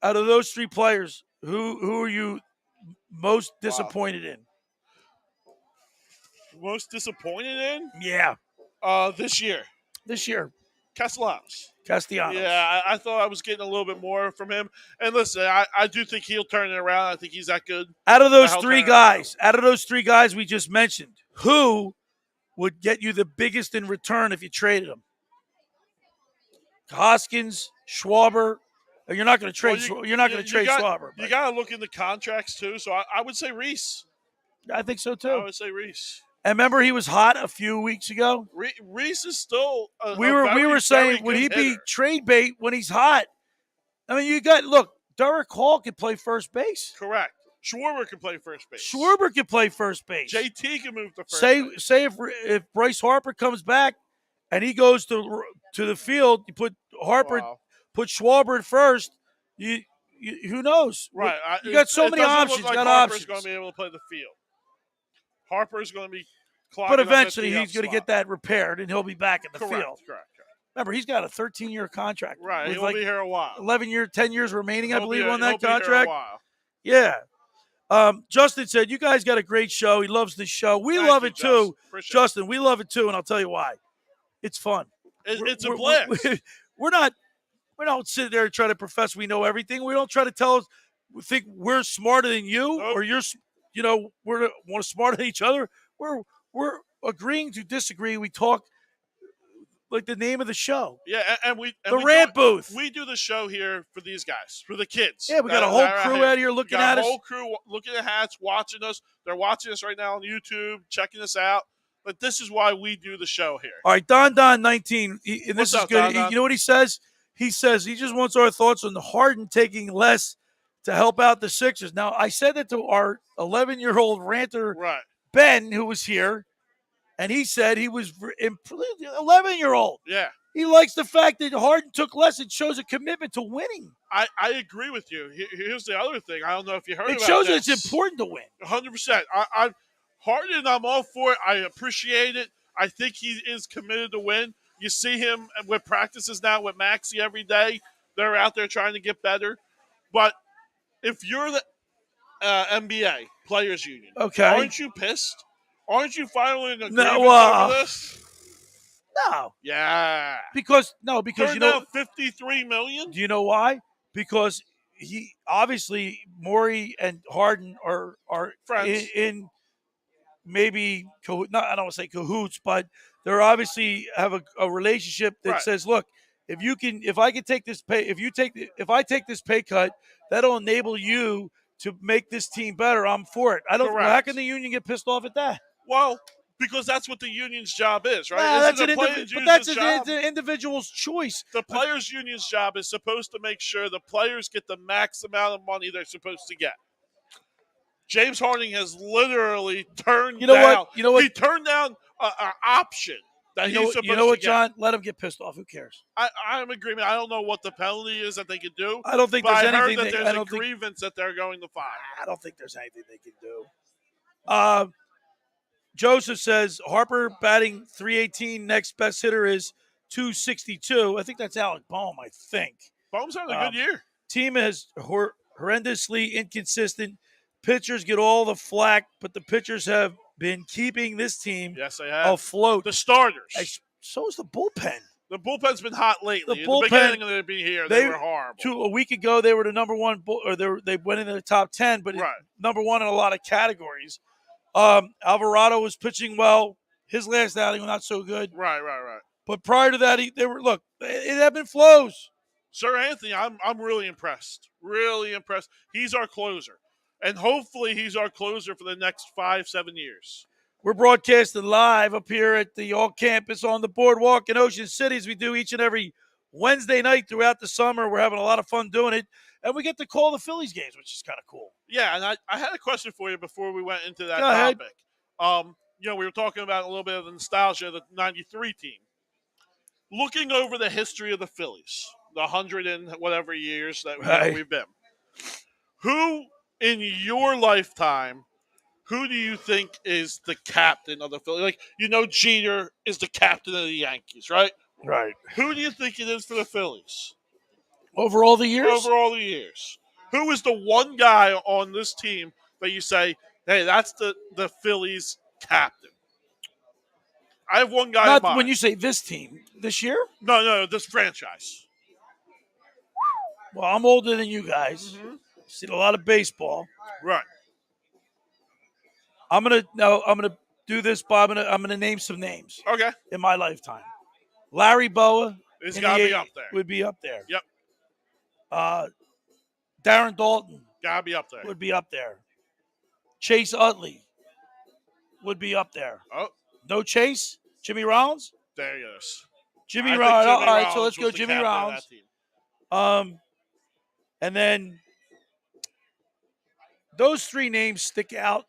Speaker 1: Out of those 3 players, who are you most disappointed in?
Speaker 2: Most disappointed in?
Speaker 1: Yeah.
Speaker 2: This year. Castellanos. Yeah, I thought I was getting a little bit more from him. And listen, I do think he'll turn it around. I think he's that good.
Speaker 1: Out of those 3 guys we just mentioned, who would get you the biggest in return if you traded him? Hoskins, Schwarber. You're not going to trade. You're not going to trade Schwarber.
Speaker 2: You got to look in the contracts too. So I would say Reese.
Speaker 1: I think so too.
Speaker 2: I would say Reese.
Speaker 1: And remember, he was hot a few weeks ago.
Speaker 2: Reese is still.
Speaker 1: We were saying, would he be trade bait when he's hot? I mean, Derek Hall could play first base.
Speaker 2: Correct. Schwarber can play first base. JT can move to first base.
Speaker 1: Say if Bryce Harper comes back and he goes to the field, you put Harper, put Schwarber at first. Who knows?
Speaker 2: Right.
Speaker 1: You got so many options.
Speaker 2: Like
Speaker 1: got
Speaker 2: Harper's
Speaker 1: options.
Speaker 2: going to be able to play the field. Harper's going to be.
Speaker 1: But eventually, he's going to get that repaired, and he'll be back in the field.
Speaker 2: Correct.
Speaker 1: Remember, he's got a 13-year contract.
Speaker 2: Right.
Speaker 1: With
Speaker 2: He'll be here a while.
Speaker 1: 10 years remaining, I believe, on
Speaker 2: He'll
Speaker 1: that
Speaker 2: be here a
Speaker 1: contract.
Speaker 2: while.
Speaker 1: Yeah. Justin said, you guys got a great show. He loves the show. We love it too. Justin, we love it too, and I'll tell you why. It's fun.
Speaker 2: It's a blast.
Speaker 1: We don't sit there and try to profess we know everything. We don't try to think we're smarter than you or we're smarter than each other. We're agreeing to disagree. We talk like the name of the show.
Speaker 2: Yeah, and
Speaker 1: the rant booth.
Speaker 2: We do the show here for these guys, for the kids.
Speaker 1: Yeah, we got a whole crew out here looking at us.
Speaker 2: A whole crew looking at hats, watching us. They're watching us right now on YouTube, checking us out. But this is why we do the show here.
Speaker 1: All right, Don 19, and this is good.
Speaker 2: Don?
Speaker 1: You know what he says? He says he just wants our thoughts on the Harden taking less to help out the Sixers. Now, I said that to our 11-year-old ranter, Ben, who was here, and he said he was 11-year-old.
Speaker 2: Yeah.
Speaker 1: He likes the fact that Harden took less. It shows a commitment to winning.
Speaker 2: I agree with you. Here's the other thing. I don't know if you heard about
Speaker 1: it. It shows
Speaker 2: this.
Speaker 1: that it's important to win.
Speaker 2: 100%. Harden, I'm all for it. I appreciate it. I think he is committed to win. You see him with practices now with Maxey every day. They're out there trying to get better. But if you're the NBA Players Union, aren't you pissed? Aren't you filing a grievance over this?
Speaker 1: No.
Speaker 2: Yeah.
Speaker 1: Because
Speaker 2: Turned down $53 million.
Speaker 1: Do you know why? Because he obviously Morey and Harden are
Speaker 2: friends
Speaker 1: in maybe I don't want to say cahoots, but they're obviously have a relationship that says, look, if I take this pay cut, that'll enable you to make this team better. I'm for it. How can the union get pissed off at that?
Speaker 2: Well, because that's what the union's job is, right?
Speaker 1: That's an individual's choice.
Speaker 2: The players' union's job is supposed to make sure the players get the max amount of money they're supposed to get. James Harden has literally turned down. He turned down an option that he's supposed to get.
Speaker 1: You know what, John? Let him get pissed off. Who cares?
Speaker 2: I'm in agreement. I don't know what the penalty is that they could do.
Speaker 1: I don't think there's anything.
Speaker 2: I heard that there's a grievance that they're going to file.
Speaker 1: I don't think there's anything they can do. Joseph says Harper batting .318. Next best hitter is .262. I think that's Alec Boehm. I think
Speaker 2: Boehm's having a good year.
Speaker 1: Team is horrendously inconsistent. Pitchers get all the flack, but the pitchers have been keeping this team afloat.
Speaker 2: The starters.
Speaker 1: So is the bullpen.
Speaker 2: The bullpen's been hot lately. In the beginning of their being here, they were horrible.
Speaker 1: A week ago, they were the number one, they went into the top 10, but number one in a lot of categories. Alvarado was pitching well. His last outing was not so good.
Speaker 2: Right.
Speaker 1: But prior to that, it ebbed and flows.
Speaker 2: Sir Anthony, I'm really impressed. Really impressed. He's our closer. And hopefully he's our closer for the next 5-7 years.
Speaker 1: We're broadcasting live up here at the All Campus on the Boardwalk in Ocean City, as we do each and every Wednesday night throughout the summer. We're having a lot of fun doing it. And we get to call the Phillies games, which is kind of cool.
Speaker 2: Yeah, and I had a question for you before we went into that topic. We were talking about a little bit of the nostalgia of the 93 team. Looking over the history of the Phillies, the 100 and whatever years that we've been, who in your lifetime, who do you think is the captain of the Phillies? Like, Jeter is the captain of the Yankees, right?
Speaker 1: Right.
Speaker 2: Who do you think it is for the Phillies?
Speaker 1: Over all the years?
Speaker 2: Over all the years. Who is the one guy on this team that you say, hey, that's the Phillies captain? I have one guy in mind.
Speaker 1: When you say this team, this year?
Speaker 2: No, this franchise.
Speaker 1: Well, I'm older than you guys. Mm-hmm. Seen a lot of baseball.
Speaker 2: Right.
Speaker 1: I'm gonna do this, Bob. I'm gonna name some names.
Speaker 2: Okay.
Speaker 1: In my lifetime, Larry Boa
Speaker 2: is gotta be up there.
Speaker 1: Would be up there.
Speaker 2: Yep.
Speaker 1: Darren Dalton
Speaker 2: gotta be up there.
Speaker 1: Would be up there. Chase Utley would be up there.
Speaker 2: Oh.
Speaker 1: No Chase. Jimmy Rollins.
Speaker 2: There he is.
Speaker 1: Jimmy Rollins. All right, so let's go Jimmy Rollins. And then those three names stick out.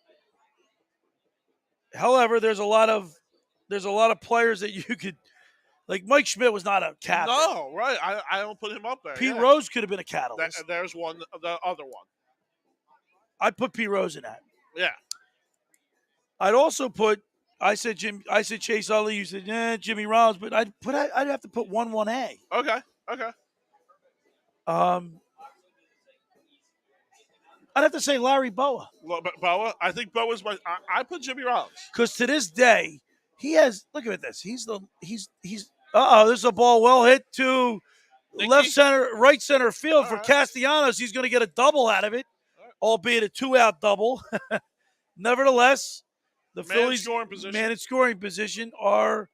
Speaker 1: However, there's a lot of players that you could, like Mike Schmidt was not a captain.
Speaker 2: No, right. I don't put him up there.
Speaker 1: Pete Rose could have been a catalyst.
Speaker 2: There's one, the other one.
Speaker 1: I'd put Pete Rose in that.
Speaker 2: Yeah.
Speaker 1: I'd also put I said Chase Utley. You said Jimmy Rollins, but I'd have to put 1A.
Speaker 2: Okay.
Speaker 1: I'd have to say Larry Boa.
Speaker 2: Boa. I think Boa's my. I put Jimmy Rollins
Speaker 1: because to this day he has. Look at this. He's. This is a ball well hit to right center field for Castellanos. He's going to get a double out of it, albeit a 2-out double. Nevertheless, the Phillies man in scoring position are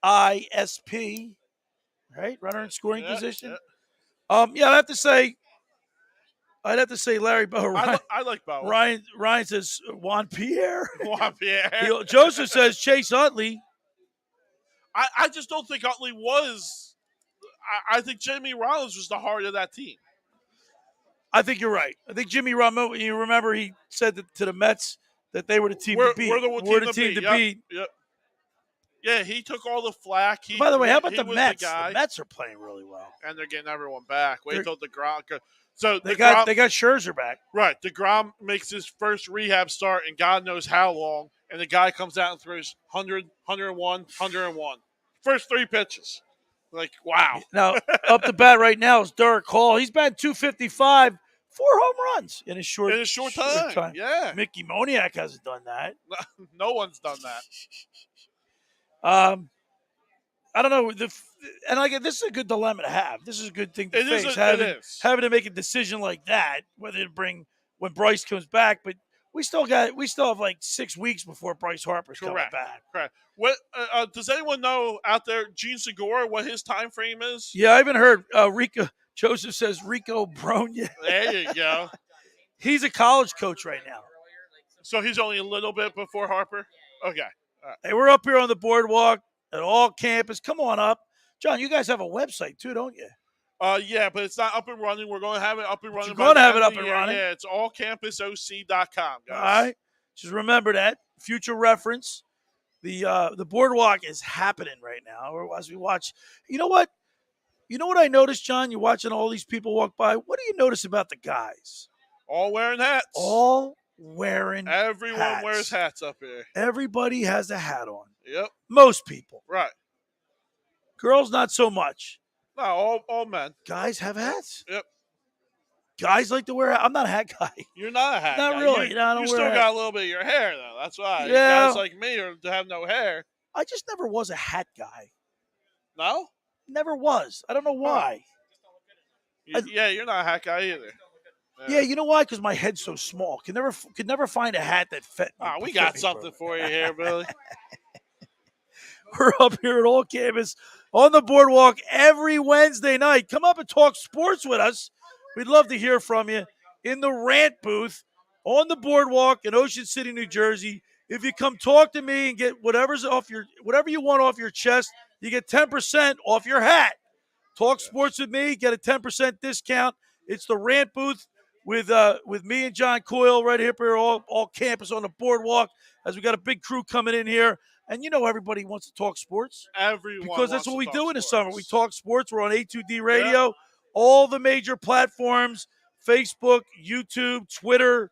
Speaker 1: ISP, right? Runner in scoring position. Yeah. I'd have to say Larry Bowa.
Speaker 2: I like Bowa.
Speaker 1: Ryan says Juan Pierre.
Speaker 2: Juan Pierre.
Speaker 1: Joseph says Chase Utley.
Speaker 2: I just don't think Utley was. I think Jimmy Rollins was the heart of that team.
Speaker 1: I think you're right. I think Jimmy Rollins, you remember he said to the Mets that they were the team to beat. We're the team to beat.
Speaker 2: Yep. Yeah, he took all the flack.
Speaker 1: By the way, how about the Mets? The Mets are playing really well.
Speaker 2: And they're getting everyone back. Wait till DeGrom. So
Speaker 1: they got Scherzer back.
Speaker 2: Right. DeGrom makes his first rehab start in God knows how long, and the guy comes out and throws 100, 101, 101. First 3 pitches. Like, wow.
Speaker 1: Now, up the bat right now is Derek Hall. He's batting 255, 4 home runs in a short time.
Speaker 2: Yeah.
Speaker 1: Mickey Moniak hasn't done that.
Speaker 2: No one's done that.
Speaker 1: I don't know. This is a good dilemma to have. This is a good thing to face. Having to make a decision like that, whether to bring when Bryce comes back, but we still have like 6 weeks before Bryce Harper's coming back.
Speaker 2: Correct. What does anyone know out there, Gene Segura, what his time frame is?
Speaker 1: Yeah, I haven't heard. Rico Joseph says Rico Bronya.
Speaker 2: There you go.
Speaker 1: He's a college coach right now.
Speaker 2: So he's only a little bit before Harper? Okay. All right.
Speaker 1: Hey, we're up here on the boardwalk at all campus. Come on up. John, you guys have a website too, don't you?
Speaker 2: Yeah, but it's not up and running. We're going to have it up and running.
Speaker 1: You're going to have it up and running?
Speaker 2: Yeah, it's allcampusoc.com, guys.
Speaker 1: All right. Just remember that. Future reference. The boardwalk is happening right now as we watch. You know what? You know what I noticed, John? You're watching all these people walk by. What do you notice about the guys?
Speaker 2: All wearing hats.
Speaker 1: Everyone
Speaker 2: wears hats up here.
Speaker 1: Everybody has a hat on.
Speaker 2: Yep.
Speaker 1: Most people.
Speaker 2: Right.
Speaker 1: Girls, not so much.
Speaker 2: No, all men.
Speaker 1: Guys have hats.
Speaker 2: Yep.
Speaker 1: Guys like to wear hats. I'm not a hat guy.
Speaker 2: You're not a hat guy.
Speaker 1: Not really.
Speaker 2: You still got a little bit of your hair, though. That's why.
Speaker 1: Yeah.
Speaker 2: Guys like me have no hair.
Speaker 1: I just never was a hat guy.
Speaker 2: No?
Speaker 1: Never was. I don't know why.
Speaker 2: You're not a hat guy either.
Speaker 1: Yeah, you know why? Because my head's so small. Could never find a hat that fit me.
Speaker 2: We got something for you here, Billy.
Speaker 1: We're up here at all campus on the boardwalk every Wednesday night. Come up and talk sports with us. We'd love to hear from you in the rant booth on the boardwalk in Ocean City, New Jersey. If you come talk to me and get whatever you want off your chest, you get 10% off your hat. Talk sports with me, get a 10% discount. It's the rant booth with me and John Coyle right here all campus on the boardwalk as we got a big crew coming in here. And you know everybody wants to talk sports.
Speaker 2: Everyone
Speaker 1: because that's what we do in the
Speaker 2: sports.
Speaker 1: summer. We talk sports. We're on A2D Radio, all the major platforms, Facebook, YouTube, Twitter,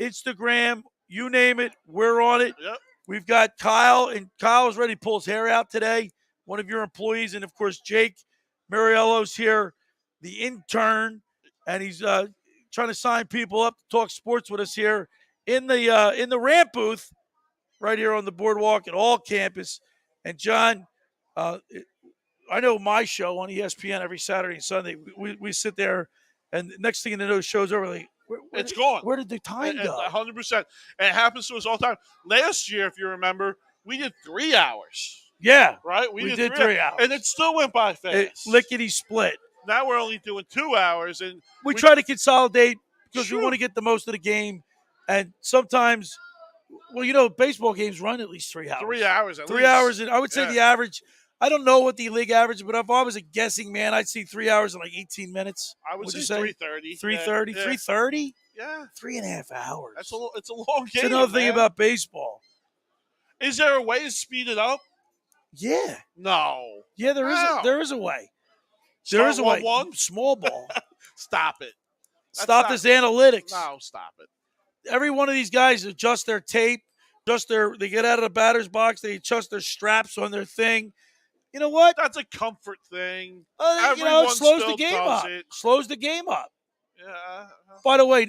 Speaker 1: Instagram, you name it, we're on it.
Speaker 2: Yep.
Speaker 1: We've got Kyle, and Kyle is ready to pull his hair out today, one of your employees. And, of course, Jake Mariello's here, the intern, and he's trying to sign people up to talk sports with us here in the rant booth right here on the boardwalk at all campus. And, John, I know my show on ESPN every Saturday and Sunday, we sit there, and the next thing you know, the show's over. Like,
Speaker 2: it's gone.
Speaker 1: Where did the time go?
Speaker 2: 100%. And it happens to us all the time. Last year, if you remember, we did 3 hours.
Speaker 1: Yeah.
Speaker 2: Right?
Speaker 1: We did 3 hours.
Speaker 2: And it still went by fast.
Speaker 1: Lickety split.
Speaker 2: Now we're only doing 2 hours. And
Speaker 1: we try to consolidate because we want to get the most of the game. And sometimes, baseball games run at least 3 hours.
Speaker 2: 3 hours at least.
Speaker 1: 3 hours. And I would say the average, I don't know what the league average, but if I was a guessing man, I'd see 3 hours in like 18 minutes.
Speaker 2: I would say 3:30.
Speaker 1: 3:30? 3:30?
Speaker 2: Yeah.
Speaker 1: 3.5 hours.
Speaker 2: It's a long game.
Speaker 1: It's another thing about baseball.
Speaker 2: Is there a way to speed it up?
Speaker 1: Yeah.
Speaker 2: No.
Speaker 1: Yeah, there is a way. There is a way. Small ball.
Speaker 2: Stop it.
Speaker 1: Stop this analytics.
Speaker 2: No, stop it.
Speaker 1: Every one of these guys adjust their tape. They get out of the batter's box. They adjust their straps on their thing. You know what?
Speaker 2: That's a comfort thing.
Speaker 1: It
Speaker 2: Everyone
Speaker 1: slows
Speaker 2: still
Speaker 1: the game
Speaker 2: does
Speaker 1: up.
Speaker 2: it.
Speaker 1: Slows the game up.
Speaker 2: Yeah.
Speaker 1: By the way,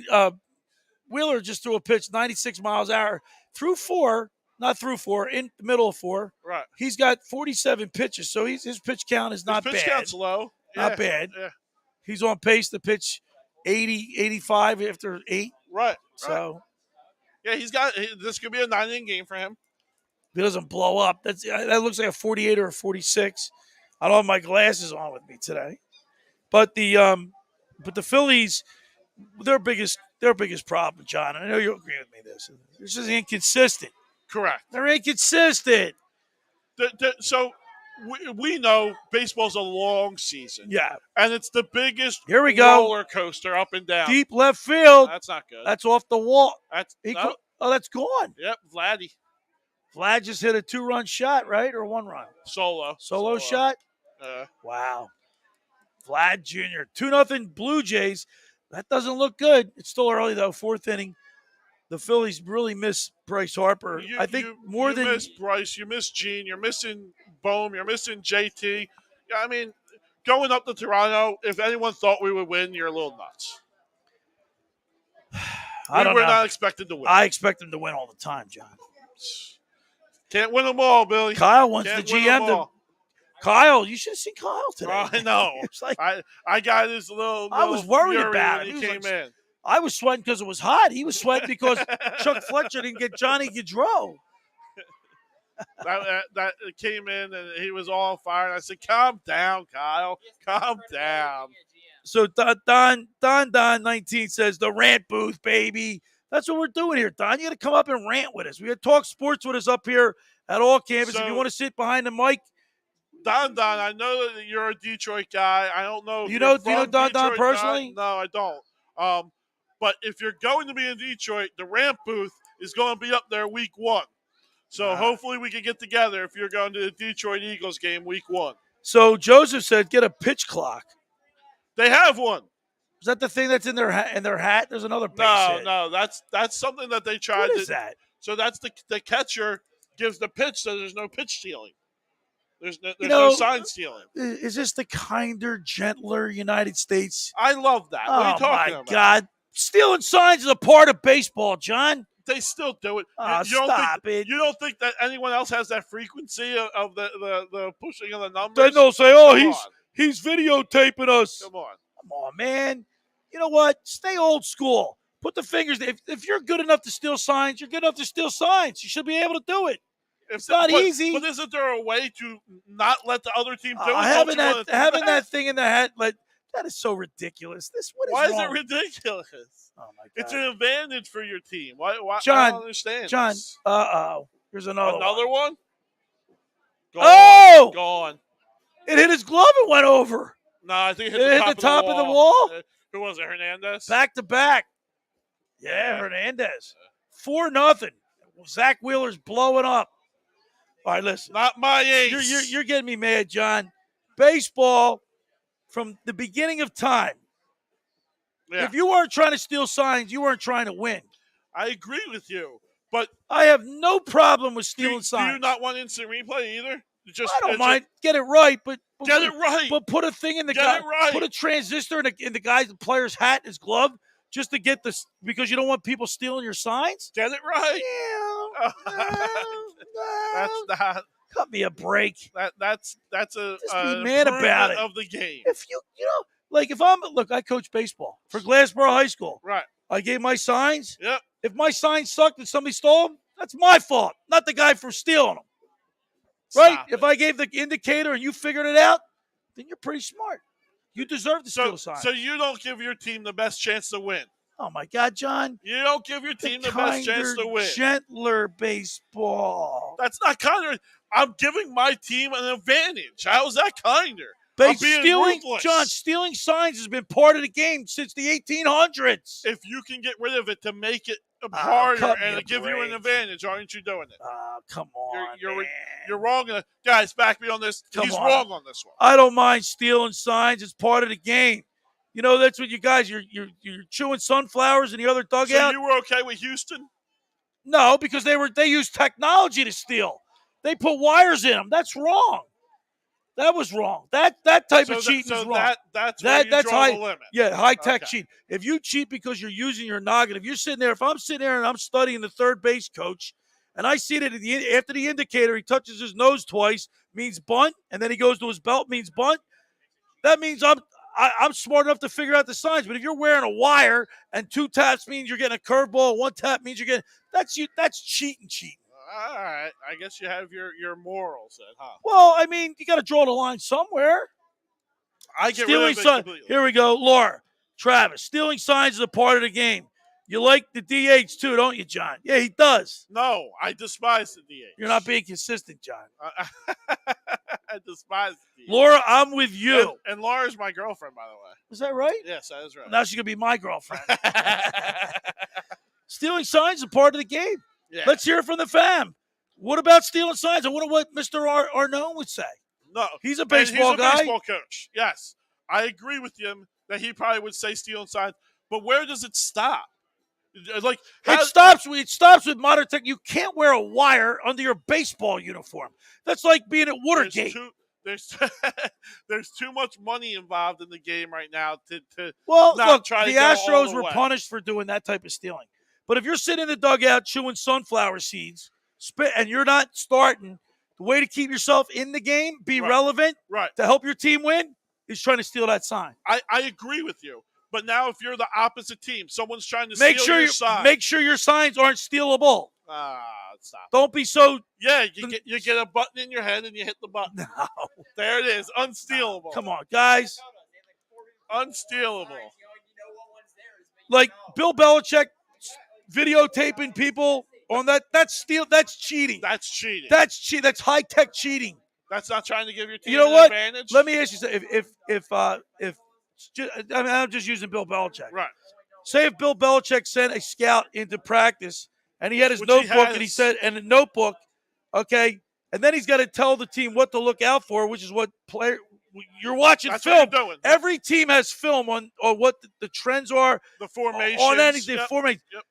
Speaker 1: Wheeler just threw a pitch 96 miles an hour through four, not through four, in the middle of four.
Speaker 2: Right.
Speaker 1: He's got 47 pitches, so his pitch count is not
Speaker 2: His
Speaker 1: bad.
Speaker 2: pitch count's low.
Speaker 1: Not bad.
Speaker 2: Yeah.
Speaker 1: He's on pace to pitch 80, 85 after 8.
Speaker 2: Right.
Speaker 1: So
Speaker 2: yeah, this could be a 9-inning game for him.
Speaker 1: if he doesn't blow up, that looks like a 48 or a 46. I don't have my glasses on with me today. But the Phillies, their biggest problem, John, I know you'll agree with me this. They're just inconsistent.
Speaker 2: Correct.
Speaker 1: They're inconsistent.
Speaker 2: So we know baseball's a long season.
Speaker 1: Yeah.
Speaker 2: And it's the biggest
Speaker 1: Here we go.
Speaker 2: roller coaster up and down.
Speaker 1: Deep left field.
Speaker 2: That's not good.
Speaker 1: That's off the wall.
Speaker 2: That's
Speaker 1: that's gone.
Speaker 2: Yep, Vladdy.
Speaker 1: Vlad just hit a 2-run shot, right? Or 1 run?
Speaker 2: Solo
Speaker 1: Shot? Wow. Vlad Jr. 2-0 Blue Jays. That doesn't look good. It's still early, though. 4th inning. The Phillies really miss Bryce Harper. I think you miss
Speaker 2: Bryce. You miss Gene. You're missing Bohm. You're missing JT. I mean, going up to Toronto, if anyone thought we would win, you're a little nuts. We're not expected to win.
Speaker 1: I expect them to win all the time, John.
Speaker 2: Can't win them all, Billy.
Speaker 1: Kyle wants the GM to. Kyle, you should have seen Kyle today.
Speaker 2: I know.
Speaker 1: Like,
Speaker 2: I got his little.
Speaker 1: I was worried about
Speaker 2: him.
Speaker 1: He
Speaker 2: came in.
Speaker 1: I was sweating because it was hot. He was sweating because Chuck Fletcher didn't get Johnny Gaudreau.
Speaker 2: that came in and he was all on fire. And I said, "Calm down, Kyle. Calm down."
Speaker 1: So Don 19 says the rant booth, baby. That's what we're doing here, Don. You got to come up and rant with us. We got to talk sports with us up here at all campus. If you want to sit behind the mic.
Speaker 2: Don, I know that you're a Detroit guy. I don't know.
Speaker 1: Do you know Don personally?
Speaker 2: No, I don't. But if you're going to be in Detroit, the rant booth is going to be up there week 1. So hopefully we can get together if you're going to the Detroit Eagles game week 1.
Speaker 1: So Joseph said get a pitch clock.
Speaker 2: They have one.
Speaker 1: Is that the thing that's in their hat? There's another base hit.
Speaker 2: No. That's something that they tried.
Speaker 1: What is that?
Speaker 2: So that's the catcher gives the pitch, so there's no pitch stealing. There's no sign stealing.
Speaker 1: Is this the kinder, gentler United States?
Speaker 2: I love that. What are you talking about?
Speaker 1: Oh, my God. Stealing signs is a part of baseball, John.
Speaker 2: They still do it.
Speaker 1: Stop it.
Speaker 2: You don't think that anyone else has that frequency of the pushing of the numbers?
Speaker 1: Then they'll say, he's videotaping us.
Speaker 2: Come on,
Speaker 1: man. You know what? Stay old school. Put the fingers. If you're good enough to steal signs, you're good enough to steal signs. You should be able to do it. It's not easy.
Speaker 2: But isn't there a way to not let the other team do it?
Speaker 1: Having that thing in the hat, that is so ridiculous.
Speaker 2: Why is it ridiculous?
Speaker 1: Oh my God!
Speaker 2: It's an advantage for your team. Why?
Speaker 1: John,
Speaker 2: I don't understand.
Speaker 1: John,
Speaker 2: this.
Speaker 1: Here's another
Speaker 2: one. Gone.
Speaker 1: It hit his glove and went over.
Speaker 2: No, I think it
Speaker 1: hit the top of the wall.
Speaker 2: Who was it? Hernandez.
Speaker 1: Back to back. Yeah, Hernandez. 4-0. Zach Wheeler's blowing up. All right, listen.
Speaker 2: Not my ace.
Speaker 1: You're getting me mad, John. Baseball, from the beginning of time, if you weren't trying to steal signs, you weren't trying to win.
Speaker 2: I agree with you, but
Speaker 1: I have no problem with stealing signs.
Speaker 2: Do you not want instant replay either?
Speaker 1: I don't mind. Get it right, but
Speaker 2: get it right.
Speaker 1: But put a thing in the guy.
Speaker 2: Right.
Speaker 1: Put a transistor in the player's hat, his glove, just to get this, because you don't want people stealing your signs.
Speaker 2: Get it right.
Speaker 1: Yeah.
Speaker 2: That's not.
Speaker 1: Cut me a break.
Speaker 2: That's a
Speaker 1: just be mad about it
Speaker 2: of the game.
Speaker 1: If I coach baseball for Glassboro High School.
Speaker 2: Right.
Speaker 1: I gave my signs.
Speaker 2: Yep.
Speaker 1: If my signs sucked and somebody stole them, that's my fault, not the guy for stealing them. Right? If I gave the indicator and you figured it out, then you're pretty smart. You deserve to steal signs.
Speaker 2: So you don't give your team the best chance to win.
Speaker 1: Oh my God, John!
Speaker 2: You don't give your team the best chance to win.
Speaker 1: Gentler baseball.
Speaker 2: That's not kinder. I'm giving my team an advantage. How is that kinder?
Speaker 1: Stealing signs has been part of the game since the 1800s.
Speaker 2: If you can get rid of it to make it harder and give you an advantage, aren't you doing it?
Speaker 1: Come on,
Speaker 2: you're wrong. Guys, back me on this. He's wrong on this one.
Speaker 1: I don't mind stealing signs. It's part of the game. You know, that's what you guys, you're chewing sunflowers in the other dugout.
Speaker 2: So you were okay with Houston?
Speaker 1: No, because they used technology to steal. They put wires in them. That's wrong. That was wrong. That type of cheating is wrong.
Speaker 2: That's where you
Speaker 1: that's
Speaker 2: draw
Speaker 1: high,
Speaker 2: the limit.
Speaker 1: Yeah, high-tech
Speaker 2: Okay.
Speaker 1: cheat. If you cheat because you're using your noggin, if you're sitting there, if I'm sitting there and I'm studying the third base coach, and I see that after the indicator he touches his nose twice, means bunt, and then he goes to his belt, means bunt, that means I'm smart enough to figure out the signs. But if you're wearing a wire and 2 taps means you're getting a curveball, 1 tap means you're getting that's cheating.
Speaker 2: All right. I guess you have your morals then, huh?
Speaker 1: Well, I mean, you got to draw the line somewhere.
Speaker 2: I get
Speaker 1: Stealing
Speaker 2: rid of it
Speaker 1: signs.
Speaker 2: completely.
Speaker 1: Here we go, Laura, Travis. Stealing signs is a part of the game. You like the DH too, don't you, John? Yeah, he does.
Speaker 2: No, I despise the DH.
Speaker 1: You're not being consistent, John.
Speaker 2: I despise the DH.
Speaker 1: Laura, I'm with you.
Speaker 2: And Laura's my girlfriend, by the way.
Speaker 1: Is that right?
Speaker 2: Yes, that is right.
Speaker 1: Now she's gonna be my girlfriend. Stealing signs is a part of the game.
Speaker 2: Yeah.
Speaker 1: Let's hear it from the fam. What about stealing signs? I wonder what Mr. Arnone would say.
Speaker 2: No,
Speaker 1: He's a baseball
Speaker 2: he's a
Speaker 1: guy.
Speaker 2: baseball coach. Yes, I agree with him that he probably would say stealing signs. But where does it stop? Like
Speaker 1: It stops with modern tech. You can't wear a wire under your baseball uniform. That's like being at Watergate.
Speaker 2: There's too much money involved in the game right now to
Speaker 1: Well,
Speaker 2: not
Speaker 1: look,
Speaker 2: try
Speaker 1: the
Speaker 2: to go all
Speaker 1: Astros
Speaker 2: the
Speaker 1: were
Speaker 2: way.
Speaker 1: punished for doing that type of stealing. But if you're sitting in the dugout chewing sunflower seeds, and you're not starting, the way to keep yourself in the game, be relevant,
Speaker 2: Right.
Speaker 1: to help your team win, is trying to steal that sign.
Speaker 2: I agree with you. But now if you're the opposite team, someone's trying to
Speaker 1: Make
Speaker 2: steal
Speaker 1: sure
Speaker 2: your sign.
Speaker 1: Make sure your signs aren't stealable.
Speaker 2: Stop.
Speaker 1: Don't be so.
Speaker 2: Yeah, you get a button in your head and you hit the button.
Speaker 1: No.
Speaker 2: There it is. Unstealable.
Speaker 1: Come on, guys.
Speaker 2: Unstealable.
Speaker 1: Like Bill Belichick videotaping people on that. That's cheating.
Speaker 2: That's cheating.
Speaker 1: That's That's high-tech cheating.
Speaker 2: That's not trying to give your team
Speaker 1: You know
Speaker 2: an
Speaker 1: what?
Speaker 2: advantage.
Speaker 1: Let me ask you something. If I mean, I'm just using Bill Belichick.
Speaker 2: Right.
Speaker 1: Say if Bill Belichick sent a scout into practice and he had his
Speaker 2: Which he
Speaker 1: notebook
Speaker 2: has.
Speaker 1: and he said, and a notebook, okay, and then he's got to tell the team what to look out for, which is what you're watching
Speaker 2: That's
Speaker 1: film.
Speaker 2: what you're doing.
Speaker 1: Every team has film on what the trends are
Speaker 2: The formation.
Speaker 1: on anything.
Speaker 2: Yep.
Speaker 1: Formation.
Speaker 2: Yep.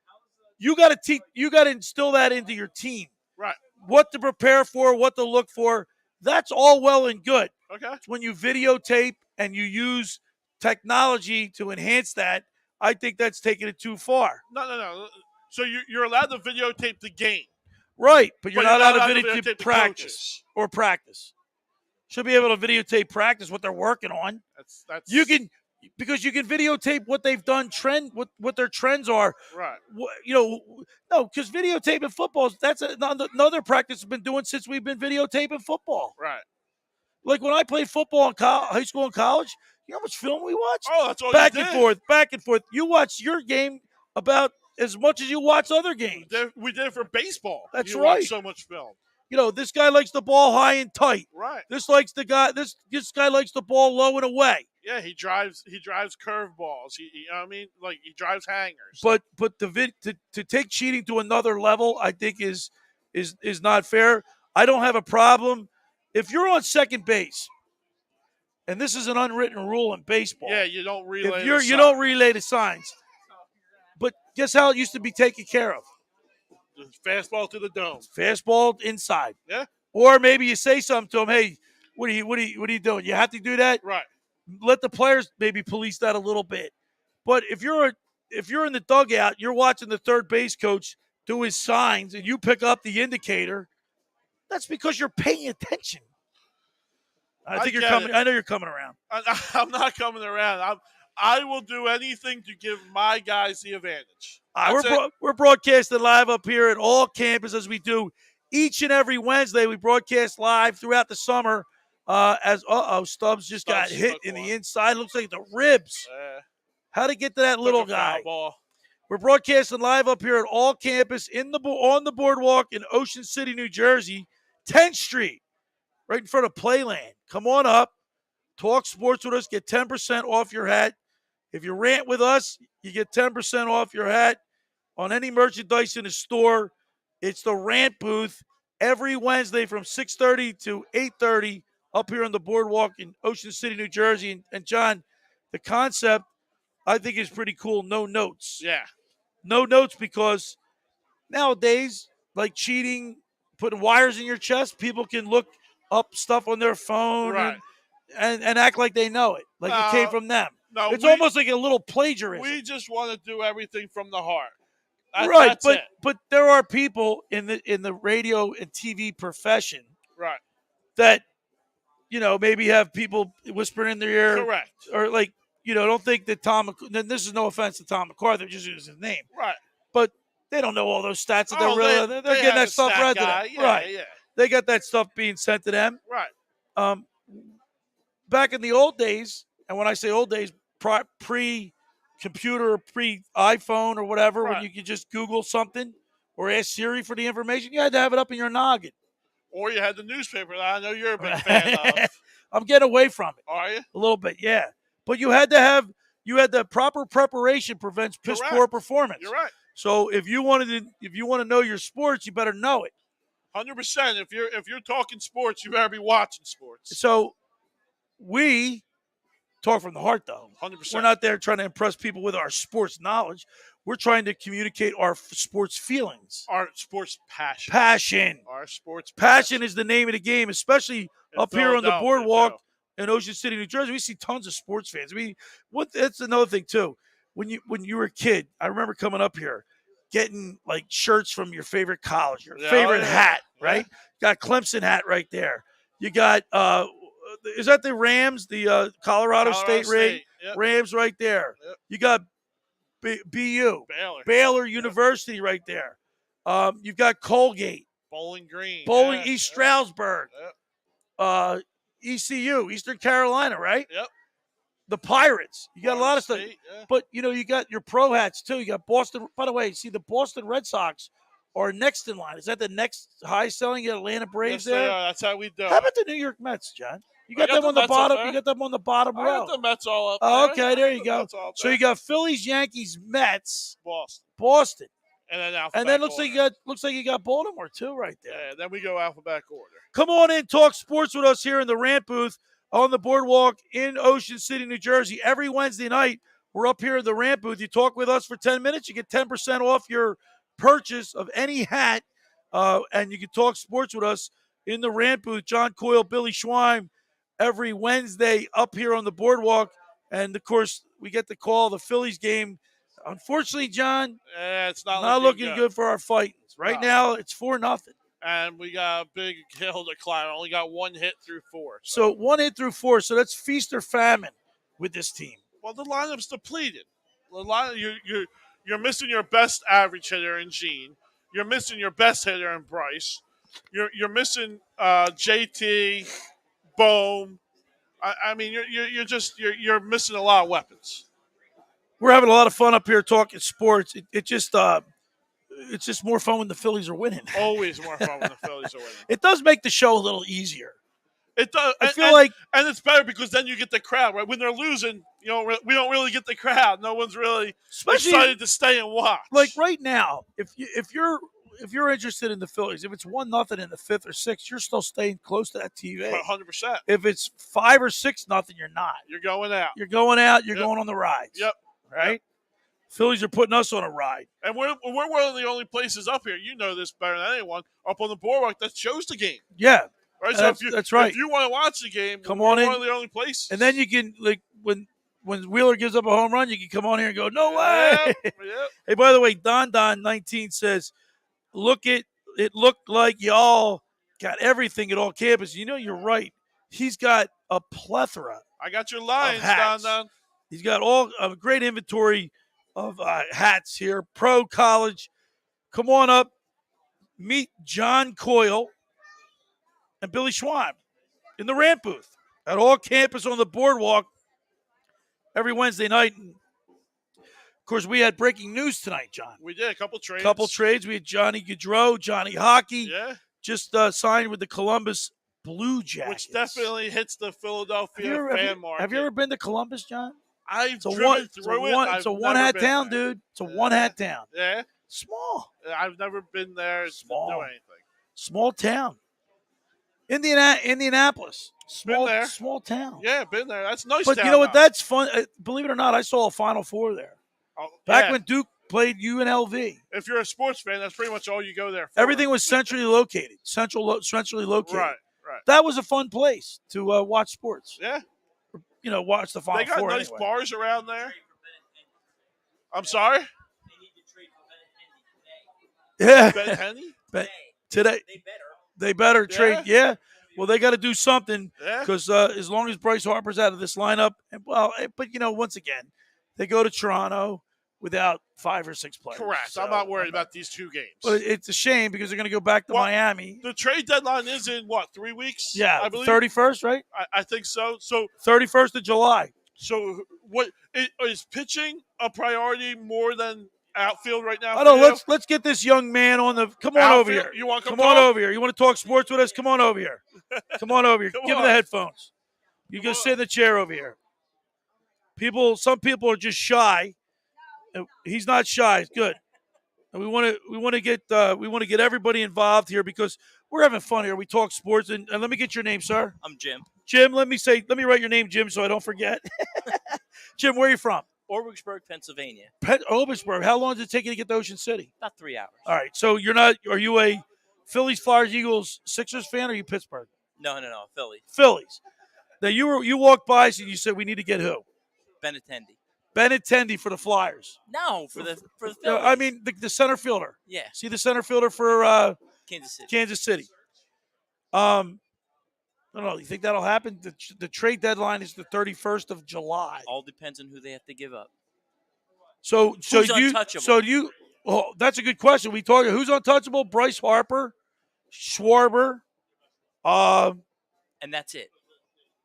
Speaker 1: You got to teach. You got to instill that into your team.
Speaker 2: Right.
Speaker 1: What to prepare for, what to look for. That's all well and good.
Speaker 2: Okay.
Speaker 1: When you videotape and you use technology to enhance that, I think that's taking it too far.
Speaker 2: No. So you're allowed to videotape the game.
Speaker 1: Right, but you're not allowed to
Speaker 2: videotape
Speaker 1: videotape
Speaker 2: the
Speaker 1: practice or practice. Should be able to videotape practice, what they're working on.
Speaker 2: That's
Speaker 1: You can, because you can videotape what they've done, what their trends are.
Speaker 2: right.
Speaker 1: No, because videotaping football, that's another practice we've been doing since we've been videotaping football.
Speaker 2: Right.
Speaker 1: Like when I played football in high school and college, you know how much film we watched?
Speaker 2: Oh, that's all
Speaker 1: back
Speaker 2: you
Speaker 1: and
Speaker 2: did.
Speaker 1: forth, back and forth. You watch your game about as much as you watch other games.
Speaker 2: We did it for baseball.
Speaker 1: That's
Speaker 2: you
Speaker 1: right.
Speaker 2: Watch so much film.
Speaker 1: This guy likes the ball high and tight.
Speaker 2: Right.
Speaker 1: This guy likes the ball low and away.
Speaker 2: Yeah, he drives curveballs. You know what I mean? Like he drives hangers.
Speaker 1: But to take cheating to another level, I think is not fair. I don't have a problem if you're on second base, and this is an unwritten rule in baseball.
Speaker 2: Yeah, you don't relay.
Speaker 1: If you don't relay the signs. But guess how it used to be taken care of?
Speaker 2: Fastball to the dome.
Speaker 1: Fastball inside.
Speaker 2: Yeah.
Speaker 1: Or maybe you say something to him. Hey, what are you doing? You have to do that.
Speaker 2: Right.
Speaker 1: Let the players maybe police that a little bit. But if you're in the dugout, you're watching the third base coach do his signs, and you pick up the indicator. That's because you're paying attention. I think you're coming. I know you're coming around.
Speaker 2: I'm not coming around. I will do anything to give my guys the advantage.
Speaker 1: We're broadcasting live up here at all campuses as we do each and every Wednesday. We broadcast live throughout the summer. Stubbs got hit in the inside. Looks like the ribs. How'd it get to that little guy?
Speaker 2: Ball.
Speaker 1: We're broadcasting live up here at all campus on the boardwalk in Ocean City, New Jersey, 10th Street, right in front of Playland. Come on up, talk sports with us, get 10% off your hat. If you rant with us, you get 10% off your hat on any merchandise in the store. It's the rant booth every Wednesday from 6:30 to 8:30 up here on the boardwalk in Ocean City, New Jersey. And John, the concept I think is pretty cool. No notes.
Speaker 2: Yeah.
Speaker 1: No notes because nowadays, like cheating, putting wires in your chest, people can look up stuff on their phone
Speaker 2: Right.
Speaker 1: and act like they know it, like it came from them.
Speaker 2: No,
Speaker 1: It's almost like a little plagiarism.
Speaker 2: We just want to do everything from the heart.
Speaker 1: Right,
Speaker 2: That's
Speaker 1: but
Speaker 2: it.
Speaker 1: but there are people in the radio and TV profession
Speaker 2: Right.
Speaker 1: that maybe have people whispering in their ear,
Speaker 2: Correct.
Speaker 1: or like don't think that Then this is no offense to Tom McCarthy, just use his name,
Speaker 2: Right.
Speaker 1: but they don't know all those stats that they're
Speaker 2: they
Speaker 1: getting
Speaker 2: have
Speaker 1: that
Speaker 2: a
Speaker 1: stuff
Speaker 2: stat
Speaker 1: read to
Speaker 2: guy.
Speaker 1: them.
Speaker 2: Yeah,
Speaker 1: Right,
Speaker 2: yeah.
Speaker 1: they got that stuff being sent to them.
Speaker 2: Right.
Speaker 1: Back in the old days, and when I say old days, pre-computer, pre-iPhone or whatever, when
Speaker 2: Right.
Speaker 1: you could just Google something or ask Siri for the information, you had to have it up in your noggin.
Speaker 2: Or you had the newspaper that I know you're a big fan of.
Speaker 1: I'm getting away from it.
Speaker 2: Are you?
Speaker 1: A little bit, yeah. But you had the proper preparation prevents piss poor performance.
Speaker 2: You're right.
Speaker 1: So if you want to know your sports, you better know it.
Speaker 2: 100%. If you're talking sports, you better be watching sports.
Speaker 1: So we talk from the heart, though.
Speaker 2: 100%.
Speaker 1: We're not there trying to impress people with our sports knowledge. We're trying to communicate our sports feelings.
Speaker 2: Our sports passion. Our sports
Speaker 1: passion is the name of the game, especially up here on the boardwalk in Ocean City, New Jersey. We see tons of sports fans. That's another thing too. When you were a kid, I remember coming up here, getting like shirts from your favorite college, your favorite hat, right? Got Clemson hat right there. You got is that the Rams, the Colorado State Rams right there.
Speaker 2: Yep.
Speaker 1: You got BU, Baylor University right there. You've got Colgate,
Speaker 2: Bowling Green,
Speaker 1: East Stroudsburg, ECU, Eastern Carolina, right?
Speaker 2: Yep.
Speaker 1: The Pirates. You got a lot of stuff.
Speaker 2: State, yeah.
Speaker 1: But, you got your pro hats, too. You got Boston. By the way, see, the Boston Red Sox are next in line. Is that the next high-selling Atlanta Braves there?
Speaker 2: Yeah, that's how we do it.
Speaker 1: How about the New York Mets, John? You got them on the bottom. You got them on the bottom row.
Speaker 2: I got the Mets all up.
Speaker 1: Oh,
Speaker 2: there.
Speaker 1: okay, there you go. So you got Phillies, Yankees, Mets, Boston,
Speaker 2: and
Speaker 1: then looks like you got Baltimore too, right there.
Speaker 2: Yeah, then we go alphabetical order.
Speaker 1: Come on in, talk sports with us here in the Rant booth on the boardwalk in Ocean City, New Jersey. Every Wednesday night, we're up here in the Rant booth. You talk with us for 10 minutes, you get 10% off your purchase of any hat, and you can talk sports with us in the Rant booth. John Coyle, Billy Schweim, every Wednesday up here on the boardwalk. And, of course, we get to call the Phillies game. Unfortunately, John,
Speaker 2: it's not
Speaker 1: looking good for our Fightins. Right now, it's 4-0.
Speaker 2: And we got a big hill to climb. Only got one hit through 4.
Speaker 1: So 1 hit through 4. So that's feast or famine with this team.
Speaker 2: Well, the lineup's depleted. You're missing your best average hitter in Gene. You're missing your best hitter in Bryce. You're missing JT, Bohm. I mean, you're missing a lot of weapons.
Speaker 1: We're having a lot of fun up here talking sports. It's just more fun when the Phillies are winning.
Speaker 2: Always more fun when the Phillies are winning.
Speaker 1: It does make the show a little easier.
Speaker 2: It does.
Speaker 1: I feel like,
Speaker 2: and it's better because then you get the crowd. Right when they're losing, we don't really get the crowd. No one's really excited to stay and watch.
Speaker 1: Like right now, if you're interested in the Phillies, if it's 1-0 in the 5th or 6th, you're still staying close to that TV.
Speaker 2: 100%.
Speaker 1: If it's 5 or 6-0, you're not.
Speaker 2: You're going out.
Speaker 1: You're going out. You're going on the rides.
Speaker 2: Yep.
Speaker 1: Right.
Speaker 2: Yep.
Speaker 1: Phillies are putting us on a ride,
Speaker 2: and we're one of the only places up here. You know this better than anyone. Up on the boardwalk that shows the game.
Speaker 1: Yeah.
Speaker 2: Right. So
Speaker 1: that's right.
Speaker 2: If you want to watch the game,
Speaker 1: come on in.
Speaker 2: One of the only places.
Speaker 1: And then you can when Wheeler gives up a home run, you can come on here and go, no way.
Speaker 2: Yep.
Speaker 1: Hey, by the way, Don 19 says, it looked like y'all got everything at all campus. You're right. He's got a plethora.
Speaker 2: I got your lines, Don.
Speaker 1: He's got a great inventory of hats here. Pro, college. Come on up. Meet John Coyle and Billy Schweim in the Rant booth at all campus on the boardwalk every Wednesday night. And of course, we had breaking news tonight, John.
Speaker 2: We did a couple trades.
Speaker 1: We had Johnny Gaudreau, Johnny Hockey.
Speaker 2: Yeah.
Speaker 1: Just signed with the Columbus Blue Jackets.
Speaker 2: Which definitely hits the Philadelphia fan market.
Speaker 1: Have you ever been to Columbus, John?
Speaker 2: I've driven through it.
Speaker 1: It's a one-hat town, dude. It's a one-hat town.
Speaker 2: Yeah.
Speaker 1: Small.
Speaker 2: I've never been there to do anything.
Speaker 1: Small town. Indianapolis. Small town.
Speaker 2: Yeah, been there. That's nice.
Speaker 1: But you know what? That's fun. Believe it or not, I saw a Final Four there.
Speaker 2: Oh,
Speaker 1: Back when Duke played UNLV.
Speaker 2: If you're a sports fan, that's pretty much all you go there for.
Speaker 1: Everything was centrally located. Centrally located.
Speaker 2: Right.
Speaker 1: That was a fun place to watch sports.
Speaker 2: Yeah.
Speaker 1: Watch the Final
Speaker 2: They got
Speaker 1: Four
Speaker 2: nice
Speaker 1: anyway.
Speaker 2: bars around there. I'm sorry?
Speaker 1: Yeah.
Speaker 2: Ben Henny?
Speaker 1: Today. They better trade. Yeah. Well, they got to do something because as long as Bryce Harper's out of this lineup, but once again, they go to Toronto without 5 or 6 players.
Speaker 2: Correct.
Speaker 1: So
Speaker 2: I'm not worried about these 2 games.
Speaker 1: But it's a shame because they're going to go back to Miami.
Speaker 2: The trade deadline is in, 3 weeks?
Speaker 1: Yeah,
Speaker 2: I believe?
Speaker 1: 31st, right?
Speaker 2: I think so. So
Speaker 1: 31st of July.
Speaker 2: So what is pitching a priority more than outfield right now?
Speaker 1: I know. Let's get this young man on the. Come on over here.
Speaker 2: You want to
Speaker 1: come on over here? You want to talk sports with us? Come on over here. Come on over here. Give him the headphones. You go sit in the chair over here. Some people are just shy. He's not shy. It's good. And we want to get everybody involved here because we're having fun here. We talk sports and let me get your name, sir.
Speaker 7: I'm Jim.
Speaker 1: Jim, let me write your name, Jim, so I don't forget. Jim, where are you from?
Speaker 7: Orwigsburg, Pennsylvania.
Speaker 1: Orwigsburg. How long does it take you to get to Ocean City?
Speaker 7: About 3 hours.
Speaker 1: All right. So are you a Phillies, Flyers, Eagles, Sixers fan, or are you Pittsburgh?
Speaker 7: No, Philly.
Speaker 1: Phillies. Now you walked by and you said we need to get who? Benintendi for the Flyers.
Speaker 7: No, for the Phillies.
Speaker 1: I mean the center fielder.
Speaker 7: Yeah.
Speaker 1: See the center fielder for
Speaker 7: Kansas City.
Speaker 1: I don't know. You think that'll happen? The trade deadline is the 31st of July.
Speaker 7: All depends on who they have to give up.
Speaker 1: So
Speaker 7: who's untouchable?
Speaker 1: Well, that's a good question. We talk who's untouchable? Bryce Harper, Schwarber,
Speaker 7: and that's it.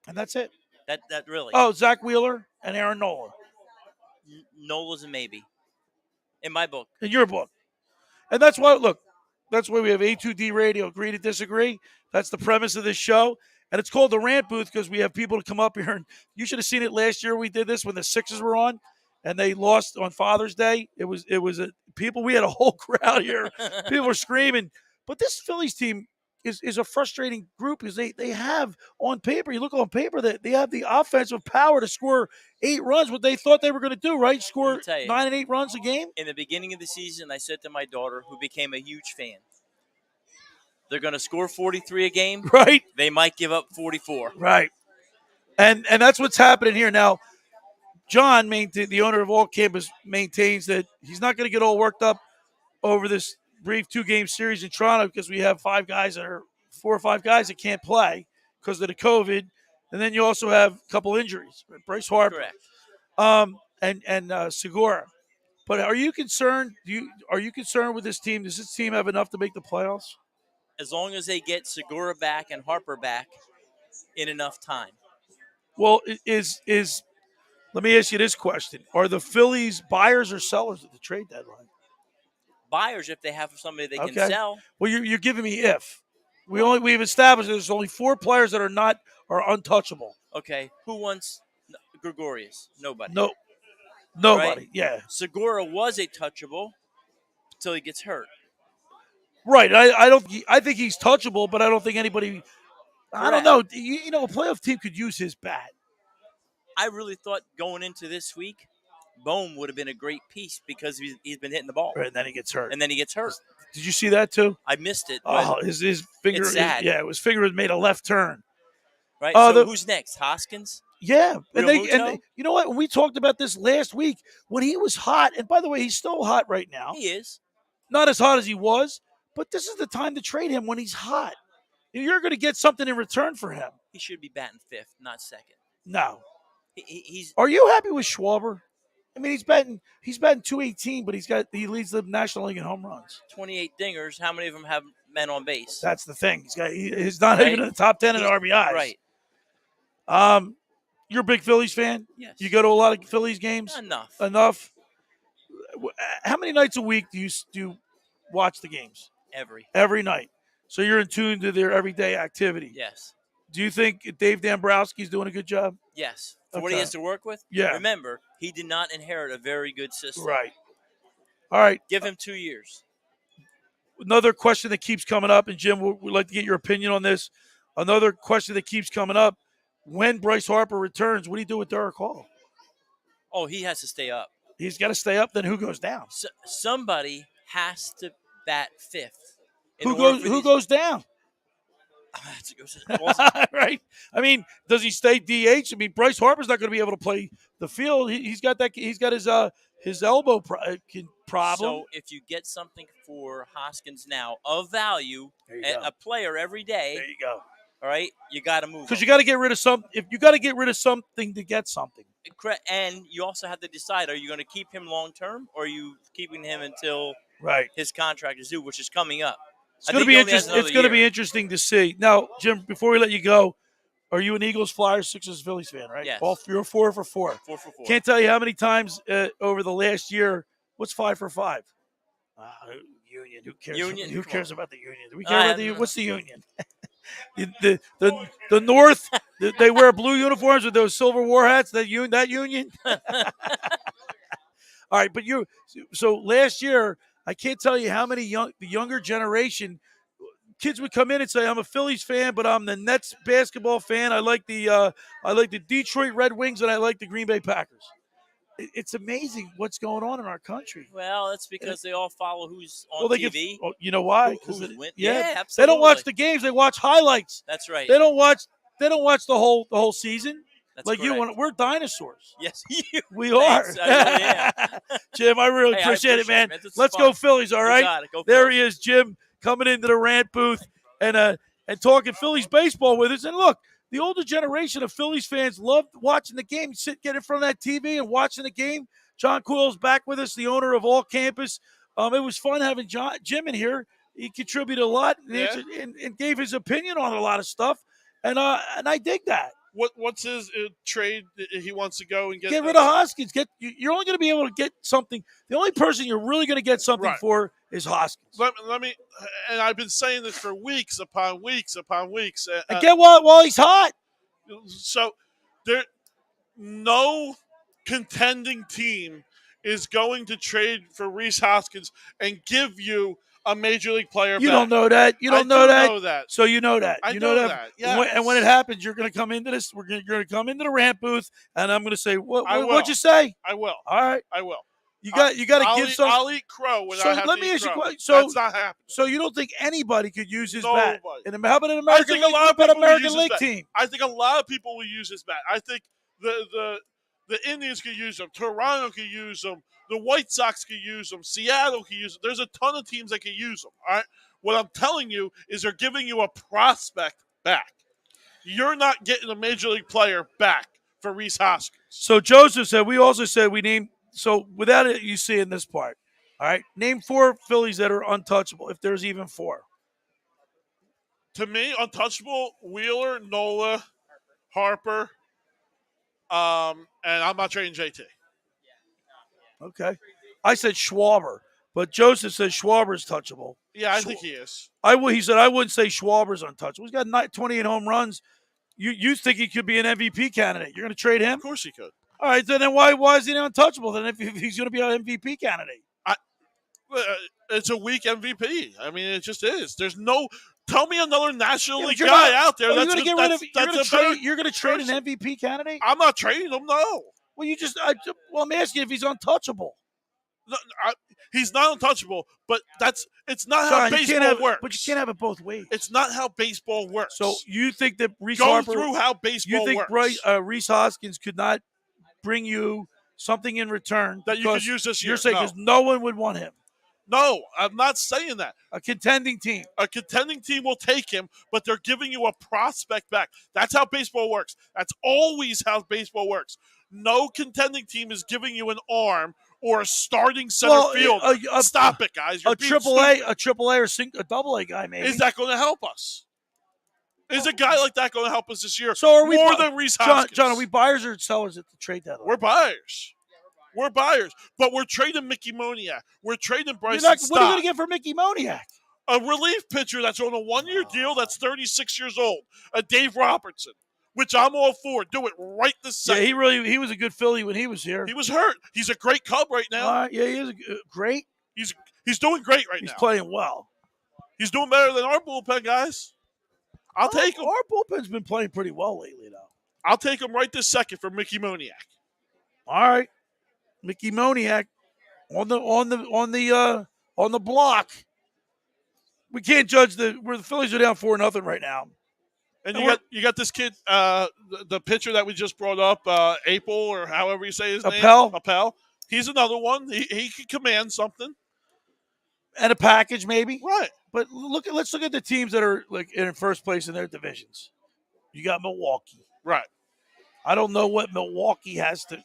Speaker 1: And that's it.
Speaker 7: That really.
Speaker 1: Oh, Zach Wheeler and Aaron Nola.
Speaker 7: Nola's a maybe. In my book.
Speaker 1: In your book. And that's why we have A2D Radio, agree to disagree. That's the premise of this show. And it's called the Rant Booth because we have people to come up here. And you should have seen it last year. We did this when the Sixers were on, and they lost on Father's Day. We had a whole crowd here. People were screaming. But this Phillies team is a frustrating group because they have on paper. You look on paper that they have the offensive power to score 8 runs. What they thought they were going to do, right? Score 9 and 8 runs a game.
Speaker 7: In the beginning of the season, I said to my daughter, who became a huge fan, they're going to score 43 a game.
Speaker 1: Right.
Speaker 7: They might give up 44.
Speaker 1: Right. And that's what's happening here. Now, John, the owner of All Campus, maintains that he's not going to get all worked up over this brief 2-game series in Toronto because we have 4 or 5 guys that can't play because of the COVID. And then you also have a couple injuries. Bryce Harper.
Speaker 7: Correct.
Speaker 1: And Segura. But are you concerned? Are you concerned with this team? Does this team have enough to make the playoffs?
Speaker 7: As long as they get Segura back and Harper back in enough time.
Speaker 1: Well, let me ask you this question. Are the Phillies buyers or sellers at the trade deadline?
Speaker 7: Buyers if they have somebody they can sell.
Speaker 1: Well, you're giving me if. We've established there's only 4 players that are untouchable.
Speaker 7: Okay. Who wants Gregorius? Nobody.
Speaker 1: No. Nobody.
Speaker 7: Right?
Speaker 1: Yeah.
Speaker 7: Segura was a touchable until he gets hurt.
Speaker 1: Right. I think he's touchable, but I don't think anybody. I don't know. A playoff team could use his bat.
Speaker 7: I really thought going into this week, Bohm would have been a great piece because he's been hitting the ball.
Speaker 1: Right, and then he gets hurt. Did you see that too?
Speaker 7: I missed it.
Speaker 1: Oh, his finger.
Speaker 7: It's sad.
Speaker 1: His finger had made a left turn.
Speaker 7: Right. So who's next? Hoskins?
Speaker 1: Yeah, and they, you know what? When we talked about this last week, when he was hot, and by the way, he's still hot right now.
Speaker 7: He is.
Speaker 1: Not as hot as he was, but this is the time to trade him when he's hot. You're going to get something in return for him.
Speaker 7: He should be batting 5th, not 2nd.
Speaker 1: No.
Speaker 7: He's.
Speaker 1: Are you happy with Schwarber? I mean, he's batting 218, but he leads the National League in home runs.
Speaker 7: 28 dingers. How many of them have men on base?
Speaker 1: That's the thing. He's not even in the top 10 in RBIs.
Speaker 7: Right.
Speaker 1: You're a big Phillies fan?
Speaker 7: Yes.
Speaker 1: You go to a lot of Phillies games?
Speaker 7: Enough.
Speaker 1: How many nights a week do you watch the games? Every night. So you're in tune to their everyday activity.
Speaker 7: Yes.
Speaker 1: Do you think Dave Dombrowski's doing a good job?
Speaker 7: Yes. For what he has to work with?
Speaker 1: Yeah.
Speaker 7: Remember, he did not inherit a very good system.
Speaker 1: Right. All right.
Speaker 7: Give him 2 years.
Speaker 1: Another question that keeps coming up, and Jim, we'd like to get your opinion on this. Another question that keeps coming up, when Bryce Harper returns, what do you do with Derek Hall?
Speaker 7: Oh, he has to stay up.
Speaker 1: He's got to stay up. Then who goes down?
Speaker 7: Somebody has to bat fifth.
Speaker 1: Who goes down?
Speaker 7: Well,
Speaker 1: Right. I mean, does he stay DH? I mean, Bryce Harper's not going to be able to play the field. He's got that. He's got his elbow problem.
Speaker 7: So if you get something for Hoskins now of value,
Speaker 1: There you go.
Speaker 7: a player every day,
Speaker 1: There you go.
Speaker 7: all right, you got to move.
Speaker 1: Because you got to get rid of some. If you got to get rid of something to get something.
Speaker 7: And you also have to decide: are you going to keep him long term, or are you keeping him until
Speaker 1: Right.
Speaker 7: his contract is due, which is coming up?
Speaker 1: It's going to be interesting. It's going to be interesting to see. Now, Jim, before we let you go, are you an Eagles, Flyers, Sixers, Phillies fan? Right.
Speaker 7: Yes.
Speaker 1: You're 4 for 4.
Speaker 7: 4 for 4.
Speaker 1: Can't tell you how many times over the last year. What's 5 for 5? Union. Who cares?
Speaker 7: Union?
Speaker 1: Who
Speaker 7: Come
Speaker 1: cares
Speaker 7: on.
Speaker 1: about the union? Do we care about the
Speaker 7: don't
Speaker 1: union? What's the union? the North. They wear blue uniforms with those silver war hats. That union. All right, but so last year I can't tell you how many the younger generation kids would come in and say, "I'm a Phillies fan, but I'm the Nets basketball fan. I like the Detroit Red Wings and I like the Green Bay Packers." It's amazing what's going on in our country.
Speaker 7: Well, that's because they all follow who's on
Speaker 1: Well,
Speaker 7: TV.
Speaker 1: you know why?
Speaker 7: Who's win.
Speaker 1: Yeah,
Speaker 7: absolutely.
Speaker 1: they don't watch the games; they watch highlights.
Speaker 7: That's right.
Speaker 1: They don't watch the whole season.
Speaker 7: That's
Speaker 1: like
Speaker 7: correct.
Speaker 1: we're dinosaurs.
Speaker 7: Yes,
Speaker 1: We are.
Speaker 7: Thanks, I really am.
Speaker 1: Jim, I really
Speaker 7: Hey, I
Speaker 1: appreciate it, man.
Speaker 7: This is
Speaker 1: Let's
Speaker 7: fun.
Speaker 1: go Phillies, all
Speaker 7: You
Speaker 1: right?
Speaker 7: got it. Go
Speaker 1: There
Speaker 7: Phillies.
Speaker 1: he is, Jim, coming into the rant booth and talking Phillies baseball with us. And look, the older generation of Phillies fans love watching the game, get in front of that TV and watching the game. John Coyle's back with us, the owner of All Campus. It was fun having Jim in here. He contributed a lot and gave his opinion on a lot of stuff, and I dig that.
Speaker 2: What's his trade? He wants to go and
Speaker 1: Get rid of Hoskins. You're only going to be able to get something. The only person you're really going to get something for is Hoskins.
Speaker 2: Let me, and I've been saying this for weeks upon weeks upon weeks.
Speaker 1: And get while he's hot.
Speaker 2: So no contending team is going to trade for Rhys Hoskins and give you a major league player.
Speaker 1: You
Speaker 2: back.
Speaker 1: don't know that. You don't know that. So you know that.
Speaker 2: I
Speaker 1: you
Speaker 2: know that. Yes.
Speaker 1: And when it happens, you're going to come into this. You're going to come into the rant booth, and I'm going to say, "What'd you say?"
Speaker 2: I will.
Speaker 1: All right.
Speaker 2: I will.
Speaker 1: You got to give some.
Speaker 2: I'll eat crow when
Speaker 1: So
Speaker 2: I have
Speaker 1: let
Speaker 2: to
Speaker 1: me
Speaker 2: eat
Speaker 1: ask you a
Speaker 2: crow.
Speaker 1: question. So
Speaker 2: that's not happening.
Speaker 1: So you don't think anybody could use his bat?
Speaker 2: Nobody.
Speaker 1: And how about an American
Speaker 2: I think
Speaker 1: League?
Speaker 2: a lot of
Speaker 1: How about
Speaker 2: people will
Speaker 1: American
Speaker 2: use
Speaker 1: League
Speaker 2: his bat.
Speaker 1: team?
Speaker 2: I think a lot of people will use his bat. I think the Indians could use him. Toronto could use him. The White Sox could use him. Seattle could use him. There's a ton of teams that could use him. All right. What I'm telling you is they're giving you a prospect back. You're not getting a major league player back for Rhys Hoskins.
Speaker 1: So Joseph said, we also said we named, so without it, you see in this part, all right, name 4 Phillies that are untouchable, if there's even 4.
Speaker 2: To me, untouchable, Wheeler, Nola, Harper, and I'm not trading JT.
Speaker 1: Okay. I said Schwarber, but Joseph says Schwarber's touchable.
Speaker 2: Yeah, I think he is.
Speaker 1: He said I wouldn't say Schwarber's untouchable. He's got 28 home runs. You think he could be an MVP candidate? You're going to trade him?
Speaker 2: Of course he could.
Speaker 1: All right, so then why is he untouchable then if he's going to be an MVP candidate?
Speaker 2: It's a weak MVP. I mean, it just is. There's no. Tell me another National League
Speaker 1: you're
Speaker 2: guy
Speaker 1: not-
Speaker 2: out there.
Speaker 1: You're
Speaker 2: That's
Speaker 1: going to get rid of. You're going to trade an MVP candidate?
Speaker 2: I'm not trading him. No.
Speaker 1: Well, I'm asking if he's untouchable.
Speaker 2: No, he's not untouchable, but it's not
Speaker 1: John,
Speaker 2: how baseball works.
Speaker 1: But you can't have it both ways.
Speaker 2: It's not how baseball works.
Speaker 1: So you think that Rhys
Speaker 2: Go
Speaker 1: Harper,
Speaker 2: through how baseball
Speaker 1: you think
Speaker 2: works.
Speaker 1: Rhys Hoskins could not bring you something in return
Speaker 2: that you could use this year?
Speaker 1: You're saying because no one would want him.
Speaker 2: No, I'm not saying that.
Speaker 1: A contending team.
Speaker 2: A contending team will take him, but they're giving you a prospect back. That's how baseball works. That's always how baseball works. No contending team is giving you an arm or a starting center field. Stop it, guys. You're being stupid.
Speaker 1: A AAA or a AA guy, maybe.
Speaker 2: Is that going to help us? Is a guy like that going to help us this year?
Speaker 1: So are we
Speaker 2: more than Rhys Hoskins?
Speaker 1: John, are we buyers or sellers at the trade deadline?
Speaker 2: We're buyers. We're buyers, but we're trading Mickey Moniak. We're trading Bryson Stott.
Speaker 1: What are you going to get for Mickey Moniak?
Speaker 2: A relief pitcher that's on a 1-year deal that's 36 years old. A Dave Robertson, which I'm all for. Do it right this second.
Speaker 1: Yeah, he was a good Philly when he was here.
Speaker 2: He was hurt. He's a great Cub right now.
Speaker 1: Yeah, he is great.
Speaker 2: He's doing great right now.
Speaker 1: He's playing well.
Speaker 2: He's doing better than our bullpen guys. I'll take him.
Speaker 1: Our bullpen's been playing pretty well lately, though.
Speaker 2: I'll take him right this second for Mickey Moniak.
Speaker 1: All right. Mickey Moniak on the block. We can't judge where the Phillies are down 4-0 right now.
Speaker 2: And you got this kid, the pitcher that we just brought up, April or however you say his name, Appel. He's another one. He could command something
Speaker 1: and a package maybe.
Speaker 2: Right.
Speaker 1: But let's look at the teams that are like in first place in their divisions. You got Milwaukee.
Speaker 2: Right.
Speaker 1: I don't know what Milwaukee has to.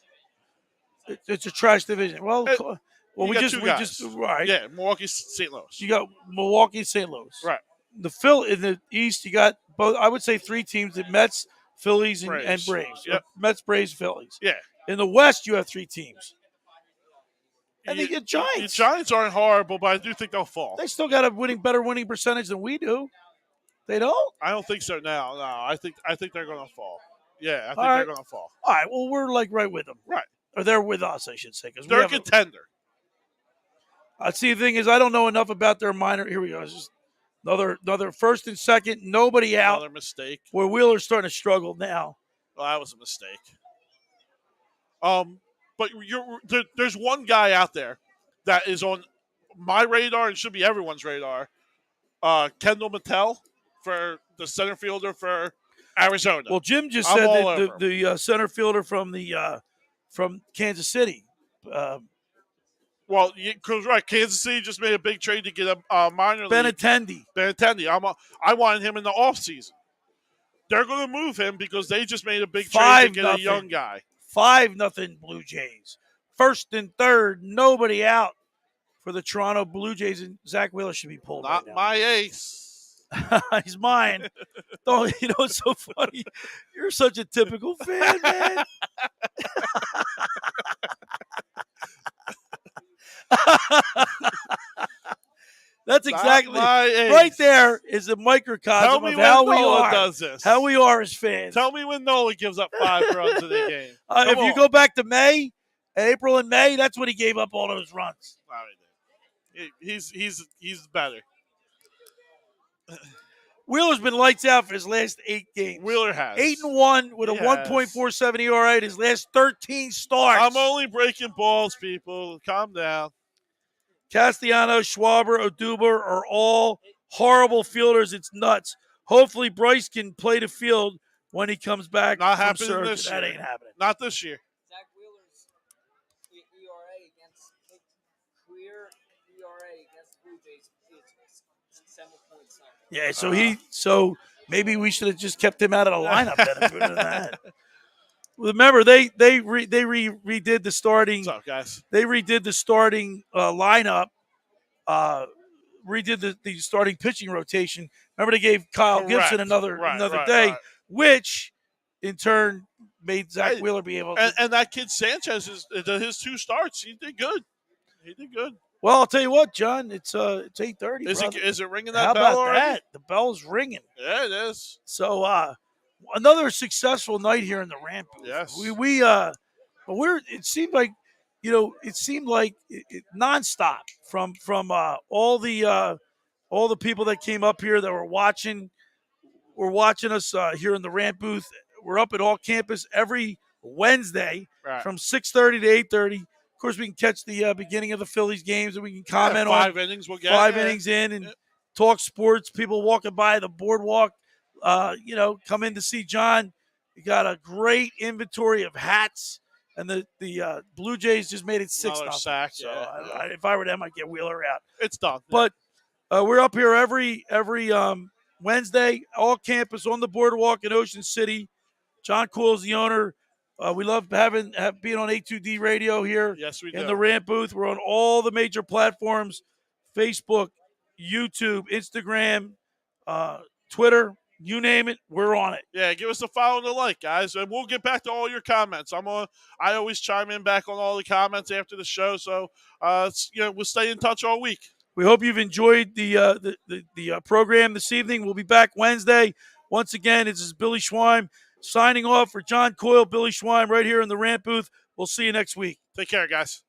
Speaker 1: It's a trash division. Well, we just right.
Speaker 2: Yeah, Milwaukee, St. Louis.
Speaker 1: You got Milwaukee, St. Louis.
Speaker 2: Right.
Speaker 1: In the East, you got both. I would say three teams: the Mets, Phillies, and Braves.
Speaker 2: Yep.
Speaker 1: Mets, Braves, Phillies.
Speaker 2: Yeah.
Speaker 1: In the West, you have three teams. And the Giants.
Speaker 2: The Giants aren't horrible, but I do think they'll fall.
Speaker 1: They still got a better winning percentage than we do. They don't?
Speaker 2: I don't think so now. No, I think they're going to fall. Yeah, I think they're going to fall.
Speaker 1: All right. Well, we're like right with them.
Speaker 2: Right.
Speaker 1: Or they're with us, I should say.
Speaker 2: They're a contender.
Speaker 1: See, the thing is, I don't know enough about their minor. Here we go. It's just another first and second. Nobody out.
Speaker 2: Another mistake.
Speaker 1: Where Wheeler's starting to struggle now.
Speaker 2: Well, that was a mistake. But there's one guy out there that is on my radar and should be everyone's radar. Kendall Mattel for the center fielder for Arizona.
Speaker 1: Well, Jim just said that the center fielder from Kansas City.
Speaker 2: Well, because right, Kansas City just made a big trade to get a minor league. Benintendi. I wanted him in the offseason. They're going to move him because they just made a big trade to get a young guy.
Speaker 1: 5-0 Blue Jays. First and third, nobody out for the Toronto Blue Jays, and Zach Wheeler should be pulled.
Speaker 2: Not my ace.
Speaker 1: He's mine. Don't you know? It's so funny. You're such a typical fan, man. That's exactly right. There is a microcosm of how we are.
Speaker 2: Does this.
Speaker 1: How we are as fans.
Speaker 2: Tell me when Nola gives up 5 runs in a game.
Speaker 1: If you go back to April and May, that's when he gave up all those runs.
Speaker 2: He's better.
Speaker 1: Wheeler's been lights out for his last 8 games.
Speaker 2: Wheeler has
Speaker 1: 8-1 with a 1.47 ERA in his last 13 starts.
Speaker 2: I'm only breaking balls, people. Calm down.
Speaker 1: Castellanos, Schwarber, Odubel are all horrible fielders. It's nuts. Hopefully Bryce can play the field when he comes back.
Speaker 2: Not happening this year.
Speaker 1: That ain't happening.
Speaker 2: Not this year.
Speaker 6: Zach Wheeler's ERA against career ERA against Blue Jays is 7.7.
Speaker 1: Yeah, so maybe we should have just kept him out of the lineup then. Than that. Remember, they redid the starting.
Speaker 2: What's up, guys?
Speaker 1: They redid the starting lineup. Redid the starting pitching rotation. Remember, they gave Kyle Gibson another day, which in turn made Zach Wheeler be able to.
Speaker 2: And that kid Sanchez his 2 starts. He did good.
Speaker 1: Well, I'll tell you what, John. It's 8:30.
Speaker 2: Is it ringing that
Speaker 1: How
Speaker 2: bell
Speaker 1: about
Speaker 2: already?
Speaker 1: that? The bell's ringing.
Speaker 2: Yeah, it is.
Speaker 1: So another successful night here in the rant booth.
Speaker 2: Yes.
Speaker 1: It seemed like nonstop from all the people that came up here that were watching us here in the rant booth. We're up at all campus every Wednesday from 6:30 to 8:30. Of course, we can catch the beginning of the Phillies games and we can comment on
Speaker 2: 5 innings. We'll get
Speaker 1: 5 innings in and talk sports. People walking by the boardwalk. Come in to see John. We got a great inventory of hats, and the Blue Jays just made it 6-0.
Speaker 2: Sack.
Speaker 1: So if I were them, I'd get Wheeler out.
Speaker 2: It's done.
Speaker 1: But we're up here every Wednesday, all campus on the boardwalk in Ocean City. John Coyle's the owner. We love being on A2D Radio here.
Speaker 2: Yes, we do.
Speaker 1: In the rant booth. We're on all the major platforms: Facebook, YouTube, Instagram, Twitter. You name it, we're on it.
Speaker 2: Yeah, give us a follow and a like, guys, and we'll get back to all your comments. I always chime in back on all the comments after the show, so we'll stay in touch all week.
Speaker 1: We hope you've enjoyed the program this evening. We'll be back Wednesday. Once again, this is Billy Schweim signing off for John Coyle, Billy Schweim, right here in the rant booth. We'll see you next week.
Speaker 2: Take care, guys.